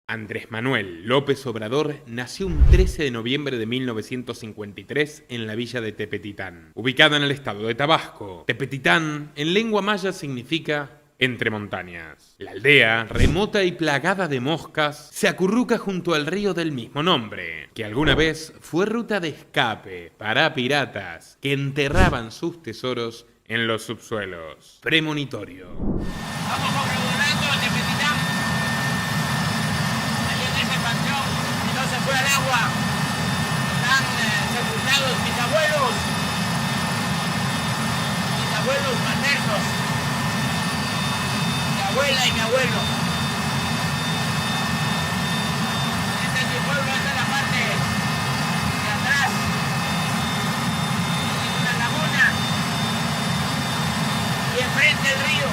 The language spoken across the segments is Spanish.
Andrés Manuel López Obrador nació un 13 de noviembre de 1953 en la villa de Tepetitán, ubicada en el estado de Tabasco. Tepetitán, en lengua maya, significa entre montañas. La aldea, remota y plagada de moscas, se acurruca junto al río del mismo nombre, que alguna vez fue ruta de escape para piratas que enterraban sus tesoros en los subsuelos. Premonitorio. Vamos configurando Tepetitán. Allí en ese panteón, que no se fue al agua, están sepultados mis abuelos maternos, mi abuela y mi abuelo. Este es mi pueblo, esta es la parte de atrás. Es una laguna y enfrente el río.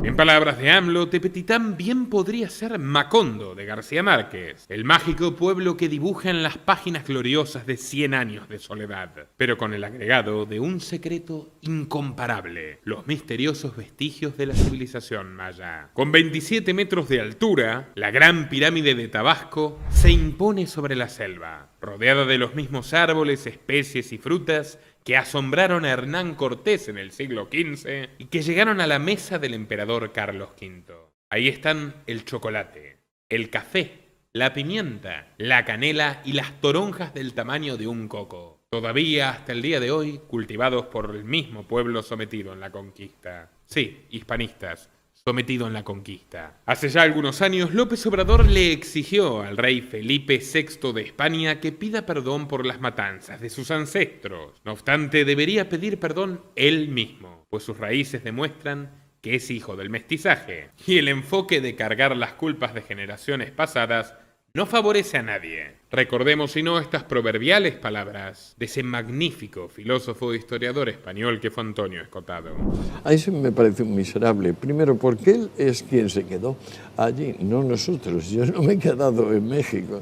En palabras de AMLO, Tepetitán bien podría ser Macondo de García Márquez, el mágico pueblo que dibuja en las páginas gloriosas de 100 años de soledad, pero con el agregado de un secreto incomparable: los misteriosos vestigios de la civilización maya. Con 27 metros de altura, la gran pirámide de Tabasco se impone sobre la selva, rodeada de los mismos árboles, especies y frutas que asombraron a Hernán Cortés en el siglo XV y que llegaron a la mesa del emperador Carlos V. Ahí están el chocolate, el café, la pimienta, la canela y las toronjas del tamaño de un coco, todavía hasta el día de hoy cultivados por el mismo pueblo sometido en la conquista. Sí, hispanistas, sometido en la conquista. Hace ya algunos años, López Obrador le exigió al rey Felipe VI de España que pida perdón por las matanzas de sus ancestros. No obstante, debería pedir perdón él mismo, pues sus raíces demuestran que es hijo del mestizaje, y el enfoque de cargar las culpas de generaciones pasadas no favorece a nadie. Recordemos, si no, estas proverbiales palabras de ese magnífico filósofo e historiador español que fue Antonio Escotado. A ese me parece un miserable. Primero, porque él es quien se quedó allí, no nosotros. Yo no me he quedado en México.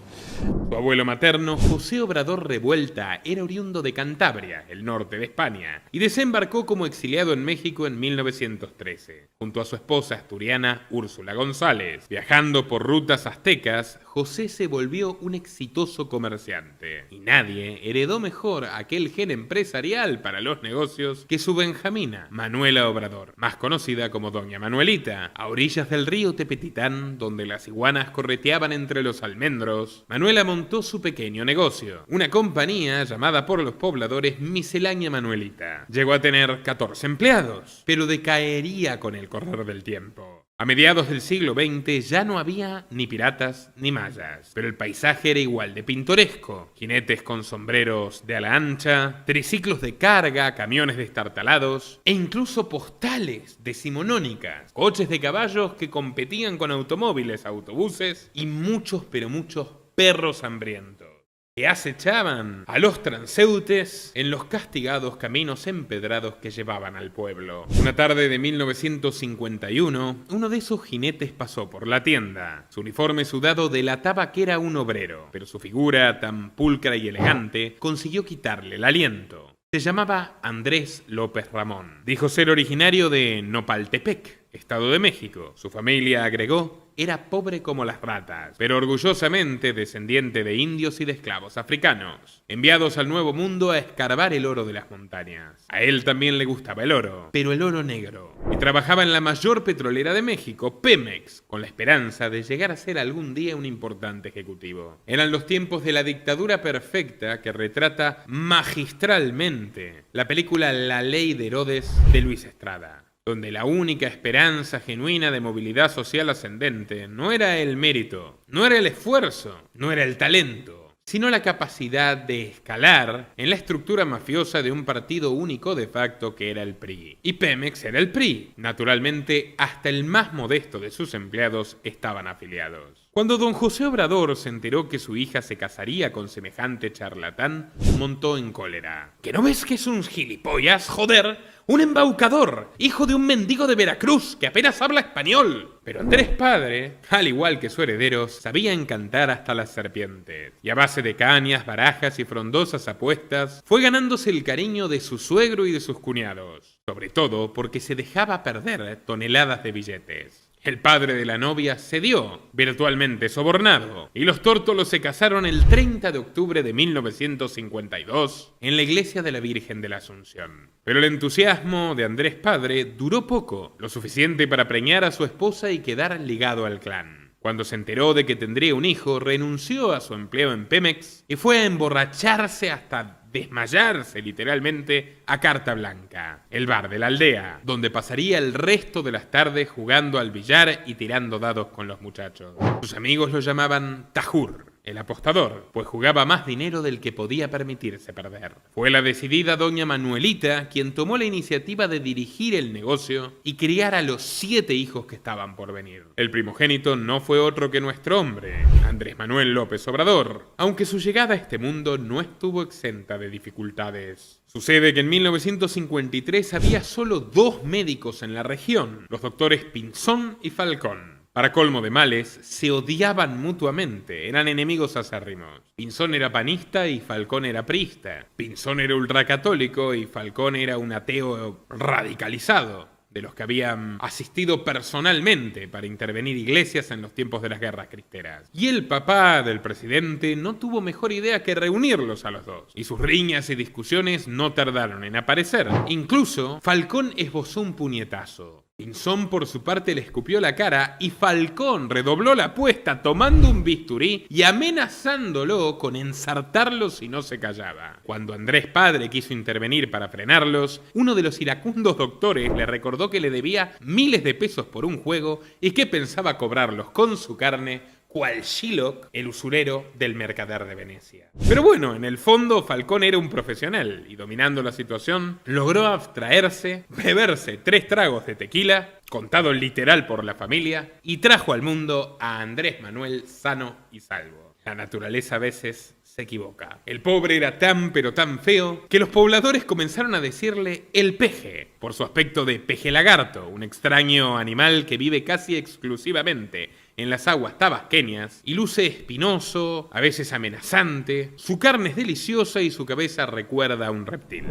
Su abuelo materno, José Obrador Revuelta, era oriundo de Cantabria, el norte de España, y desembarcó como exiliado en México en 1913, junto a su esposa asturiana Úrsula González. Viajando por rutas aztecas, José se volvió un exitoso comerciante, y nadie heredó mejor aquel gen empresarial para los negocios que su benjamina, Manuela Obrador, más conocida como Doña Manuelita. A orillas del río Tepetitán, donde las iguanas correteaban entre los almendros, Manuela montó su pequeño negocio, una compañía llamada por los pobladores Miscelánea Manuelita. Llegó a tener 14 empleados, pero decaería con el correr del tiempo. A mediados del siglo XX ya no había ni piratas ni mayas, pero el paisaje era igual de pintoresco. Jinetes con sombreros de ala ancha, triciclos de carga, camiones destartalados e incluso postales decimonónicas, coches de caballos que competían con automóviles, autobuses y muchos, pero muchos perros hambrientos que acechaban a los transeúntes en los castigados caminos empedrados que llevaban al pueblo. Una tarde de 1951, uno de esos jinetes pasó por la tienda. Su uniforme sudado delataba que era un obrero, pero su figura, tan pulcra y elegante, consiguió quitarle el aliento. Se llamaba Andrés López Ramón. Dijo ser originario de Nopaltepec, Estado de México. Su familia, agregó, era pobre como las ratas, pero orgullosamente descendiente de indios y de esclavos africanos, enviados al Nuevo Mundo a escarbar el oro de las montañas. A él también le gustaba el oro, pero el oro negro, y trabajaba en la mayor petrolera de México, Pemex, con la esperanza de llegar a ser algún día un importante ejecutivo. Eran los tiempos de la dictadura perfecta que retrata magistralmente la película La Ley de Herodes de Luis Estrada, donde la única esperanza genuina de movilidad social ascendente no era el mérito, no era el esfuerzo, no era el talento, sino la capacidad de escalar en la estructura mafiosa de un partido único de facto que era el PRI. Y Pemex era el PRI. Naturalmente, hasta el más modesto de sus empleados estaban afiliados. Cuando don José Obrador se enteró que su hija se casaría con semejante charlatán, montó en cólera. ¿Que no ves que es un gilipollas, joder? ¡Un embaucador! ¡Hijo de un mendigo de Veracruz que apenas habla español! Pero Andrés padre, al igual que su heredero, sabía encantar hasta las serpientes. Y a base de cañas, barajas y frondosas apuestas, fue ganándose el cariño de su suegro y de sus cuñados. Sobre todo porque se dejaba perder toneladas de billetes. El padre de la novia cedió, virtualmente sobornado, y los tórtolos se casaron el 30 de octubre de 1952 en la iglesia de la Virgen de la Asunción. Pero el entusiasmo de Andrés padre duró poco, lo suficiente para preñar a su esposa y quedar ligado al clan. Cuando se enteró de que tendría un hijo, renunció a su empleo en Pemex y fue a emborracharse hasta desmayarse literalmente a Carta Blanca, el bar de la aldea, donde pasaría el resto de las tardes jugando al billar y tirando dados con los muchachos. Sus amigos lo llamaban Tajur, el apostador, pues jugaba más dinero del que podía permitirse perder. Fue la decidida doña Manuelita quien tomó la iniciativa de dirigir el negocio y criar a los 7 hijos que estaban por venir. El primogénito no fue otro que nuestro hombre, Andrés Manuel López Obrador, aunque su llegada a este mundo no estuvo exenta de dificultades. Sucede que en 1953 había solo 2 médicos en la región, los doctores Pinzón y Falcón. Para colmo de males, se odiaban mutuamente, eran enemigos acérrimos. Pinzón era panista y Falcón era priista. Pinzón era ultracatólico y Falcón era un ateo radicalizado, de los que habían asistido personalmente para intervenir iglesias en los tiempos de las guerras cristeras. Y el papá del presidente no tuvo mejor idea que reunirlos a los dos, y sus riñas y discusiones no tardaron en aparecer. Incluso, Falcón esbozó un puñetazo. Pinzón por su parte le escupió la cara y Falcón redobló la apuesta tomando un bisturí y amenazándolo con ensartarlo si no se callaba. Cuando Andrés padre quiso intervenir para frenarlos, uno de los iracundos doctores le recordó que le debía miles de pesos por un juego y que pensaba cobrarlos con su carne, cual Shylock, el usurero del mercader de Venecia. Pero bueno, en el fondo Falcón era un profesional y dominando la situación, logró abstraerse, beberse 3 tragos de tequila, contado literal por la familia, y trajo al mundo a Andrés Manuel sano y salvo. La naturaleza a veces se equivoca. El pobre era tan pero tan feo que los pobladores comenzaron a decirle el peje, por su aspecto de peje lagarto, un extraño animal que vive casi exclusivamente en las aguas tabasqueñas y luce espinoso, a veces amenazante. Su carne es deliciosa y su cabeza recuerda a un reptil.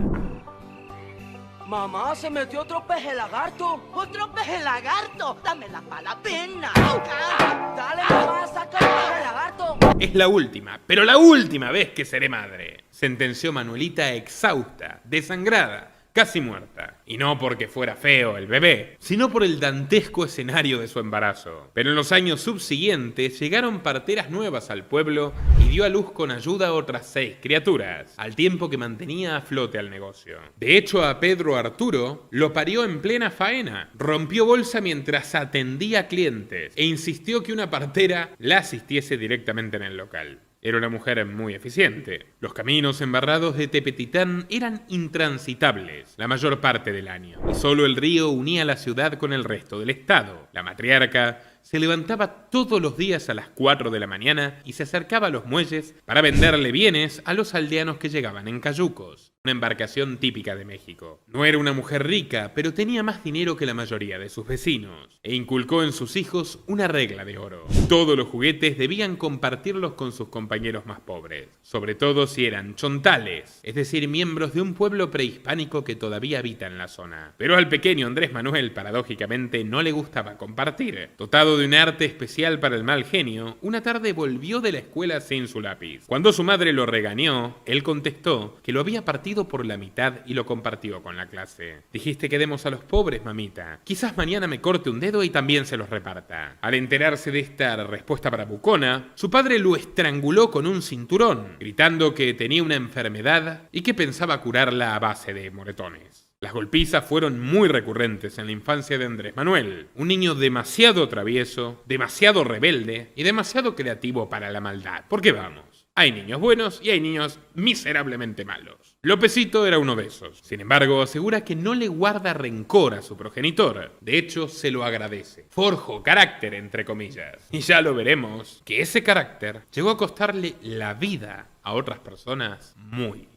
Mamá, se metió otro peje lagarto. ¡Otro peje lagarto! ¡Dámela para la pena! Dale, mamá, saca el peje lagarto. Es la última, pero la última vez que seré madre, sentenció Manuelita exhausta, desangrada, casi muerta. Y no porque fuera feo el bebé, sino por el dantesco escenario de su embarazo. Pero en los años subsiguientes llegaron parteras nuevas al pueblo y dio a luz con ayuda a otras 6 criaturas, al tiempo que mantenía a flote al negocio. De hecho, a Pedro Arturo lo parió en plena faena, rompió bolsa mientras atendía clientes e insistió que una partera la asistiese directamente en el local. Era una mujer muy eficiente. Los caminos embarrados de Tepetitán eran intransitables la mayor parte del año, y solo el río unía la ciudad con el resto del estado. La matriarca se levantaba todos los días a las 4 de la mañana y se acercaba a los muelles para venderle bienes a los aldeanos que llegaban en cayucos, una embarcación típica de México. No era una mujer rica, pero tenía más dinero que la mayoría de sus vecinos, e inculcó en sus hijos una regla de oro. Todos los juguetes debían compartirlos con sus compañeros más pobres, sobre todo si eran chontales, es decir, miembros de un pueblo prehispánico que todavía habita en la zona. Pero al pequeño Andrés Manuel, paradójicamente, no le gustaba compartir. Dotado de un arte especial para el mal genio, una tarde volvió de la escuela sin su lápiz. Cuando su madre lo regañó, él contestó que lo había partido por la mitad y lo compartió con la clase. Dijiste que demos a los pobres, mamita. Quizás mañana me corte un dedo y también se los reparta. Al enterarse de esta respuesta bravucona, su padre lo estranguló con un cinturón, gritando que tenía una enfermedad y que pensaba curarla a base de moretones. Las golpizas fueron muy recurrentes en la infancia de Andrés Manuel, un niño demasiado travieso, demasiado rebelde y demasiado creativo para la maldad. Porque vamos, hay niños buenos y hay niños miserablemente malos. Lópezito era uno de esos. Sin embargo, asegura que no le guarda rencor a su progenitor. De hecho, se lo agradece. Forjó carácter, entre comillas. Y ya lo veremos, que ese carácter llegó a costarle la vida a otras personas muy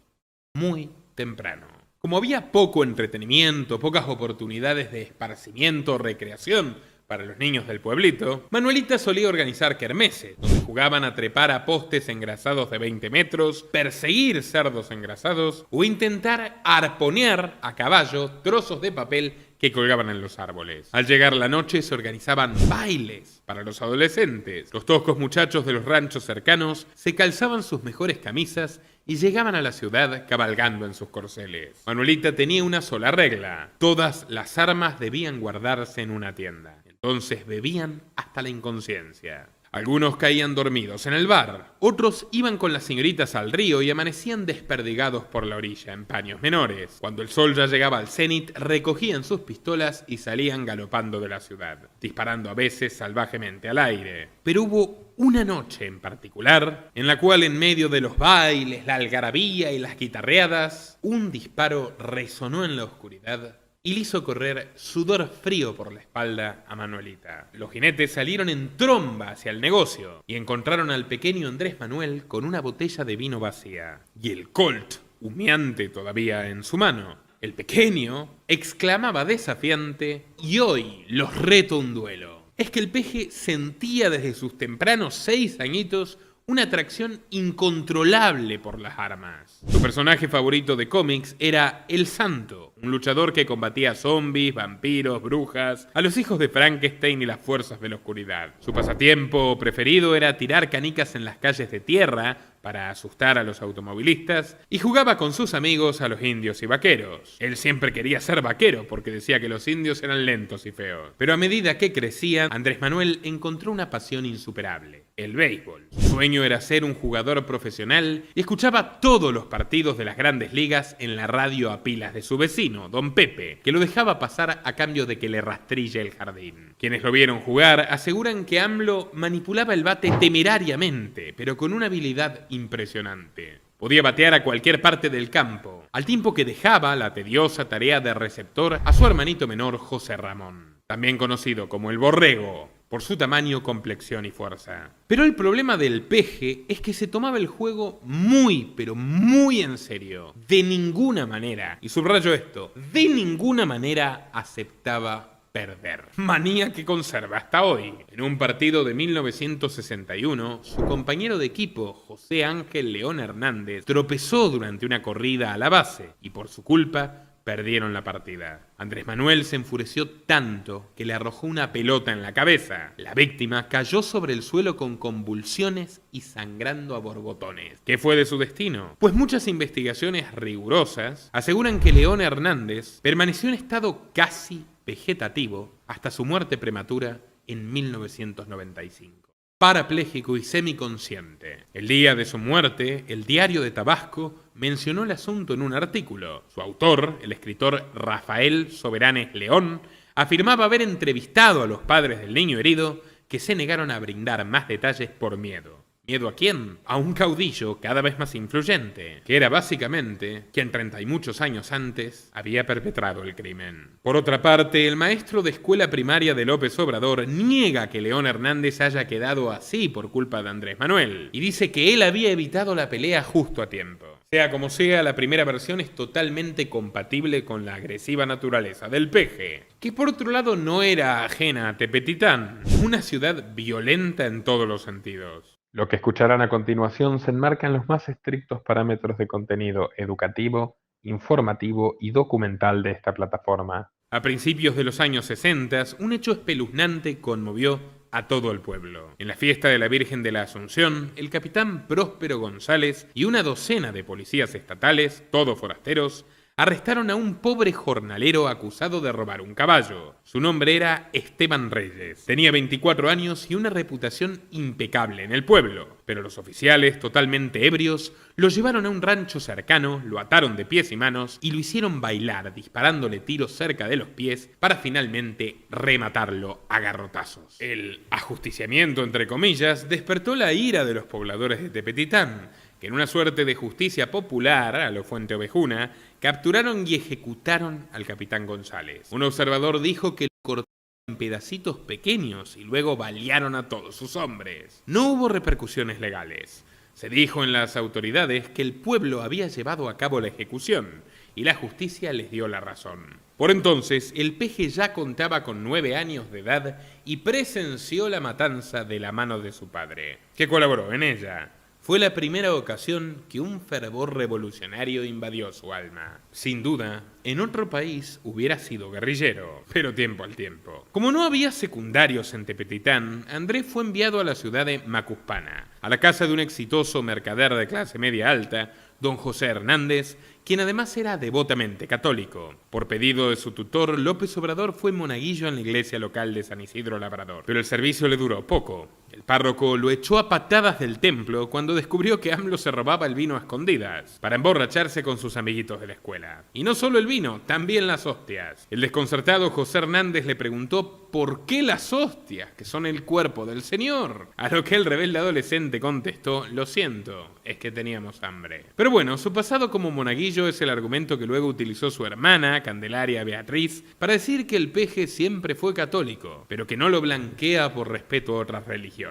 temprano. Como había poco entretenimiento, pocas oportunidades de esparcimiento o recreación para los niños del pueblito, Manuelita solía organizar kermeses, donde jugaban a trepar a postes engrasados de 20 metros, perseguir cerdos engrasados o intentar arponear a caballo trozos de papel que colgaban en los árboles. Al llegar la noche se organizaban bailes para los adolescentes. Los toscos muchachos de los ranchos cercanos se calzaban sus mejores camisas y llegaban a la ciudad cabalgando en sus corceles. Manuelita tenía una sola regla: todas las armas debían guardarse en una tienda. Entonces bebían hasta la inconsciencia. Algunos caían dormidos en el bar, otros iban con las señoritas al río y amanecían desperdigados por la orilla en paños menores. Cuando el sol ya llegaba al cenit, recogían sus pistolas y salían galopando de la ciudad, disparando a veces salvajemente al aire. Pero hubo una noche en particular en la cual, en medio de los bailes, la algarabía y las guitarreadas, un disparo resonó en la oscuridad y le hizo correr sudor frío por la espalda a Manuelita. Los jinetes salieron en tromba hacia el negocio y encontraron al pequeño Andrés Manuel con una botella de vino vacía y el Colt humeante todavía en su mano. El pequeño exclamaba desafiante: "Y hoy los reto un duelo". Es que el Peje sentía desde sus tempranos 6 añitos una atracción incontrolable por las armas. Su personaje favorito de cómics era El Santo, un luchador que combatía zombies, vampiros, brujas, a los hijos de Frankenstein y las fuerzas de la oscuridad. Su pasatiempo preferido era tirar canicas en las calles de tierra para asustar a los automovilistas, y jugaba con sus amigos a los indios y vaqueros. Él siempre quería ser vaquero porque decía que los indios eran lentos y feos. Pero a medida que crecía, Andrés Manuel encontró una pasión insuperable: el béisbol. Su sueño era ser un jugador profesional y escuchaba todos los partidos de las grandes ligas en la radio a pilas de su vecino, don Pepe, que lo dejaba pasar a cambio de que le rastrille el jardín. Quienes lo vieron jugar aseguran que AMLO manipulaba el bate temerariamente, pero con una habilidad impresionante. Podía batear a cualquier parte del campo, al tiempo que dejaba la tediosa tarea de receptor a su hermanito menor José Ramón, también conocido como el Borrego, por su tamaño, complexión y fuerza. Pero el problema del Peje es que se tomaba el juego muy, pero muy en serio. De ninguna manera, y subrayo esto, de ninguna manera aceptaba perder. Manía que conserva hasta hoy. En un partido de 1961, su compañero de equipo, José Ángel León Hernández, tropezó durante una corrida a la base y por su culpa perdieron la partida. Andrés Manuel se enfureció tanto que le arrojó una pelota en la cabeza. La víctima cayó sobre el suelo con convulsiones y sangrando a borbotones. ¿Qué fue de su destino? Pues muchas investigaciones rigurosas aseguran que León Hernández permaneció en estado casi vegetativo hasta su muerte prematura en 1995. Parapléjico y semiconsciente. El día de su muerte, el Diario de Tabasco mencionó el asunto en un artículo. Su autor, el escritor Rafael Soberanes León, afirmaba haber entrevistado a los padres del niño herido, que se negaron a brindar más detalles por miedo. ¿Miedo a quién? A un caudillo cada vez más influyente, que era básicamente quien 30 y muchos años antes había perpetrado el crimen. Por otra parte, el maestro de escuela primaria de López Obrador niega que León Hernández haya quedado así por culpa de Andrés Manuel, y dice que él había evitado la pelea justo a tiempo. Sea como sea, la primera versión es totalmente compatible con la agresiva naturaleza del Peje, que por otro lado no era ajena a Tepetitán, una ciudad violenta en todos los sentidos. Lo que escucharán a continuación se enmarca en los más estrictos parámetros de contenido educativo, informativo y documental de esta plataforma. A principios de los años 60, un hecho espeluznante conmovió a todo el pueblo. En la fiesta de la Virgen de la Asunción, el capitán Próspero González y una docena de policías estatales, todos forasteros, arrestaron a un pobre jornalero acusado de robar un caballo. Su nombre era Esteban Reyes. Tenía 24 años y una reputación impecable en el pueblo. Pero los oficiales, totalmente ebrios, lo llevaron a un rancho cercano, lo ataron de pies y manos y lo hicieron bailar, disparándole tiros cerca de los pies para finalmente rematarlo a garrotazos. El ajusticiamiento, entre comillas, despertó la ira de los pobladores de Tepetitán, que en una suerte de justicia popular, a lo Fuente Ovejuna, capturaron y ejecutaron al capitán González. Un observador dijo que lo cortaron en pedacitos pequeños y luego balearon a todos sus hombres. No hubo repercusiones legales. Se dijo en las autoridades que el pueblo había llevado a cabo la ejecución y la justicia les dio la razón. Por entonces, el Peje ya contaba con 9 años de edad y presenció la matanza de la mano de su padre, que colaboró en ella. fue la primera ocasión que un fervor revolucionario invadió su alma. Sin duda, en otro país hubiera sido guerrillero, pero tiempo al tiempo. Como no había secundarios en Tepetitán, Andrés fue enviado a la ciudad de Macuspana, a la casa de un exitoso mercader de clase media alta, don José Hernández, quien además era devotamente católico. Por pedido de su tutor, López Obrador fue monaguillo en la iglesia local de San Isidro Labrador, pero el servicio le duró poco. El párroco lo echó a patadas del templo cuando descubrió que AMLO se robaba el vino a escondidas para emborracharse con sus amiguitos de la escuela. Y no solo el vino, también las hostias. El desconcertado José Hernández le preguntó ¿por qué las hostias, que son el cuerpo del Señor? A lo que el rebelde adolescente contestó, lo siento, es que teníamos hambre. Pero bueno, su pasado como monaguillo es el argumento que luego utilizó su hermana, Candelaria Beatriz, para decir que el peje siempre fue católico, pero que no lo blanquea por respeto a otras religiones.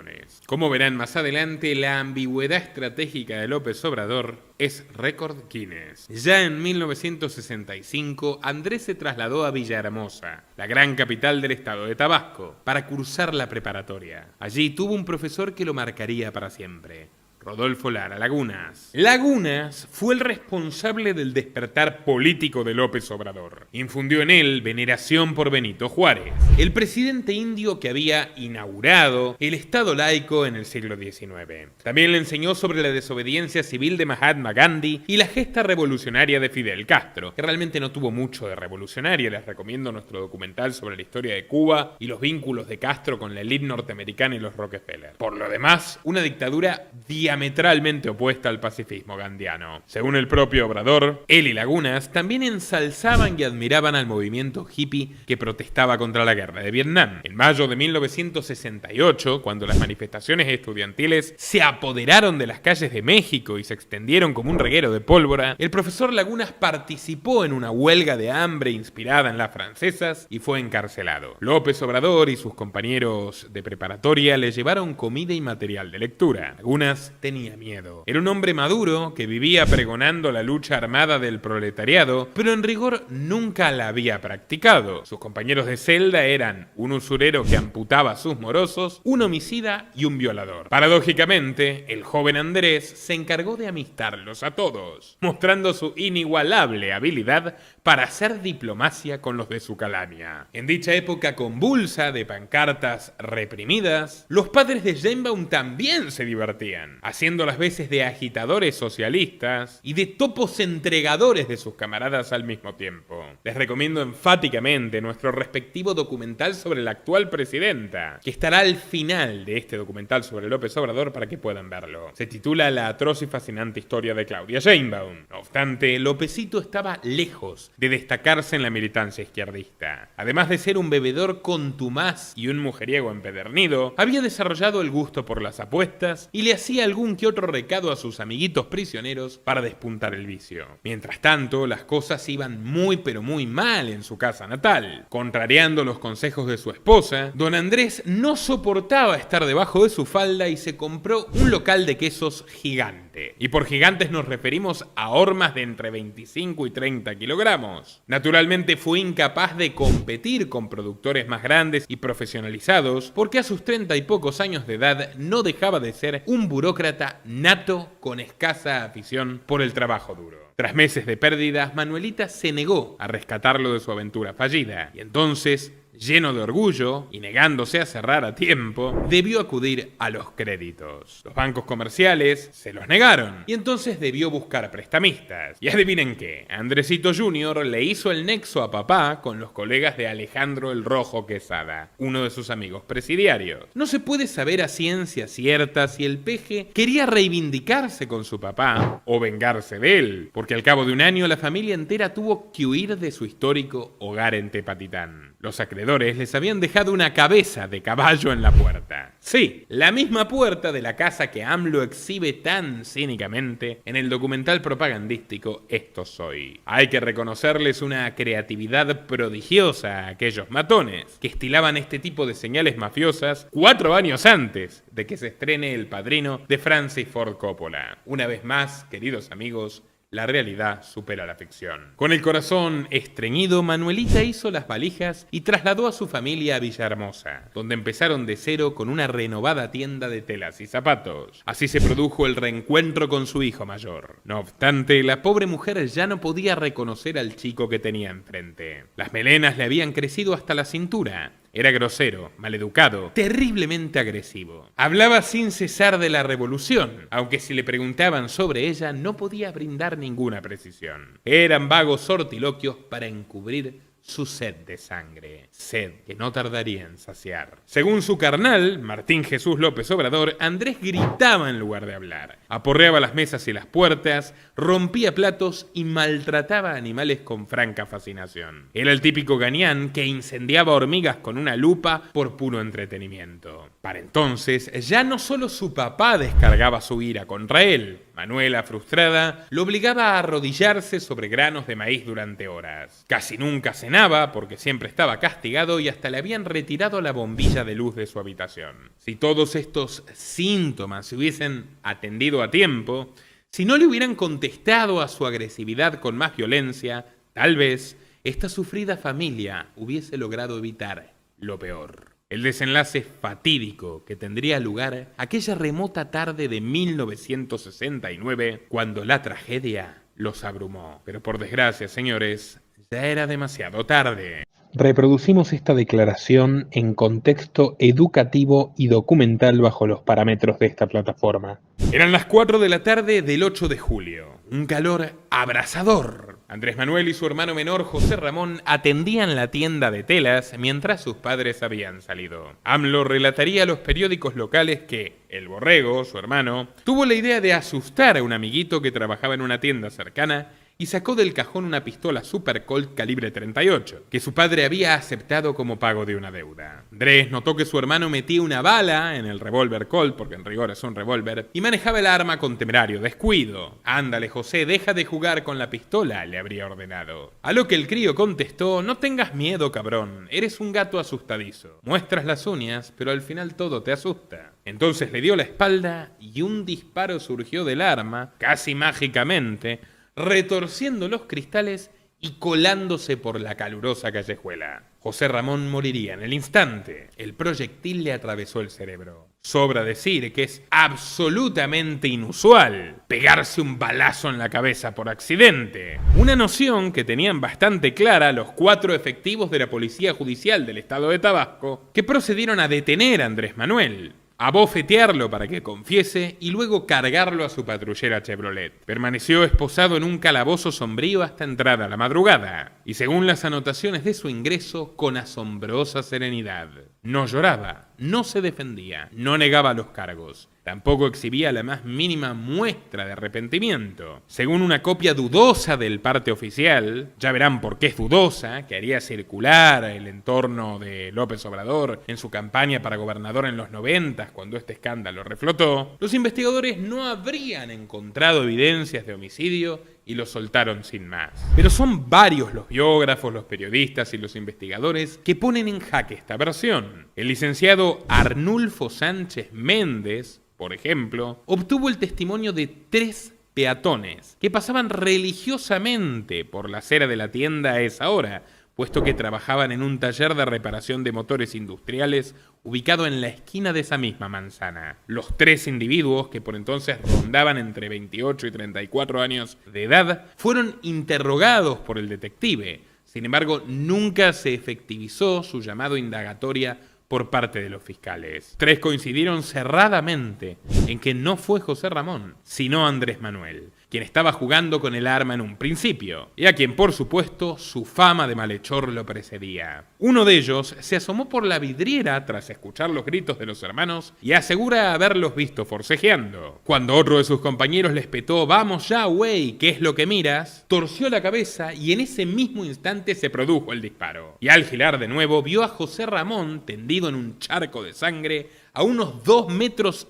Como verán más adelante, la ambigüedad estratégica de López Obrador es récord Guinness. Ya en 1965, Andrés se trasladó a Villahermosa, la gran capital del estado de Tabasco, para cursar la preparatoria. Allí tuvo un profesor que lo marcaría para siempre. Rodolfo Lara Lagunas. Lagunas fue el responsable del despertar político de López Obrador. Infundió en él veneración por Benito Juárez, el presidente indio que había inaugurado el Estado laico en el siglo XIX. También le enseñó sobre la desobediencia civil de Mahatma Gandhi y la gesta revolucionaria de Fidel Castro, que realmente no tuvo mucho de revolucionaria. Les recomiendo nuestro documental sobre la historia de Cuba y los vínculos de Castro con la élite norteamericana y los Rockefeller. Por lo demás, una dictadura diametralmente opuesta al pacifismo gandiano. Según el propio Obrador, él y Lagunas también ensalzaban y admiraban al movimiento hippie que protestaba contra la guerra de Vietnam. En mayo de 1968, cuando las manifestaciones estudiantiles se apoderaron de las calles de México y se extendieron como un reguero de pólvora, el profesor Lagunas participó en una huelga de hambre inspirada en las francesas y fue encarcelado. López Obrador y sus compañeros de preparatoria le llevaron comida y material de lectura. Lagunas tenía miedo. Era un hombre maduro que vivía pregonando la lucha armada del proletariado, pero en rigor nunca la había practicado. Sus compañeros de celda eran un usurero que amputaba a sus morosos, un homicida y un violador. Paradójicamente, el joven Andrés se encargó de amistarlos a todos, mostrando su inigualable habilidad para hacer diplomacia con los de su calaña. En dicha época convulsa de pancartas reprimidas, los padres de Sheinbaum también se divertían, haciendo las veces de agitadores socialistas y de topos entregadores de sus camaradas al mismo tiempo. Les recomiendo enfáticamente nuestro respectivo documental sobre la actual presidenta, que estará al final de este documental sobre López Obrador para que puedan verlo. Se titula La atroz y fascinante historia de Claudia Sheinbaum. No obstante, Lópezito estaba lejos de destacarse en la militancia izquierdista. Además de ser un bebedor contumaz y un mujeriego empedernido, había desarrollado el gusto por las apuestas y le hacía algún que otro recado a sus amiguitos prisioneros para despuntar el vicio. Mientras tanto, las cosas iban muy pero muy mal en su casa natal. Contrariando los consejos de su esposa, don Andrés no soportaba estar debajo de su falda y se compró un local de quesos gigante. Y por gigantes nos referimos a hormas de entre 25 y 30 kilogramos. Naturalmente fue incapaz de competir con productores más grandes y profesionalizados porque a sus 30 y pocos años de edad no dejaba de ser un burócrata nato con escasa afición por el trabajo duro. Tras meses de pérdidas, Manuelita se negó a rescatarlo de su aventura fallida y entonces, lleno de orgullo y negándose a cerrar a tiempo, debió acudir a los créditos. Los bancos comerciales se los negaron y entonces debió buscar prestamistas. Y adivinen qué, Andresito Jr. le hizo el nexo a papá con los colegas de Alejandro el Rojo Quesada, uno de sus amigos presidiarios. No se puede saber a ciencia cierta si el peje quería reivindicarse con su papá o vengarse de él, porque al cabo de un año la familia entera tuvo que huir de su histórico hogar en Tepatitán. Los acreedores les habían dejado una cabeza de caballo en la puerta. Sí, la misma puerta de la casa que AMLO exhibe tan cínicamente en el documental propagandístico Esto Soy. Hay que reconocerles una creatividad prodigiosa a aquellos matones que estilaban este tipo de señales mafiosas 4 años antes de que se estrene El Padrino de Francis Ford Coppola. Una vez más, queridos amigos, La realidad supera la ficción. Con el corazón estreñido, Manuelita hizo las valijas y trasladó a su familia a Villahermosa, donde empezaron de cero con una renovada tienda de telas y zapatos. Así se produjo el reencuentro con su hijo mayor. No obstante, la pobre mujer ya no podía reconocer al chico que tenía enfrente. Las melenas le habían crecido hasta la cintura. Era grosero, maleducado, terriblemente agresivo. Hablaba sin cesar de la revolución, aunque si le preguntaban sobre ella no podía brindar ninguna precisión. Eran vagos sortiloquios para encubrir su sed de sangre, sed que no tardaría en saciar. Según su carnal, Martín Jesús López Obrador, Andrés gritaba en lugar de hablar, aporreaba las mesas y las puertas, rompía platos y maltrataba a animales con franca fascinación. Era el típico gañán que incendiaba hormigas con una lupa por puro entretenimiento. Para entonces, ya no solo su papá descargaba su ira contra él. Manuela, frustrada, lo obligaba a arrodillarse sobre granos de maíz durante horas. Casi nunca cenaba porque siempre estaba castigado y hasta le habían retirado la bombilla de luz de su habitación. Si todos estos síntomas se hubiesen atendido a tiempo, si no le hubieran contestado a su agresividad con más violencia, tal vez esta sufrida familia hubiese logrado evitar lo peor. El desenlace fatídico que tendría lugar aquella remota tarde de 1969, cuando la tragedia los abrumó. Pero por desgracia, señores, ya era demasiado tarde. Reproducimos esta declaración en contexto educativo y documental bajo los parámetros de esta plataforma. Eran las 4 de la tarde del 8 de julio. Un calor abrasador. Andrés Manuel y su hermano menor José Ramón atendían la tienda de telas mientras sus padres habían salido. AMLO relataría a los periódicos locales que el Borrego, su hermano, tuvo la idea de asustar a un amiguito que trabajaba en una tienda cercana y sacó del cajón una pistola Super Colt calibre 38, que su padre había aceptado como pago de una deuda. Andrés notó que su hermano metía una bala en el revólver Colt, porque en rigor es un revólver, y manejaba el arma con temerario descuido. «Ándale, José, deja de jugar con la pistola», le habría ordenado. A lo que el crío contestó: «No tengas miedo, cabrón, eres un gato asustadizo. Muestras las uñas, pero al final todo te asusta». Entonces le dio la espalda y un disparo surgió del arma, casi mágicamente, retorciendo los cristales y colándose por la calurosa callejuela. José Ramón moriría en el instante. El proyectil le atravesó el cerebro. Sobra decir que es absolutamente inusual pegarse un balazo en la cabeza por accidente. Una noción que tenían bastante clara los 4 efectivos de la Policía Judicial del Estado de Tabasco, que procedieron a detener a Andrés Manuel, abofetearlo para que confiese y luego cargarlo a su patrullera Chevrolet. Permaneció esposado en un calabozo sombrío hasta entrada la madrugada y, según las anotaciones de su ingreso, con asombrosa serenidad. No lloraba, no se defendía, no negaba los cargos. Tampoco exhibía la más mínima muestra de arrepentimiento. Según una copia dudosa del parte oficial, ya verán por qué es dudosa, que haría circular el entorno de López Obrador en su campaña para gobernador en los 90, cuando este escándalo reflotó, los investigadores no habrían encontrado evidencias de homicidio y lo soltaron sin más. Pero son varios los biógrafos, los periodistas y los investigadores que ponen en jaque esta versión. El licenciado Arnulfo Sánchez Méndez, por ejemplo, obtuvo el testimonio de 3 peatones que pasaban religiosamente por la acera de la tienda a esa hora, puesto que trabajaban en un taller de reparación de motores industriales ubicado en la esquina de esa misma manzana. Los 3 individuos, que por entonces rondaban entre 28 y 34 años de edad, fueron interrogados por el detective. Sin embargo, nunca se efectivizó su llamado a indagatoria por parte de los fiscales. 3 coincidieron cerradamente en que no fue José Ramón, sino Andrés Manuel, quien estaba jugando con el arma en un principio, y a quien, por supuesto, su fama de malhechor lo precedía. Uno de ellos se asomó por la vidriera tras escuchar los gritos de los hermanos y asegura haberlos visto forcejeando. Cuando otro de sus compañeros le espetó: «Vamos ya, güey, ¿qué es lo que miras?», torció la cabeza y en ese mismo instante se produjo el disparo. Y al girar de nuevo vio a José Ramón tendido en un charco de sangre a unos 2,5 metros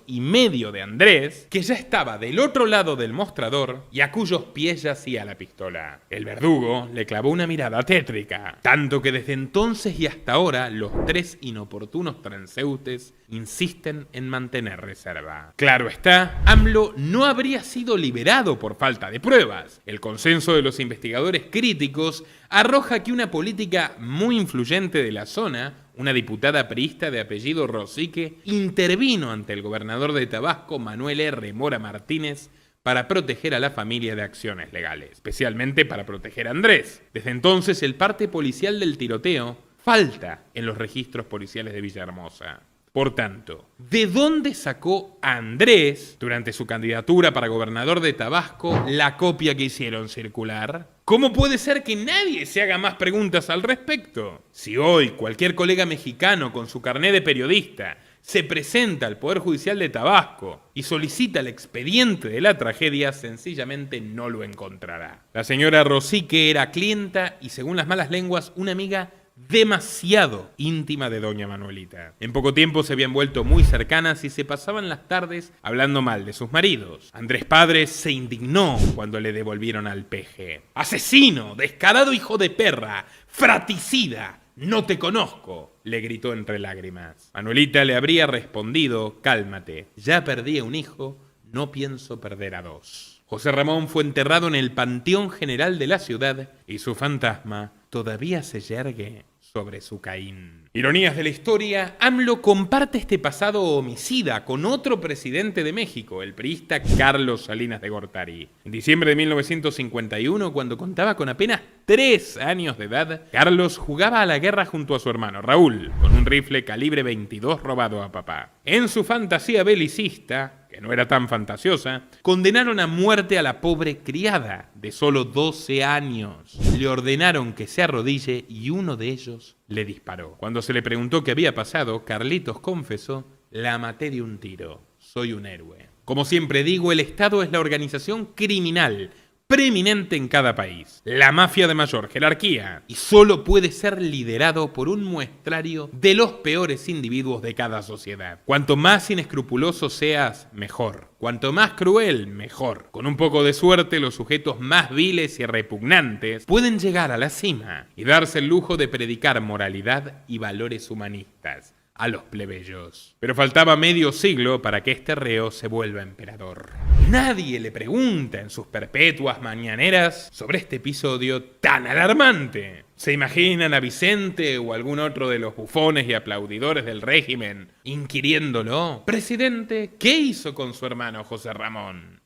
de Andrés, que ya estaba del otro lado del mostrador y a cuyos pies yacía la pistola. El verdugo le clavó una mirada tétrica, tanto que desde entonces y hasta ahora los 3 inoportunos transeúntes insisten en mantener reserva. Claro está, AMLO no habría sido liberado por falta de pruebas. El consenso de los investigadores críticos arroja que una política muy influyente de la zona, una diputada priista de apellido Rosique, intervino ante el gobernador de Tabasco, Manuel R. Mora Martínez, para proteger a la familia de acciones legales, especialmente para proteger a Andrés. Desde entonces, el parte policial del tiroteo falta en los registros policiales de Villahermosa. Por tanto, ¿de dónde sacó Andrés, durante su candidatura para gobernador de Tabasco, la copia que hicieron circular? ¿Cómo puede ser que nadie se haga más preguntas al respecto? Si hoy cualquier colega mexicano con su carné de periodista se presenta al Poder Judicial de Tabasco y solicita el expediente de la tragedia, sencillamente no lo encontrará. La señora Rosique era clienta y, según las malas lenguas, una amiga demasiado íntima de doña Manuelita. En poco tiempo se habían vuelto muy cercanas y se pasaban las tardes hablando mal de sus maridos. Andrés padre se indignó cuando le devolvieron al peje. ¡Asesino! ¡Descarado hijo de perra! ¡Fratricida! ¡No te conozco!, le gritó entre lágrimas. Manuelita le habría respondido: cálmate, ya perdí a un hijo, no pienso perder a 2. José Ramón fue enterrado en el Panteón General de la ciudad y su fantasma todavía se yergue sobre su Caín. Ironías de la historia, AMLO comparte este pasado homicida con otro presidente de México, el priista Carlos Salinas de Gortari. En diciembre de 1951, cuando contaba con apenas 3 años de edad, Carlos jugaba a la guerra junto a su hermano Raúl, con un rifle calibre 22 robado a papá. En su fantasía belicista, que no era tan fantasiosa, condenaron a muerte a la pobre criada de solo 12 años. Le ordenaron que se arrodille y uno de ellos le disparó. Cuando se le preguntó qué había pasado, Carlitos confesó: la maté de un tiro, soy un héroe. Como siempre digo, el Estado es la organización criminal preeminente en cada país, la mafia de mayor jerarquía, y solo puede ser liderado por un muestrario de los peores individuos de cada sociedad. Cuanto más inescrupuloso seas, mejor. Cuanto más cruel, mejor. Con un poco de suerte, los sujetos más viles y repugnantes pueden llegar a la cima y darse el lujo de predicar moralidad y valores humanistas a los plebeyos. Pero faltaba medio siglo para que este reo se vuelva emperador. Nadie le pregunta en sus perpetuas mañaneras sobre este episodio tan alarmante. ¿Se imaginan a Vicente o algún otro de los bufones y aplaudidores del régimen inquiriéndolo? Presidente, ¿qué hizo con su hermano José Ramón?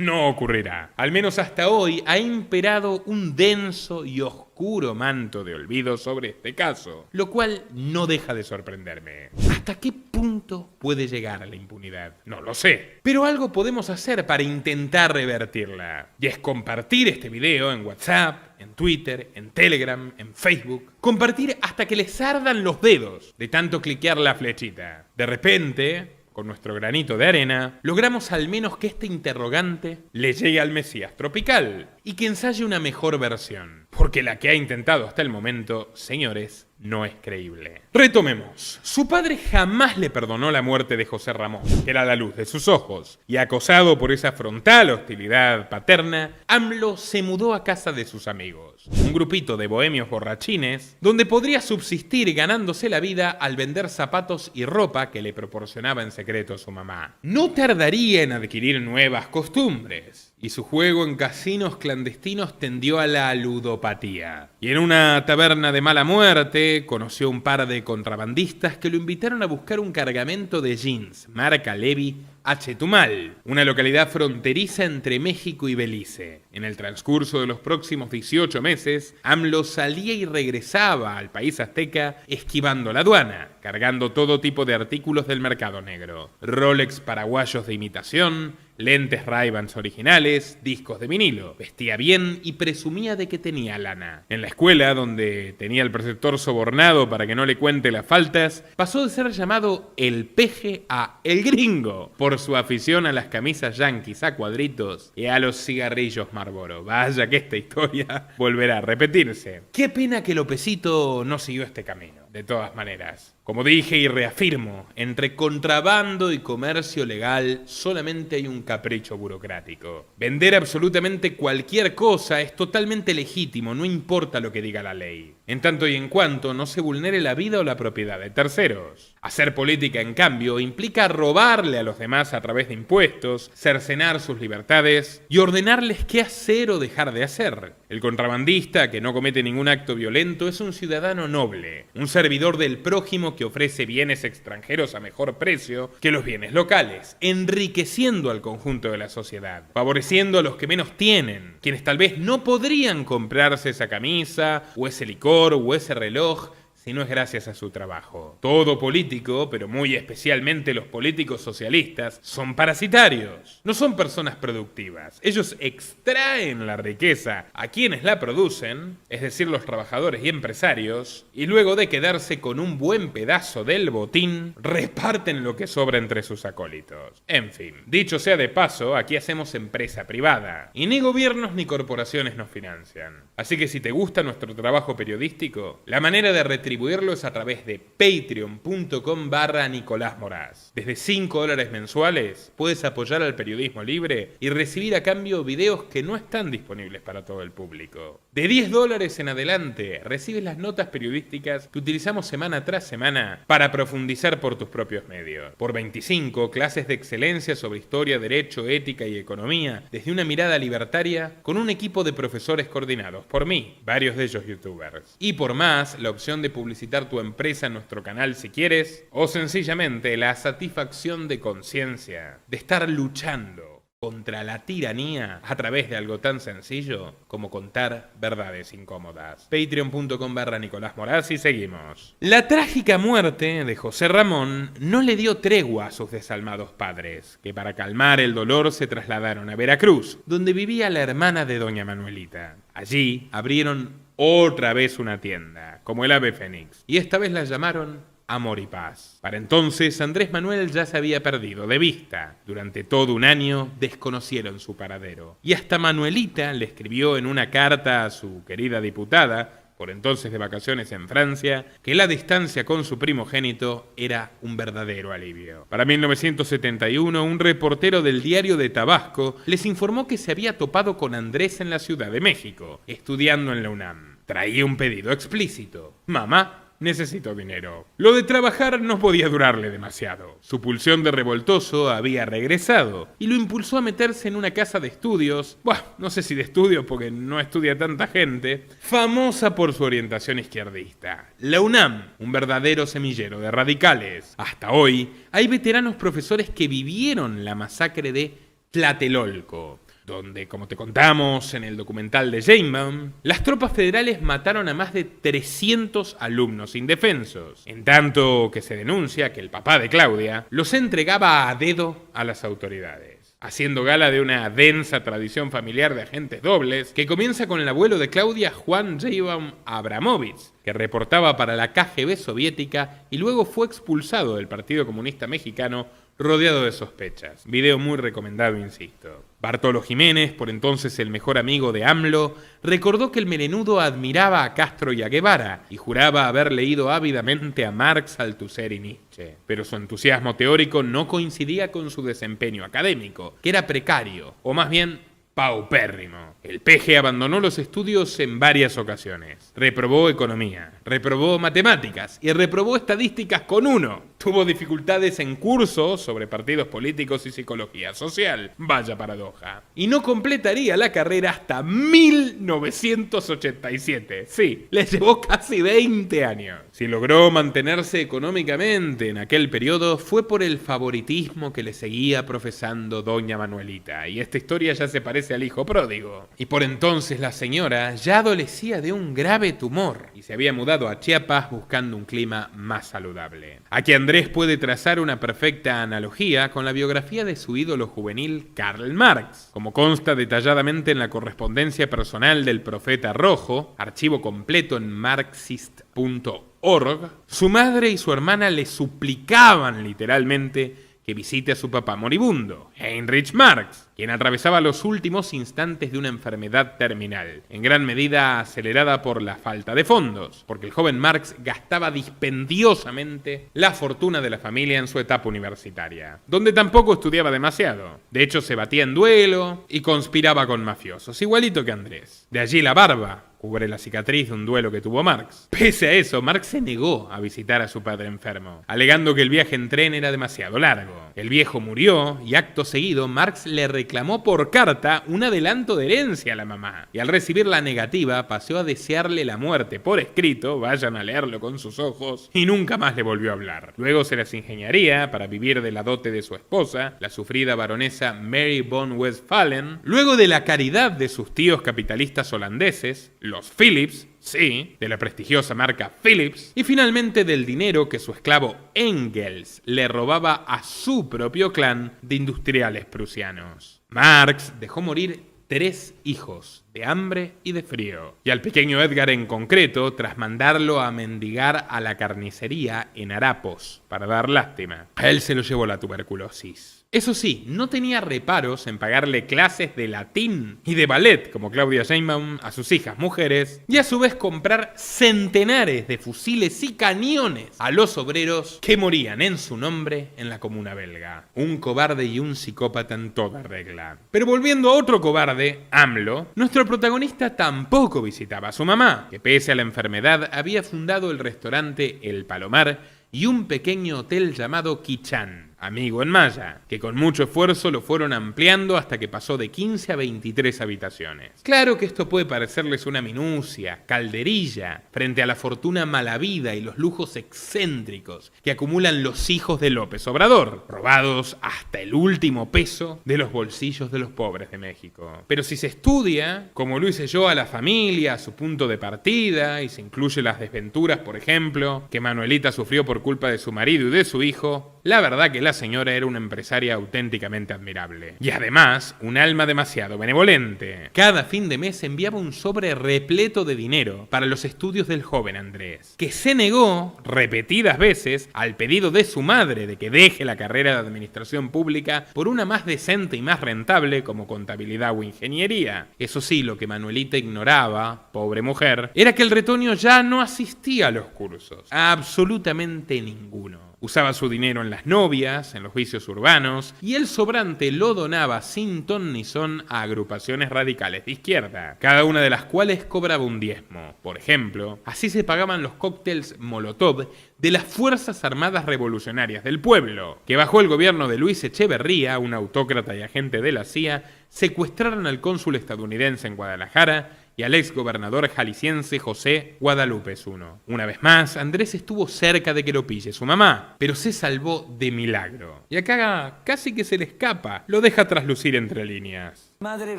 No ocurrirá. Al menos hasta hoy ha imperado un denso y oscuro manto de olvido sobre este caso, lo cual no deja de sorprenderme. ¿Hasta qué punto puede llegar a la impunidad? No lo sé, pero algo podemos hacer para intentar revertirla, y es compartir este video en WhatsApp, en Twitter, en Telegram, en Facebook. Compartir hasta que les ardan los dedos de tanto cliquear la flechita. De repente, con nuestro granito de arena, logramos al menos que este interrogante le llegue al Mesías tropical y que ensaye una mejor versión. Porque la que ha intentado hasta el momento, señores, no es creíble. Retomemos. Su padre jamás le perdonó la muerte de José Ramón, que era la luz de sus ojos, y acosado por esa frontal hostilidad paterna, AMLO se mudó a casa de sus amigos, un grupito de bohemios borrachines, donde podría subsistir ganándose la vida al vender zapatos y ropa que le proporcionaba en secreto su mamá. No tardaría en adquirir nuevas costumbres, y su juego en casinos clandestinos tendió a la ludopatía. Y en una taberna de mala muerte conoció un par de contrabandistas que lo invitaron a buscar un cargamento de jeans marca Levi a Chetumal, una localidad fronteriza entre México y Belice. En el transcurso de los próximos 18 meses, AMLO salía y regresaba al país azteca esquivando la aduana, cargando todo tipo de artículos del mercado negro: Rolex paraguayos de imitación, lentes Ray-Bans originales, discos de vinilo. Vestía bien y presumía de que tenía lana. En la escuela, donde tenía el preceptor sobornado para que no le cuente las faltas, pasó de ser llamado el peje a el gringo, por su afición a las camisas yanquis a cuadritos y a los cigarrillos Marlboro. Vaya que esta historia volverá a repetirse. Qué pena que Lopecito no siguió este camino. de todas maneras. Como dije y reafirmo, entre contrabando y comercio legal solamente hay un capricho burocrático. Vender absolutamente cualquier cosa es totalmente legítimo, no importa lo que diga la ley, en tanto y en cuanto no se vulnere la vida o la propiedad de terceros. Hacer política, en cambio, implica robarle a los demás a través de impuestos, cercenar sus libertades y ordenarles qué hacer o dejar de hacer. El contrabandista, que no comete ningún acto violento, es un ciudadano noble, un servidor del prójimo que ofrece bienes extranjeros a mejor precio que los bienes locales, enriqueciendo al conjunto de la sociedad, favoreciendo a los que menos tienen, quienes tal vez no podrían comprarse esa camisa, o ese licor, o ese reloj, si no es gracias a su trabajo. Todo político, pero muy especialmente los políticos socialistas, son parasitarios. No son personas productivas. Ellos extraen la riqueza a quienes la producen, es decir, los trabajadores y empresarios, y luego de quedarse con un buen pedazo del botín, reparten lo que sobra entre sus acólitos. En fin, dicho sea de paso, aquí hacemos empresa privada, y ni gobiernos ni corporaciones nos financian. Así que si te gusta nuestro trabajo periodístico, la manera de retribuirlo es a través de patreon.com/Nicolás Moraz. Desde $5 mensuales puedes apoyar al periodismo libre y recibir a cambio videos que no están disponibles para todo el público. De $10 en adelante recibes las notas periodísticas que utilizamos semana tras semana para profundizar por tus propios medios. Por 25, clases de excelencia sobre historia, derecho, ética y economía desde una mirada libertaria con un equipo de profesores coordinados por mí, varios de ellos youtubers. Y por más, la opción de publicitar tu empresa en nuestro canal si quieres, o sencillamente la satisfacción de conciencia de estar luchando contra la tiranía a través de algo tan sencillo como contar verdades incómodas. Patreon.com/Nicolás Moraz y seguimos. La trágica muerte de José Ramón no le dio tregua a sus desalmados padres, que para calmar el dolor se trasladaron a Veracruz, donde vivía la hermana de doña Manuelita. Allí abrieron otra vez una tienda, como el ave fénix, y esta vez la llamaron Amor y Paz. Para entonces, Andrés Manuel ya se había perdido de vista. Durante todo un año desconocieron su paradero. Y hasta Manuelita le escribió en una carta a su querida diputada, por entonces de vacaciones en Francia, que la distancia con su primogénito era un verdadero alivio. Para 1971, un reportero del Diario de Tabasco les informó que se había topado con Andrés en la Ciudad de México, estudiando en la UNAM. Traía un pedido explícito: mamá, necesito dinero. Lo de trabajar no podía durarle demasiado. Su pulsión de revoltoso había regresado y lo impulsó a meterse en una casa de estudios, no sé si de estudios porque no estudia tanta gente, famosa por su orientación izquierdista. La UNAM, un verdadero semillero de radicales. Hasta hoy hay veteranos profesores que vivieron la masacre de Tlatelolco, donde, como te contamos en el documental de Sheinbaum, las tropas federales mataron a más de 300 alumnos indefensos, en tanto que se denuncia que el papá de Claudia los entregaba a dedo a las autoridades, haciendo gala de una densa tradición familiar de agentes dobles que comienza con el abuelo de Claudia, Juan Sheinbaum Abramovich, que reportaba para la KGB soviética y luego fue expulsado del Partido Comunista Mexicano rodeado de sospechas. Video muy recomendado, insisto. Bartolo Jiménez, por entonces el mejor amigo de AMLO, recordó que el melenudo admiraba a Castro y a Guevara y juraba haber leído ávidamente a Marx, Althusser y Nietzsche. Pero su entusiasmo teórico no coincidía con su desempeño académico, que era precario, o más bien paupérrimo. El peje abandonó los estudios en varias ocasiones. Reprobó economía, reprobó matemáticas y reprobó estadísticas con 1. Tuvo dificultades en cursos sobre partidos políticos y psicología social. Vaya paradoja. Y no completaría la carrera hasta 1987. Sí, le llevó casi 20 años. Si logró mantenerse económicamente en aquel periodo fue por el favoritismo que le seguía profesando doña Manuelita. Y esta historia ya se parece al hijo pródigo. Y por entonces la señora ya adolecía de un grave tumor y se había mudado a Chiapas buscando un clima más saludable. Aquí Andrés puede trazar una perfecta analogía con la biografía de su ídolo juvenil Karl Marx. Como consta detalladamente en la correspondencia personal del Profeta Rojo, archivo completo en marxist.org, su madre y su hermana le suplicaban literalmente que visite a su papá moribundo, Heinrich Marx, quien atravesaba los últimos instantes de una enfermedad terminal, en gran medida acelerada por la falta de fondos, porque el joven Marx gastaba dispendiosamente la fortuna de la familia en su etapa universitaria, donde tampoco estudiaba demasiado. De hecho, se batía en duelo y conspiraba con mafiosos, igualito que Andrés. De allí la barba, cubre la cicatriz de un duelo que tuvo Marx. Pese a eso, Marx se negó a visitar a su padre enfermo, alegando que el viaje en tren era demasiado largo. El viejo murió y acto seguido Marx le reclamó por carta un adelanto de herencia a la mamá. Y al recibir la negativa, pasó a desearle la muerte por escrito, vayan a leerlo con sus ojos, y nunca más le volvió a hablar. Luego se las ingeniaría para vivir de la dote de su esposa, la sufrida baronesa Mary von Westphalen, luego de la caridad de sus tíos capitalistas holandeses, los Philips, sí, de la prestigiosa marca Philips, y finalmente del dinero que su esclavo Engels le robaba a su propio clan de industriales prusianos. Marx dejó morir 3 hijos, de hambre y de frío, y al pequeño Edgar en concreto, tras mandarlo a mendigar a la carnicería en harapos, para dar lástima. A él se lo llevó la tuberculosis. Eso sí, no tenía reparos en pagarle clases de latín y de ballet, como Claudia Sheinbaum, a sus hijas mujeres, y a su vez comprar centenares de fusiles y cañones a los obreros que morían en su nombre en la comuna belga. Un cobarde y un psicópata en toda regla. Pero volviendo a otro cobarde, AMLO, nuestro protagonista tampoco visitaba a su mamá, que pese a la enfermedad había fundado el restaurante El Palomar y un pequeño hotel llamado Kichan, amigo en maya, que con mucho esfuerzo lo fueron ampliando hasta que pasó de 15 a 23 habitaciones. Claro que esto puede parecerles una minucia, calderilla, frente a la fortuna malavida y los lujos excéntricos que acumulan los hijos de López Obrador, robados hasta el último peso de los bolsillos de los pobres de México. Pero si se estudia, como lo hice yo, a la familia, a su punto de partida, y se incluye las desventuras, por ejemplo, que Manuelita sufrió por culpa de su marido y de su hijo, la verdad que la señora era una empresaria auténticamente admirable. Y además, un alma demasiado benevolente. Cada fin de mes enviaba un sobre repleto de dinero para los estudios del joven Andrés, que se negó repetidas veces al pedido de su madre de que deje la carrera de administración pública por una más decente y más rentable como contabilidad o ingeniería. Eso sí, lo que Manuelita ignoraba, pobre mujer, era que el retoño ya no asistía a los cursos. Absolutamente ninguno. Usaba su dinero en las novias, en los vicios urbanos, y el sobrante lo donaba sin ton ni son a agrupaciones radicales de izquierda, cada una de las cuales cobraba un diezmo. Por ejemplo, así se pagaban los cócteles Molotov de las Fuerzas Armadas Revolucionarias del Pueblo, que bajo el gobierno de Luis Echeverría, un autócrata y agente de la CIA, secuestraron al cónsul estadounidense en Guadalajara y al exgobernador jalisciense José Guadalupe I. Una vez más, Andrés estuvo cerca de que lo pille su mamá, pero se salvó de milagro. Y acá casi que se le escapa, lo deja traslucir entre líneas. Madre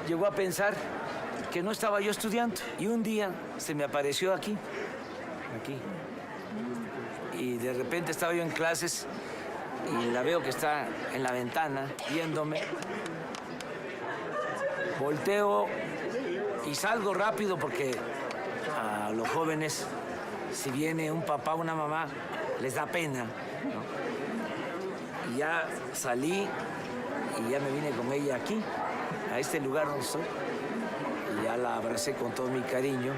llegó a pensar que no estaba yo estudiando y un día se me apareció aquí. Y de repente estaba yo en clases y la veo que está en la ventana viéndome. Volteo y salgo rápido porque a los jóvenes, si viene un papá o una mamá, les da pena, ¿no? Y ya salí y ya me vine con ella aquí, a este lugar donde estoy. Y ya la abracé con todo mi cariño.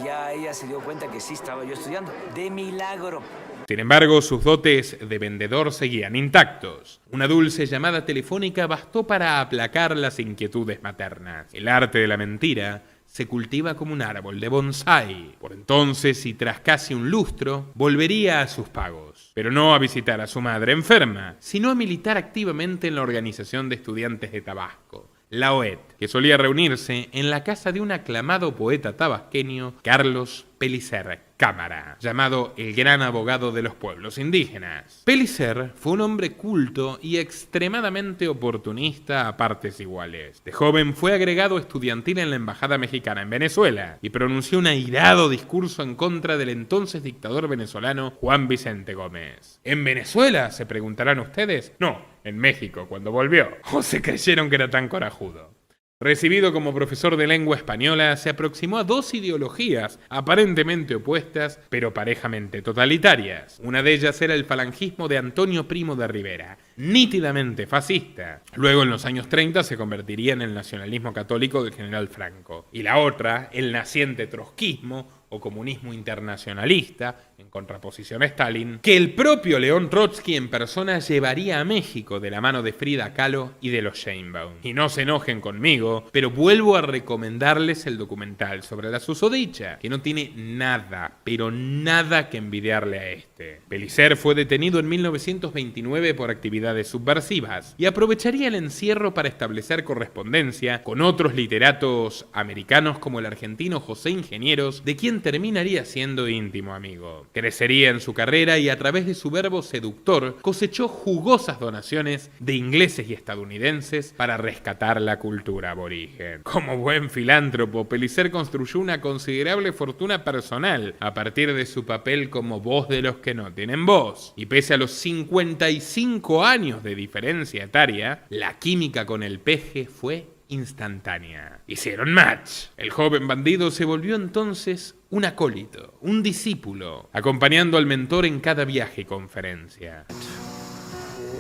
Y ya ella se dio cuenta que sí estaba yo estudiando. De milagro. Sin embargo, sus dotes de vendedor seguían intactos. Una dulce llamada telefónica bastó para aplacar las inquietudes maternas. El arte de la mentira se cultiva como un árbol de bonsái. Por entonces, y tras casi un lustro, volvería a sus pagos. Pero no a visitar a su madre enferma, sino a militar activamente en la Organización de Estudiantes de Tabasco, la OET, que solía reunirse en la casa de un aclamado poeta tabasqueño, Carlos Pellicer Cámara, llamado el gran abogado de los pueblos indígenas. Pellicer fue un hombre culto y extremadamente oportunista a partes iguales. De joven fue agregado estudiantil en la Embajada Mexicana en Venezuela y pronunció un airado discurso en contra del entonces dictador venezolano Juan Vicente Gómez. ¿En Venezuela?, se preguntarán ustedes. No, en México, cuando volvió. ¿O se creyeron que era tan corajudo? Recibido como profesor de lengua española, se aproximó a dos ideologías aparentemente opuestas, pero parejamente totalitarias. Una de ellas era el falangismo de Antonio Primo de Rivera, nítidamente fascista. Luego, en los años 30, se convertiría en el nacionalismo católico del general Franco. Y la otra, el naciente trotskismo o comunismo internacionalista, en contraposición a Stalin, que el propio León Trotsky en persona llevaría a México de la mano de Frida Kahlo y de los Sheinbaum. Y no se enojen conmigo, pero vuelvo a recomendarles el documental sobre la susodicha, que no tiene nada, pero nada que envidiarle a este. Pellicer fue detenido en 1929 por actividades subversivas y aprovecharía el encierro para establecer correspondencia con otros literatos americanos como el argentino José Ingenieros, de quien terminaría siendo íntimo amigo. Crecería en su carrera y a través de su verbo seductor cosechó jugosas donaciones de ingleses y estadounidenses para rescatar la cultura aborigen. Como buen filántropo, Pellicer construyó una considerable fortuna personal a partir de su papel como voz de los que no tienen voz. Y pese a los 55 años de diferencia etaria, la química con el peje fue instantánea. Hicieron match. El joven bandido se volvió entonces un acólito, un discípulo, acompañando al mentor en cada viaje y conferencia.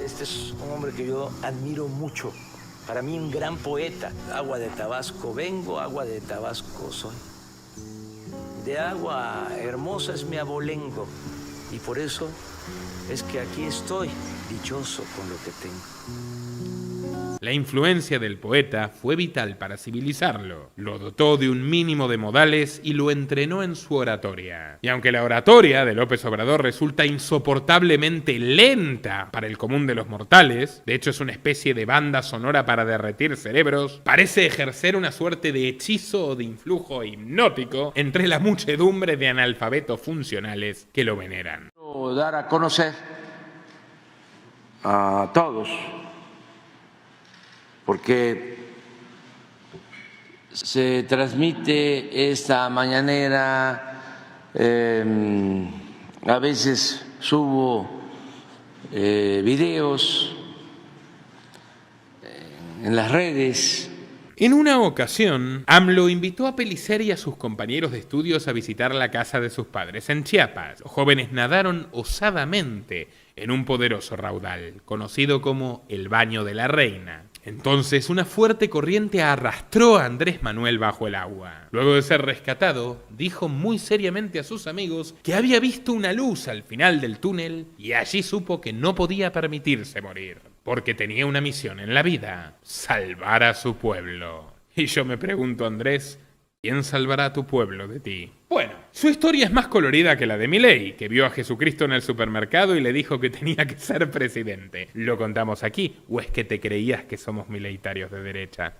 Este es un hombre que yo admiro mucho. Para mí un gran poeta. Agua de Tabasco vengo, agua de Tabasco soy. De agua hermosa es mi abolengo. Y por eso es que aquí estoy, dichoso con lo que tengo. La influencia del poeta fue vital para civilizarlo. Lo dotó de un mínimo de modales y lo entrenó en su oratoria. Y aunque la oratoria de López Obrador resulta insoportablemente lenta para el común de los mortales, de hecho es una especie de banda sonora para derretir cerebros, parece ejercer una suerte de hechizo o de influjo hipnótico entre la muchedumbre de analfabetos funcionales que lo veneran. Dar a conocer a todos, porque se transmite esta mañanera, a veces subo videos en las redes. En una ocasión, AMLO invitó a Pellicer y a sus compañeros de estudios a visitar la casa de sus padres en Chiapas. Los jóvenes nadaron osadamente en un poderoso raudal, conocido como el Baño de la Reina. Entonces, una fuerte corriente arrastró a Andrés Manuel bajo el agua. Luego de ser rescatado, dijo muy seriamente a sus amigos que había visto una luz al final del túnel y allí supo que no podía permitirse morir, porque tenía una misión en la vida: salvar a su pueblo. Y yo me pregunto, Andrés, ¿quién salvará a tu pueblo de ti? Bueno, su historia es más colorida que la de Milei, que vio a Jesucristo en el supermercado y le dijo que tenía que ser presidente. ¿Lo contamos aquí? ¿O es que te creías que somos mileitarios de derecha?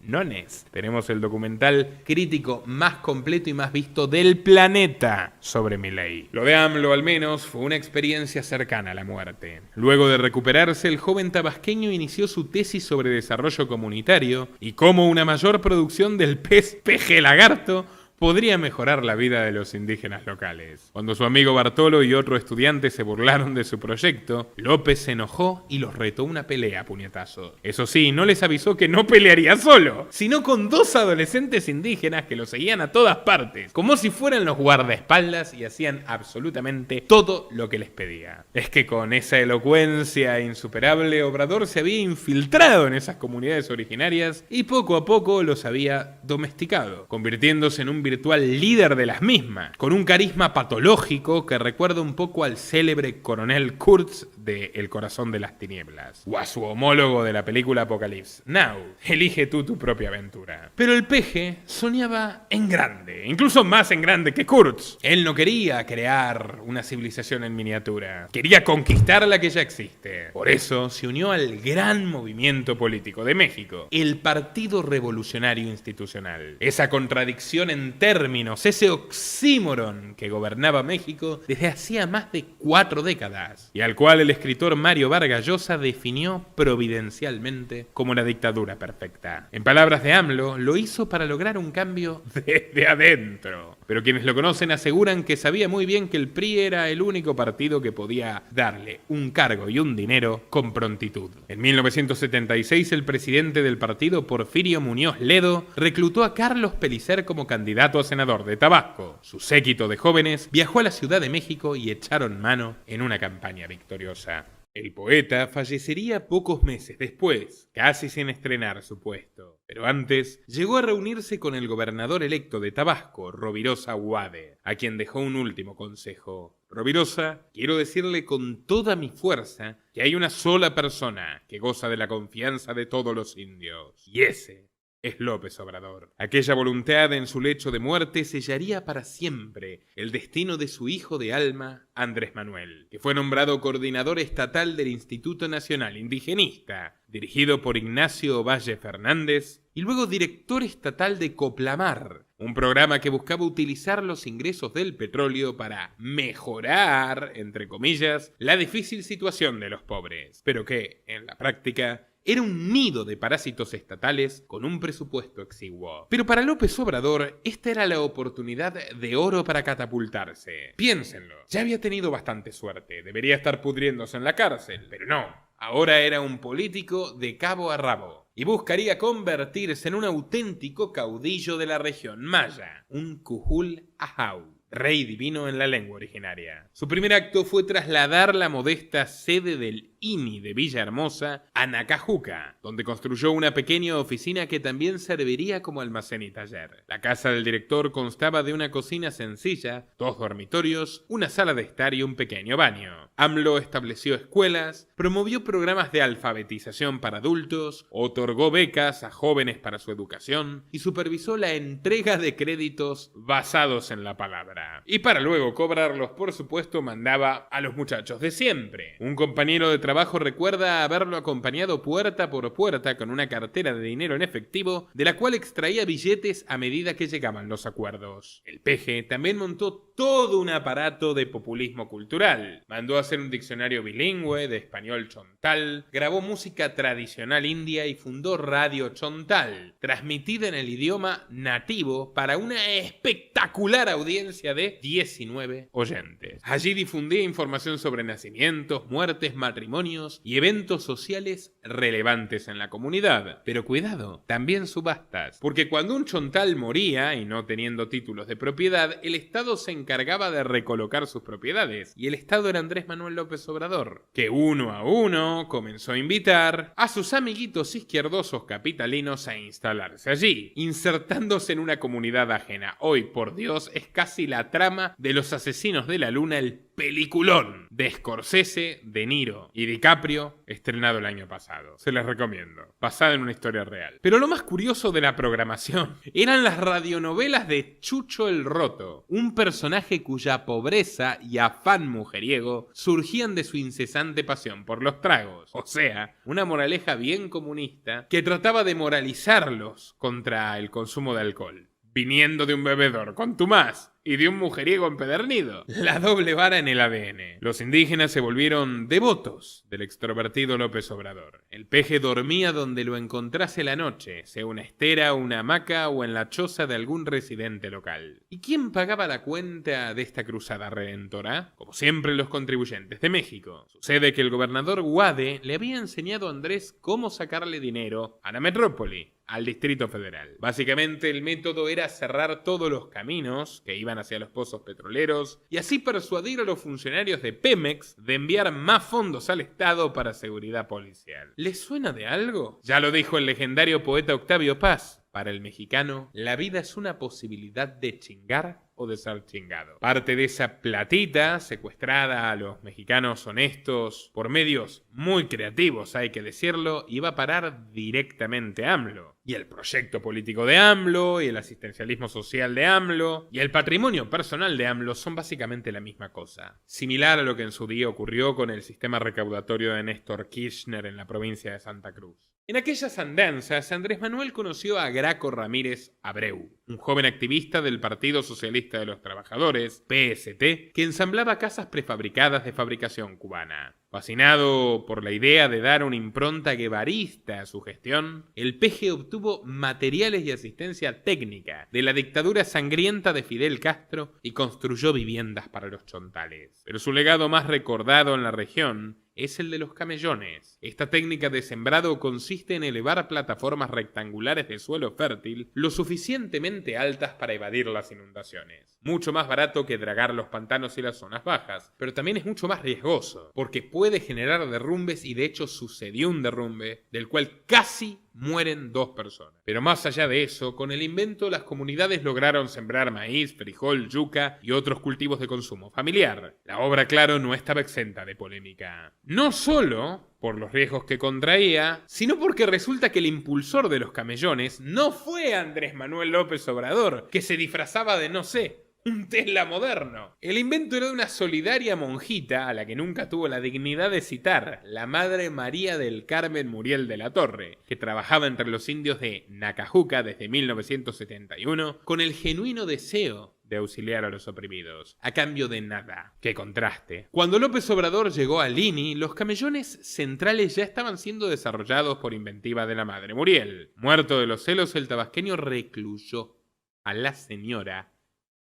Nones. Tenemos el documental crítico más completo y más visto del planeta sobre Milei. Lo de AMLO, al menos, fue una experiencia cercana a la muerte. Luego de recuperarse, el joven tabasqueño inició su tesis sobre desarrollo comunitario y cómo una mayor producción del pez peje lagarto podría mejorar la vida de los indígenas locales. Cuando su amigo Bartolo y otro estudiante se burlaron de su proyecto, López se enojó y los retó una pelea a puñetazos. Eso sí, no les avisó que no pelearía solo, sino con dos adolescentes indígenas que lo seguían a todas partes, como si fueran los guardaespaldas y hacían absolutamente todo lo que les pedía. Es que con esa elocuencia insuperable, Obrador se había infiltrado en esas comunidades originarias y poco a poco los había domesticado, convirtiéndose en un virtual líder de las mismas, con un carisma patológico que recuerda un poco al célebre coronel Kurtz de El corazón de las tinieblas, o a su homólogo de la película Apocalypse Now. Elige tú tu propia aventura. Pero el peje soñaba en grande, incluso más en grande que Kurtz. Él no quería crear una civilización en miniatura, quería conquistar la que ya existe. Por eso se unió al gran movimiento político de México, el Partido Revolucionario Institucional. Esa contradicción en en términos, ese oxímoron que gobernaba México desde hacía más de 4 décadas y al cual el escritor Mario Vargas Llosa definió providencialmente como la dictadura perfecta. En palabras de AMLO, lo hizo para lograr un cambio desde adentro. Pero quienes lo conocen aseguran que sabía muy bien que el PRI era el único partido que podía darle un cargo y un dinero con prontitud. En 1976, el presidente del partido, Porfirio Muñoz Ledo, reclutó a Carlos Pellicer como candidato a senador de Tabasco. Su séquito de jóvenes viajó a la Ciudad de México y echaron mano en una campaña victoriosa. El poeta fallecería pocos meses después, casi sin estrenar su puesto. Pero antes, llegó a reunirse con el gobernador electo de Tabasco, Rovirosa Huade, a quien dejó un último consejo. Rovirosa, quiero decirle con toda mi fuerza que hay una sola persona que goza de la confianza de todos los indios. Y ese es López Obrador. Aquella voluntad en su lecho de muerte sellaría para siempre el destino de su hijo de alma, Andrés Manuel, que fue nombrado coordinador estatal del Instituto Nacional Indigenista, dirigido por Ignacio Valle Fernández, y luego director estatal de Coplamar, un programa que buscaba utilizar los ingresos del petróleo para mejorar, entre comillas, la difícil situación de los pobres, pero que, en la práctica, era un nido de parásitos estatales con un presupuesto exiguo. Pero para López Obrador, esta era la oportunidad de oro para catapultarse. Piénsenlo, ya había tenido bastante suerte, debería estar pudriéndose en la cárcel, pero no. Ahora era un político de cabo a rabo y buscaría convertirse en un auténtico caudillo de la región maya, un Cujul Ajau, rey divino en la lengua originaria. Su primer acto fue trasladar la modesta sede del INI de Villahermosa a Nacajuca, donde construyó una pequeña oficina que también serviría como almacén y taller. La casa del director constaba de una cocina sencilla, 2 dormitorios, una sala de estar y un pequeño baño. AMLO estableció escuelas, promovió programas de alfabetización para adultos, otorgó becas a jóvenes para su educación y supervisó la entrega de créditos basados en la palabra. Y para luego cobrarlos, por supuesto, mandaba a los muchachos de siempre. Un compañero de trabajo recuerda haberlo acompañado puerta por puerta con una cartera de dinero en efectivo, de la cual extraía billetes a medida que llegaban los acuerdos. El Peje también montó todo un aparato de populismo cultural. Mandó a hacer un diccionario bilingüe de español chontal, grabó música tradicional india y fundó Radio Chontal, transmitida en el idioma nativo para una espectacular audiencia de 19 oyentes. Allí difundía información sobre nacimientos, muertes, matrimonios y eventos sociales relevantes en la comunidad. Pero cuidado, también subastas, porque cuando un chontal moría y no teniendo títulos de propiedad, el Estado se encargaba de recolocar sus propiedades, y el Estado era Andrés Manuel López Obrador, que uno a uno comenzó a invitar a sus amiguitos izquierdosos capitalinos a instalarse allí, insertándose en una comunidad ajena. Hoy, por Dios, es casi la trama de Los Asesinos de la Luna, el peliculón de Scorsese, De Niro y DiCaprio, estrenado el año pasado. Se les recomiendo, basada en una historia real. Pero lo más curioso de la programación eran las radionovelas de Chucho el Roto, un personaje cuya pobreza y afán mujeriego surgían de su incesante pasión por los tragos. O sea, una moraleja bien comunista que trataba de moralizarlos contra el consumo de alcohol, viniendo de un bebedor contumaz y de un mujeriego empedernido. La doble vara en el ADN. Los indígenas se volvieron devotos del extrovertido López Obrador. El Peje dormía donde lo encontrase la noche, sea una estera, una hamaca o en la choza de algún residente local. ¿Y quién pagaba la cuenta de esta cruzada redentora? Como siempre, los contribuyentes de México. Sucede que el gobernador Huade le había enseñado a Andrés cómo sacarle dinero a la metrópoli, al Distrito Federal. Básicamente el método era cerrar todos los caminos que iban hacia los pozos petroleros y así persuadir a los funcionarios de Pemex de enviar más fondos al Estado para seguridad policial. ¿Les suena de algo? Ya lo dijo el legendario poeta Octavio Paz. Para el mexicano, la vida es una posibilidad de chingar o de ser chingado. Parte de esa platita secuestrada a los mexicanos honestos por medios muy creativos, hay que decirlo, iba a parar directamente a AMLO. Y el proyecto político de AMLO, y el asistencialismo social de AMLO, y el patrimonio personal de AMLO son básicamente la misma cosa. Similar a lo que en su día ocurrió con el sistema recaudatorio de Néstor Kirchner en la provincia de Santa Cruz. En aquellas andanzas, Andrés Manuel conoció a Graco Ramírez Abreu, un joven activista del Partido Socialista de los Trabajadores, PST, que ensamblaba casas prefabricadas de fabricación cubana. Fascinado por la idea de dar una impronta guevarista a su gestión, el PG obtuvo materiales y asistencia técnica de la dictadura sangrienta de Fidel Castro y construyó viviendas para los chontales. Pero su legado más recordado en la región es el de los camellones. Esta técnica de sembrado consiste en elevar plataformas rectangulares de suelo fértil lo suficientemente altas para evadir las inundaciones. Mucho más barato que dragar los pantanos y las zonas bajas, pero también es mucho más riesgoso, porque puede generar derrumbes y de hecho sucedió un derrumbe del cual casi mueren 2 personas. Pero más allá de eso, con el invento las comunidades lograron sembrar maíz, frijol, yuca y otros cultivos de consumo familiar. La obra, claro, no estaba exenta de polémica. No solo por los riesgos que contraía, sino porque resulta que el impulsor de los camellones no fue Andrés Manuel López Obrador, que se disfrazaba de, no sé, un Tesla moderno. El invento era de una solidaria monjita a la que nunca tuvo la dignidad de citar, la Madre María del Carmen Muriel de la Torre, que trabajaba entre los indios de Nacajuca desde 1971 con el genuino deseo de auxiliar a los oprimidos, a cambio de nada. ¡Qué contraste! Cuando López Obrador llegó a Lini, los camellones centrales ya estaban siendo desarrollados por inventiva de la Madre Muriel. Muerto de los celos, el tabasqueño recluyó a la señora,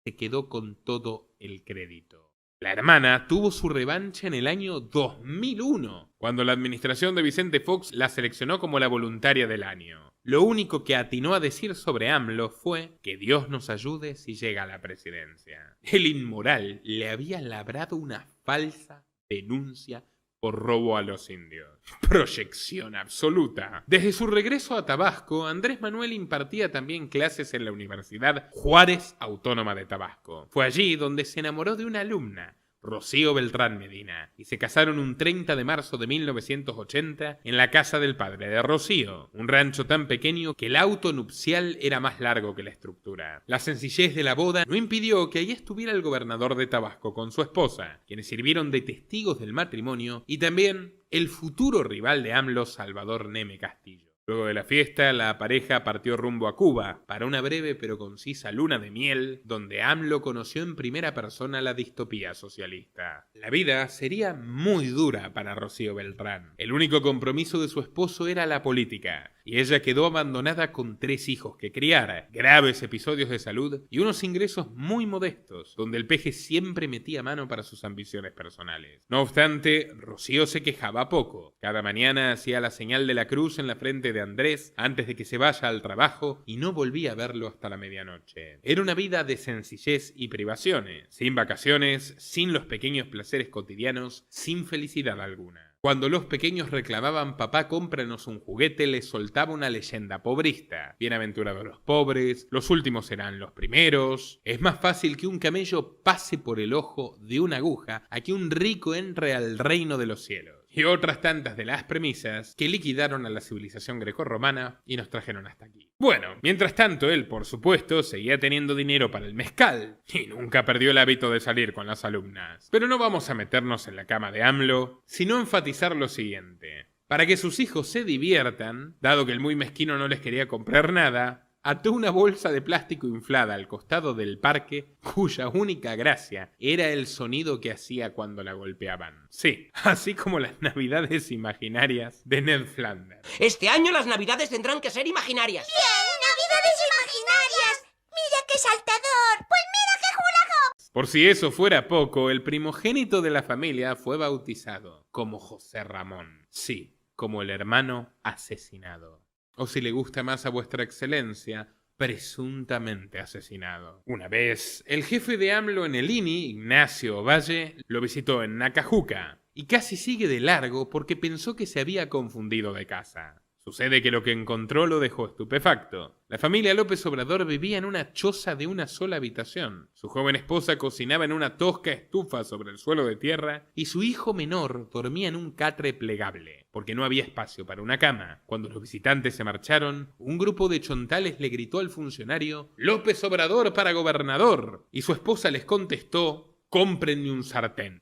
se quedó con todo el crédito. La hermana tuvo su revancha en el año 2001, cuando la administración de Vicente Fox la seleccionó como la voluntaria del año. Lo único que atinó a decir sobre AMLO fue que Dios nos ayude si llega a la presidencia. El inmoral le había labrado una falsa denuncia por robo a los indios. Proyección absoluta. Desde su regreso a Tabasco, Andrés Manuel impartía también clases en la Universidad Juárez Autónoma de Tabasco. Fue allí donde se enamoró de una alumna, Rocío Beltrán Medina, y se casaron un 30 de marzo de 1980 en la casa del padre de Rocío, un rancho tan pequeño que el auto nupcial era más largo que la estructura. La sencillez de la boda no impidió que allí estuviera el gobernador de Tabasco con su esposa, quienes sirvieron de testigos del matrimonio, y también el futuro rival de AMLO, Salvador Neme Castillo. Luego de la fiesta, la pareja partió rumbo a Cuba para una breve pero concisa luna de miel, donde AMLO conoció en primera persona la distopía socialista. La vida sería muy dura para Rocío Beltrán. El único compromiso de su esposo era la política, y ella quedó abandonada con 3 hijos que criar, graves episodios de salud y unos ingresos muy modestos, donde el peje siempre metía mano para sus ambiciones personales. No obstante, Rocío se quejaba poco. Cada mañana hacía la señal de la cruz en la frente de Andrés antes de que se vaya al trabajo y no volvía a verlo hasta la medianoche. Era una vida de sencillez y privaciones, sin vacaciones, sin los pequeños placeres cotidianos, sin felicidad alguna. Cuando los pequeños reclamaban papá cómpranos un juguete, les soltaba una leyenda pobrista. Bienaventurados los pobres, los últimos serán los primeros. Es más fácil que un camello pase por el ojo de una aguja a que un rico entre al reino de los cielos. Y otras tantas de las premisas que liquidaron a la civilización grecorromana y nos trajeron hasta aquí. Bueno, mientras tanto él, por supuesto, seguía teniendo dinero para el mezcal y nunca perdió el hábito de salir con las alumnas. Pero no vamos a meternos en la cama de AMLO, sino enfatizar lo siguiente. Para que sus hijos se diviertan, dado que el muy mezquino no les quería comprar nada, ató una bolsa de plástico inflada al costado del parque, cuya única gracia era el sonido que hacía cuando la golpeaban. Sí, así como las navidades imaginarias de Ned Flanders. Este año las navidades tendrán que ser imaginarias. ¡Bien! ¡Navidades imaginarias! ¡Mira qué saltador! ¡Pues mira qué hula hoop! Por si eso fuera poco, el primogénito de la familia fue bautizado como José Ramón. Sí, como el hermano asesinado. O si le gusta más a vuestra excelencia, presuntamente asesinado. Una vez, el jefe de AMLO en el INI, Ignacio Ovalle, lo visitó en Nacajuca y casi sigue de largo porque pensó que se había confundido de casa. Sucede que lo que encontró lo dejó estupefacto. La familia López Obrador vivía en una choza de una sola habitación. Su joven esposa cocinaba en una tosca estufa sobre el suelo de tierra y su hijo menor dormía en un catre plegable, porque no había espacio para una cama. Cuando los visitantes se marcharon, un grupo de chontales le gritó al funcionario: «¡López Obrador para gobernador!» Y su esposa les contestó: «Cómprenme un sartén».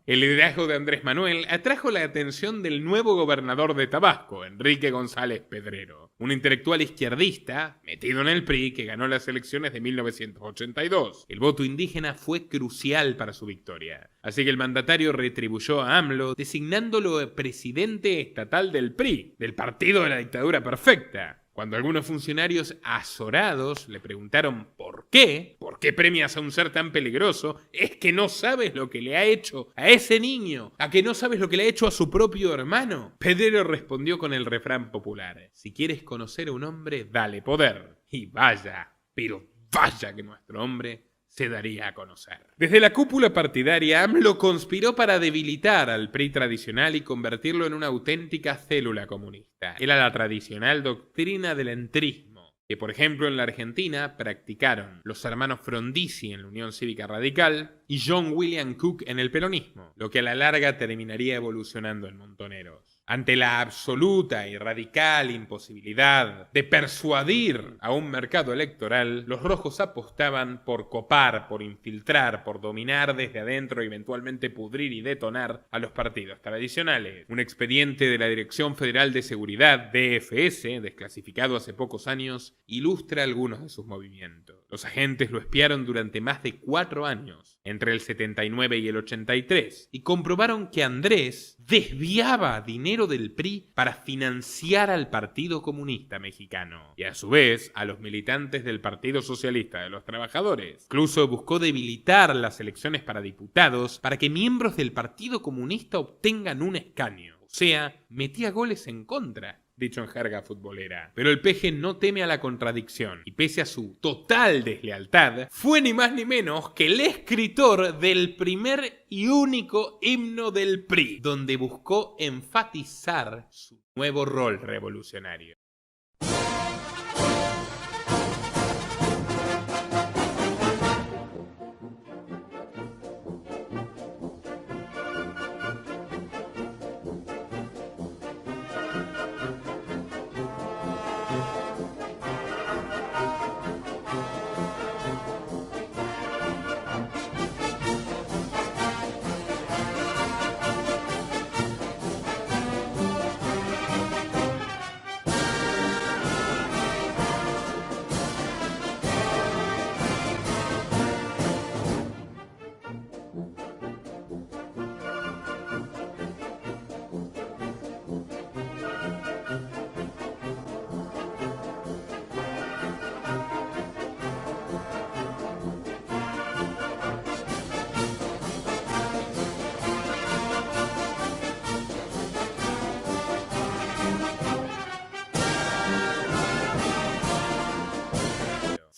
El liderazgo de Andrés Manuel atrajo la atención del nuevo gobernador de Tabasco, Enrique González Pedrero, un intelectual izquierdista metido en el PRI que ganó las elecciones de 1982. El voto indígena fue crucial para su victoria, así que el mandatario retribuyó a AMLO designándolo presidente estatal del PRI, del partido de la dictadura perfecta. Cuando algunos funcionarios azorados le preguntaron ¿por qué premias a un ser tan peligroso? Es que no sabes lo que le ha hecho a ese niño, a que no sabes lo que le ha hecho a su propio hermano. Pedrero respondió con el refrán popular: si quieres conocer a un hombre, dale poder. Y vaya, pero vaya que nuestro hombre se daría a conocer. Desde la cúpula partidaria, AMLO conspiró para debilitar al PRI tradicional y convertirlo en una auténtica célula comunista. Era la tradicional doctrina del entrismo, que por ejemplo en la Argentina practicaron los hermanos Frondizi en la Unión Cívica Radical y John William Cook en el peronismo, lo que a la larga terminaría evolucionando en Montoneros. Ante la absoluta y radical imposibilidad de persuadir a un mercado electoral, los rojos apostaban por copar, por infiltrar, por dominar desde adentro y eventualmente pudrir y detonar a los partidos tradicionales. Un expediente de la Dirección Federal de Seguridad, DFS, desclasificado hace pocos años, ilustra algunos de sus movimientos. Los agentes lo espiaron durante más de 4 años, entre el 79 y el 83, y comprobaron que Andrés desviaba dinero del PRI para financiar al Partido Comunista Mexicano y a su vez a los militantes del Partido Socialista de los Trabajadores. Incluso buscó debilitar las elecciones para diputados para que miembros del Partido Comunista obtengan un escaño. O sea, metía goles en contra, dicho en jerga futbolera. Pero el peje no teme a la contradicción y pese a su total deslealtad, fue ni más ni menos que el escritor del primer y único himno del PRI, donde buscó enfatizar su nuevo rol revolucionario.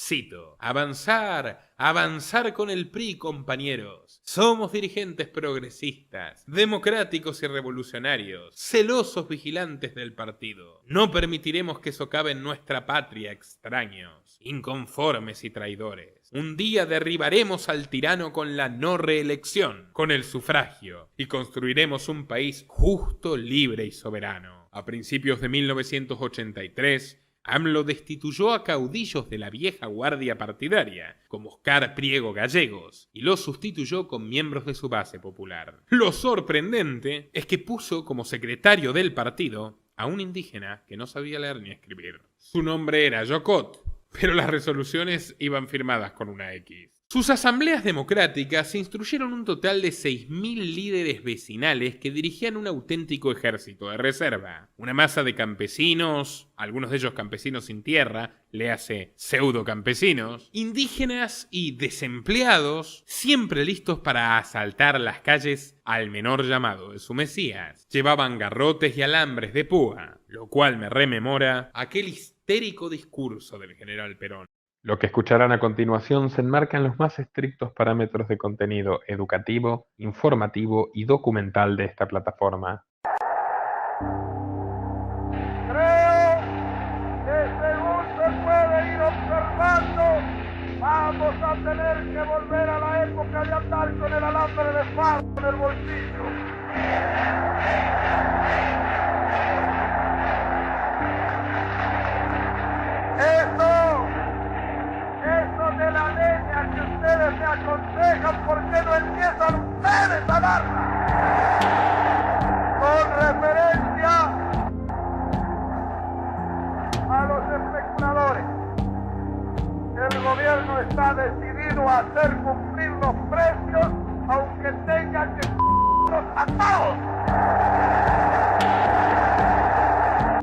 Cito: avanzar, avanzar con el PRI, compañeros. Somos dirigentes progresistas, democráticos y revolucionarios, celosos vigilantes del partido. No permitiremos que socaven nuestra patria extraños, inconformes y traidores. Un día derribaremos al tirano con la no reelección, con el sufragio, y construiremos un país justo, libre y soberano. A principios de 1983, AMLO destituyó a caudillos de la vieja guardia partidaria, como Oscar Priego Gallegos, y los sustituyó con miembros de su base popular. Lo sorprendente es que puso como secretario del partido a un indígena que no sabía leer ni escribir. Su nombre era Yocot, pero las resoluciones iban firmadas con una X. Sus asambleas democráticas instruyeron un total de 6.000 líderes vecinales que dirigían un auténtico ejército de reserva. Una masa de campesinos, algunos de ellos campesinos sin tierra, léase pseudo-campesinos, indígenas y desempleados, siempre listos para asaltar las calles al menor llamado de su mesías. Llevaban garrotes y alambres de púa, lo cual me rememora aquel histérico discurso del general Perón. Lo que escucharán a continuación se enmarca en los más estrictos parámetros de contenido educativo, informativo y documental de esta plataforma. Creo que según se puede ir observando, vamos a tener que volver a la época de andar con el alambre de fardo en el bolsillo. Eso de la leña que ustedes me aconsejan, ¿por qué no empiezan ustedes a darla? Con referencia a los especuladores, el gobierno está decidido a hacer cumplir los precios, aunque tengan que los atados.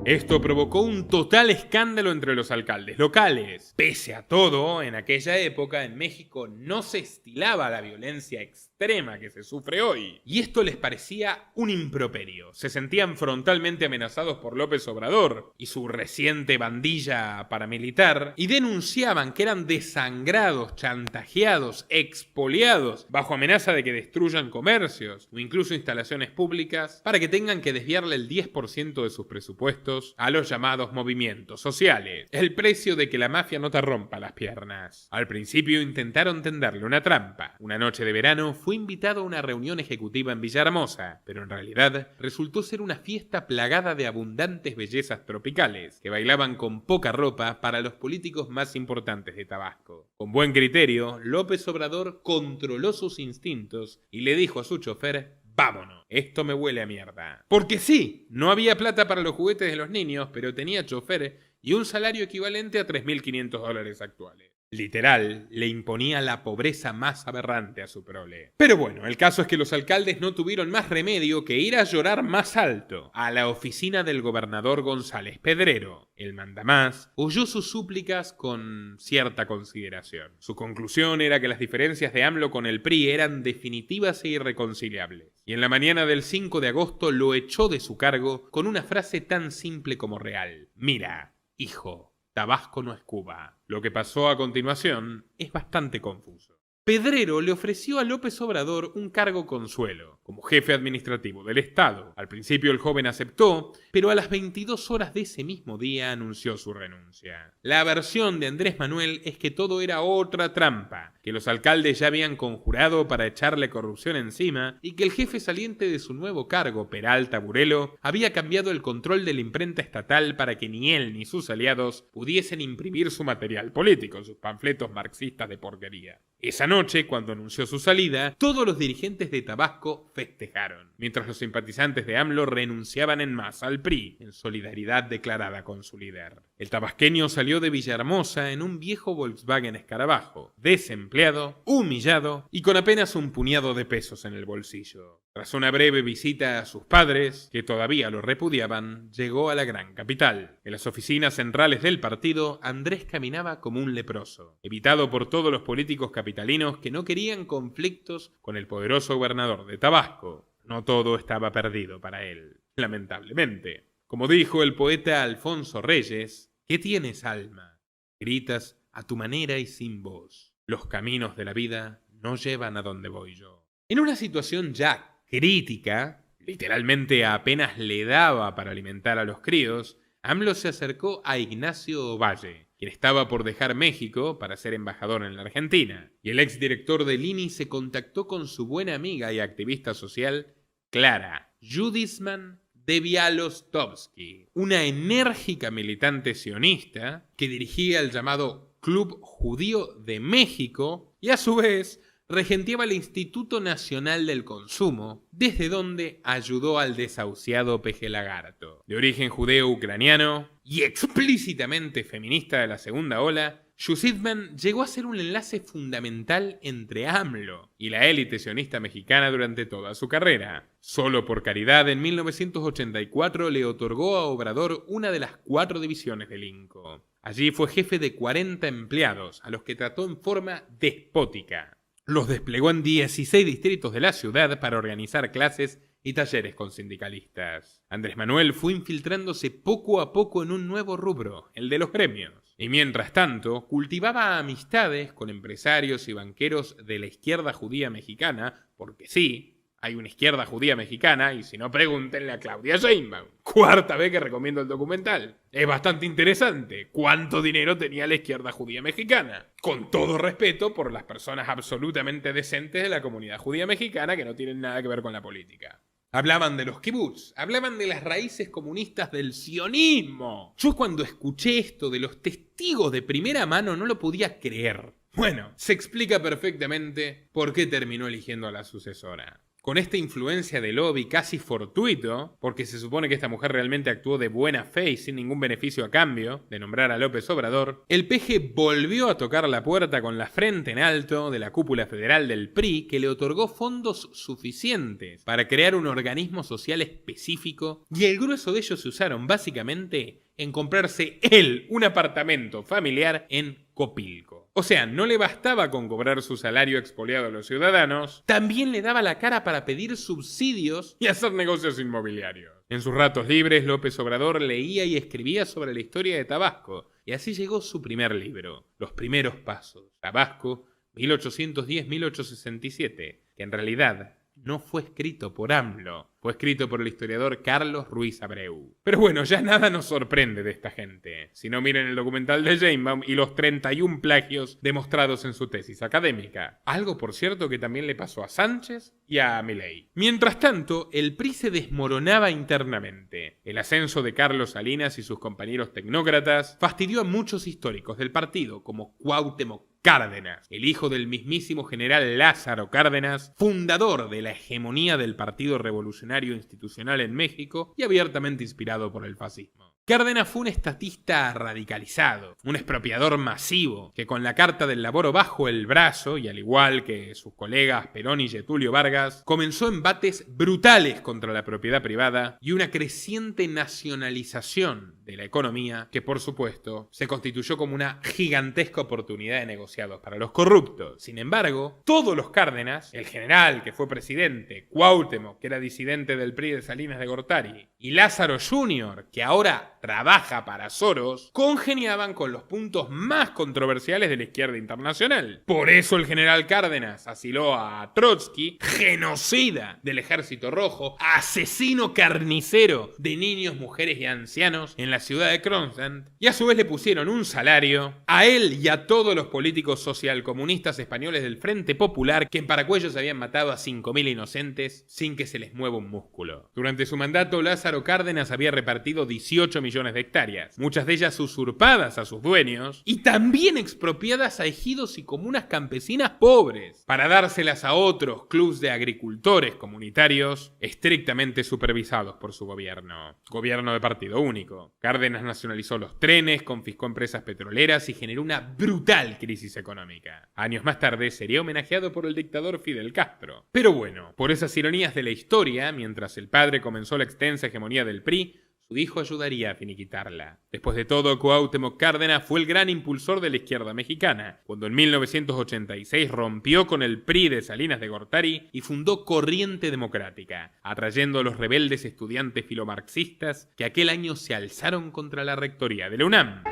Esto provocó un total escándalo entre los alcaldes locales. Pese a todo, en aquella época en México no se estilaba la violencia extrema que se sufre hoy. Y esto les parecía un improperio. Se sentían frontalmente amenazados por López Obrador y su reciente bandilla paramilitar y denunciaban que eran desangrados, chantajeados, expoliados, bajo amenaza de que destruyan comercios o incluso instalaciones públicas para que tengan que desviarle el 10% de sus presupuestos a los llamados movimientos sociales. El precio de que la mafia no te rompa las piernas. Al principio intentaron tenderle una trampa. Una noche de verano fue invitado a una reunión ejecutiva en Villahermosa, pero en realidad resultó ser una fiesta plagada de abundantes bellezas tropicales, que bailaban con poca ropa para los políticos más importantes de Tabasco. Con buen criterio, López Obrador controló sus instintos y le dijo a su chofer: vámonos, esto me huele a mierda. Porque sí, no había plata para los juguetes de los niños, pero tenía chofer y un salario equivalente a $3.500 actuales. Literal, le imponía la pobreza más aberrante a su prole. Pero bueno, el caso es que los alcaldes no tuvieron más remedio que ir a llorar más alto, a la oficina del gobernador González Pedrero. El mandamás oyó sus súplicas con cierta consideración. Su conclusión era que las diferencias de AMLO con el PRI eran definitivas e irreconciliables. Y en la mañana del 5 de agosto lo echó de su cargo con una frase tan simple como real: mira, hijo, Tabasco no es Cuba. Lo que pasó a continuación es bastante confuso. Pedrero le ofreció a López Obrador un cargo consuelo, como jefe administrativo del Estado. Al principio el joven aceptó, pero a las 22 horas de ese mismo día anunció su renuncia. La versión de Andrés Manuel es que todo era otra trampa, que los alcaldes ya habían conjurado para echarle corrupción encima y que el jefe saliente de su nuevo cargo, Peralta Burelo, había cambiado el control de la imprenta estatal para que ni él ni sus aliados pudiesen imprimir su material político, sus panfletos marxistas de porquería. Esa noche, cuando anunció su salida, todos los dirigentes de Tabasco festejaron, mientras los simpatizantes de AMLO renunciaban en masa al PRI, en solidaridad declarada con su líder. El tabasqueño salió de Villahermosa en un viejo Volkswagen Escarabajo, desempleado, humillado y con apenas un puñado de pesos en el bolsillo. Tras una breve visita a sus padres, que todavía lo repudiaban, llegó a la gran capital. En las oficinas centrales del partido, Andrés caminaba como un leproso, evitado por todos los políticos capitalinos que no querían conflictos con el poderoso gobernador de Tabasco. No todo estaba perdido para él, lamentablemente. Como dijo el poeta Alfonso Reyes: ¿qué tienes, alma? Gritas a tu manera y sin voz. Los caminos de la vida no llevan a donde voy yo. En una situación ya crítica, literalmente apenas le daba para alimentar a los críos, AMLO se acercó a Ignacio Ovalle, quien estaba por dejar México para ser embajador en la Argentina, y el exdirector del INI se contactó con su buena amiga y activista social, Clara Judisman de Bialostovsky, una enérgica militante sionista que dirigía el llamado Club Judío de México y a su vez regenteaba el Instituto Nacional del Consumo, desde donde ayudó al desahuciado Peje Lagarto. De origen judeo-ucraniano y explícitamente feminista de la segunda ola, Judisman llegó a ser un enlace fundamental entre AMLO y la élite sionista mexicana durante toda su carrera. Solo por caridad, en 1984 le otorgó a Obrador una de las 4 divisiones del INCO. Allí fue jefe de 40 empleados, a los que trató en forma despótica. Los desplegó en 16 distritos de la ciudad para organizar clases y talleres con sindicalistas. Andrés Manuel fue infiltrándose poco a poco en un nuevo rubro, el de los gremios. Y mientras tanto, cultivaba amistades con empresarios y banqueros de la izquierda judía mexicana, porque sí, Hay una izquierda judía mexicana y si no, pregúntenle a Claudia Sheinbaum. Cuarta vez que recomiendo el documental. Es bastante interesante cuánto dinero tenía la izquierda judía mexicana. Con todo respeto por las personas absolutamente decentes de la comunidad judía mexicana que no tienen nada que ver con la política. Hablaban de los kibutz, hablaban de las raíces comunistas del sionismo. Yo cuando escuché esto de los testigos de primera mano no lo podía creer. Bueno, se explica perfectamente por qué terminó eligiendo a la sucesora. Con esta influencia de lobby casi fortuito, porque se supone que esta mujer realmente actuó de buena fe y sin ningún beneficio a cambio de nombrar a López Obrador, el PG volvió a tocar la puerta con la frente en alto de la cúpula federal del PRI, que le otorgó fondos suficientes para crear un organismo social específico, y el grueso de ellos se usaron básicamente en comprarse él un apartamento familiar en Copilco. O sea, no le bastaba con cobrar su salario expoliado a los ciudadanos, también le daba la cara para pedir subsidios y hacer negocios inmobiliarios. En sus ratos libres, López Obrador leía y escribía sobre la historia de Tabasco, y así llegó su primer libro, Los primeros pasos, Tabasco, 1810-1867, que en realidad no fue escrito por AMLO, fue escrito por el historiador Carlos Ruiz Abreu. Pero bueno, ya nada nos sorprende de esta gente. Si no, miren el documental de Sheinbaum y los 31 plagios demostrados en su tesis académica. Algo, por cierto, que también le pasó a Sánchez y a Milei. Mientras tanto, el PRI se desmoronaba internamente. El ascenso de Carlos Salinas y sus compañeros tecnócratas fastidió a muchos históricos del partido, como Cuauhtémoc Cárdenas, el hijo del mismísimo general Lázaro Cárdenas, fundador de la hegemonía del Partido Revolucionario Institucional en México y abiertamente inspirado por el fascismo. Cárdenas fue un estatista radicalizado, un expropiador masivo, que con la Carta del Laboro bajo el brazo, y al igual que sus colegas Perón y Getulio Vargas, comenzó embates brutales contra la propiedad privada y una creciente nacionalización de la economía que, por supuesto, se constituyó como una gigantesca oportunidad de negociados para los corruptos. Sin embargo, todos los Cárdenas, el general que fue presidente, Cuauhtémoc, que era disidente del PRI de Salinas de Gortari, y Lázaro Jr., que ahora trabaja para Soros, congeniaban con los puntos más controversiales de la izquierda internacional. Por eso el general Cárdenas asiló a Trotsky, genocida del Ejército Rojo, asesino carnicero de niños, mujeres y ancianos en la ciudad de Kronstadt, y a su vez le pusieron un salario a él y a todos los políticos socialcomunistas españoles del Frente Popular que en Paracuellos habían matado a 5.000 inocentes sin que se les mueva un músculo. Durante su mandato, Lázaro Cárdenas había repartido 18 millones de hectáreas, muchas de ellas usurpadas a sus dueños y también expropiadas a ejidos y comunas campesinas pobres para dárselas a otros clubs de agricultores comunitarios estrictamente supervisados por su gobierno de partido único. Cárdenas nacionalizó los trenes, confiscó empresas petroleras y generó una brutal crisis económica. Años más tarde sería homenajeado por el dictador Fidel Castro. Pero bueno, por esas ironías de la historia, mientras el padre comenzó la extensa hegemonía del PRI, su hijo ayudaría a finiquitarla. Después de todo, Cuauhtémoc Cárdenas fue el gran impulsor de la izquierda mexicana, cuando en 1986 rompió con el PRI de Salinas de Gortari y fundó Corriente Democrática, atrayendo a los rebeldes estudiantes filomarxistas que aquel año se alzaron contra la rectoría de la UNAM.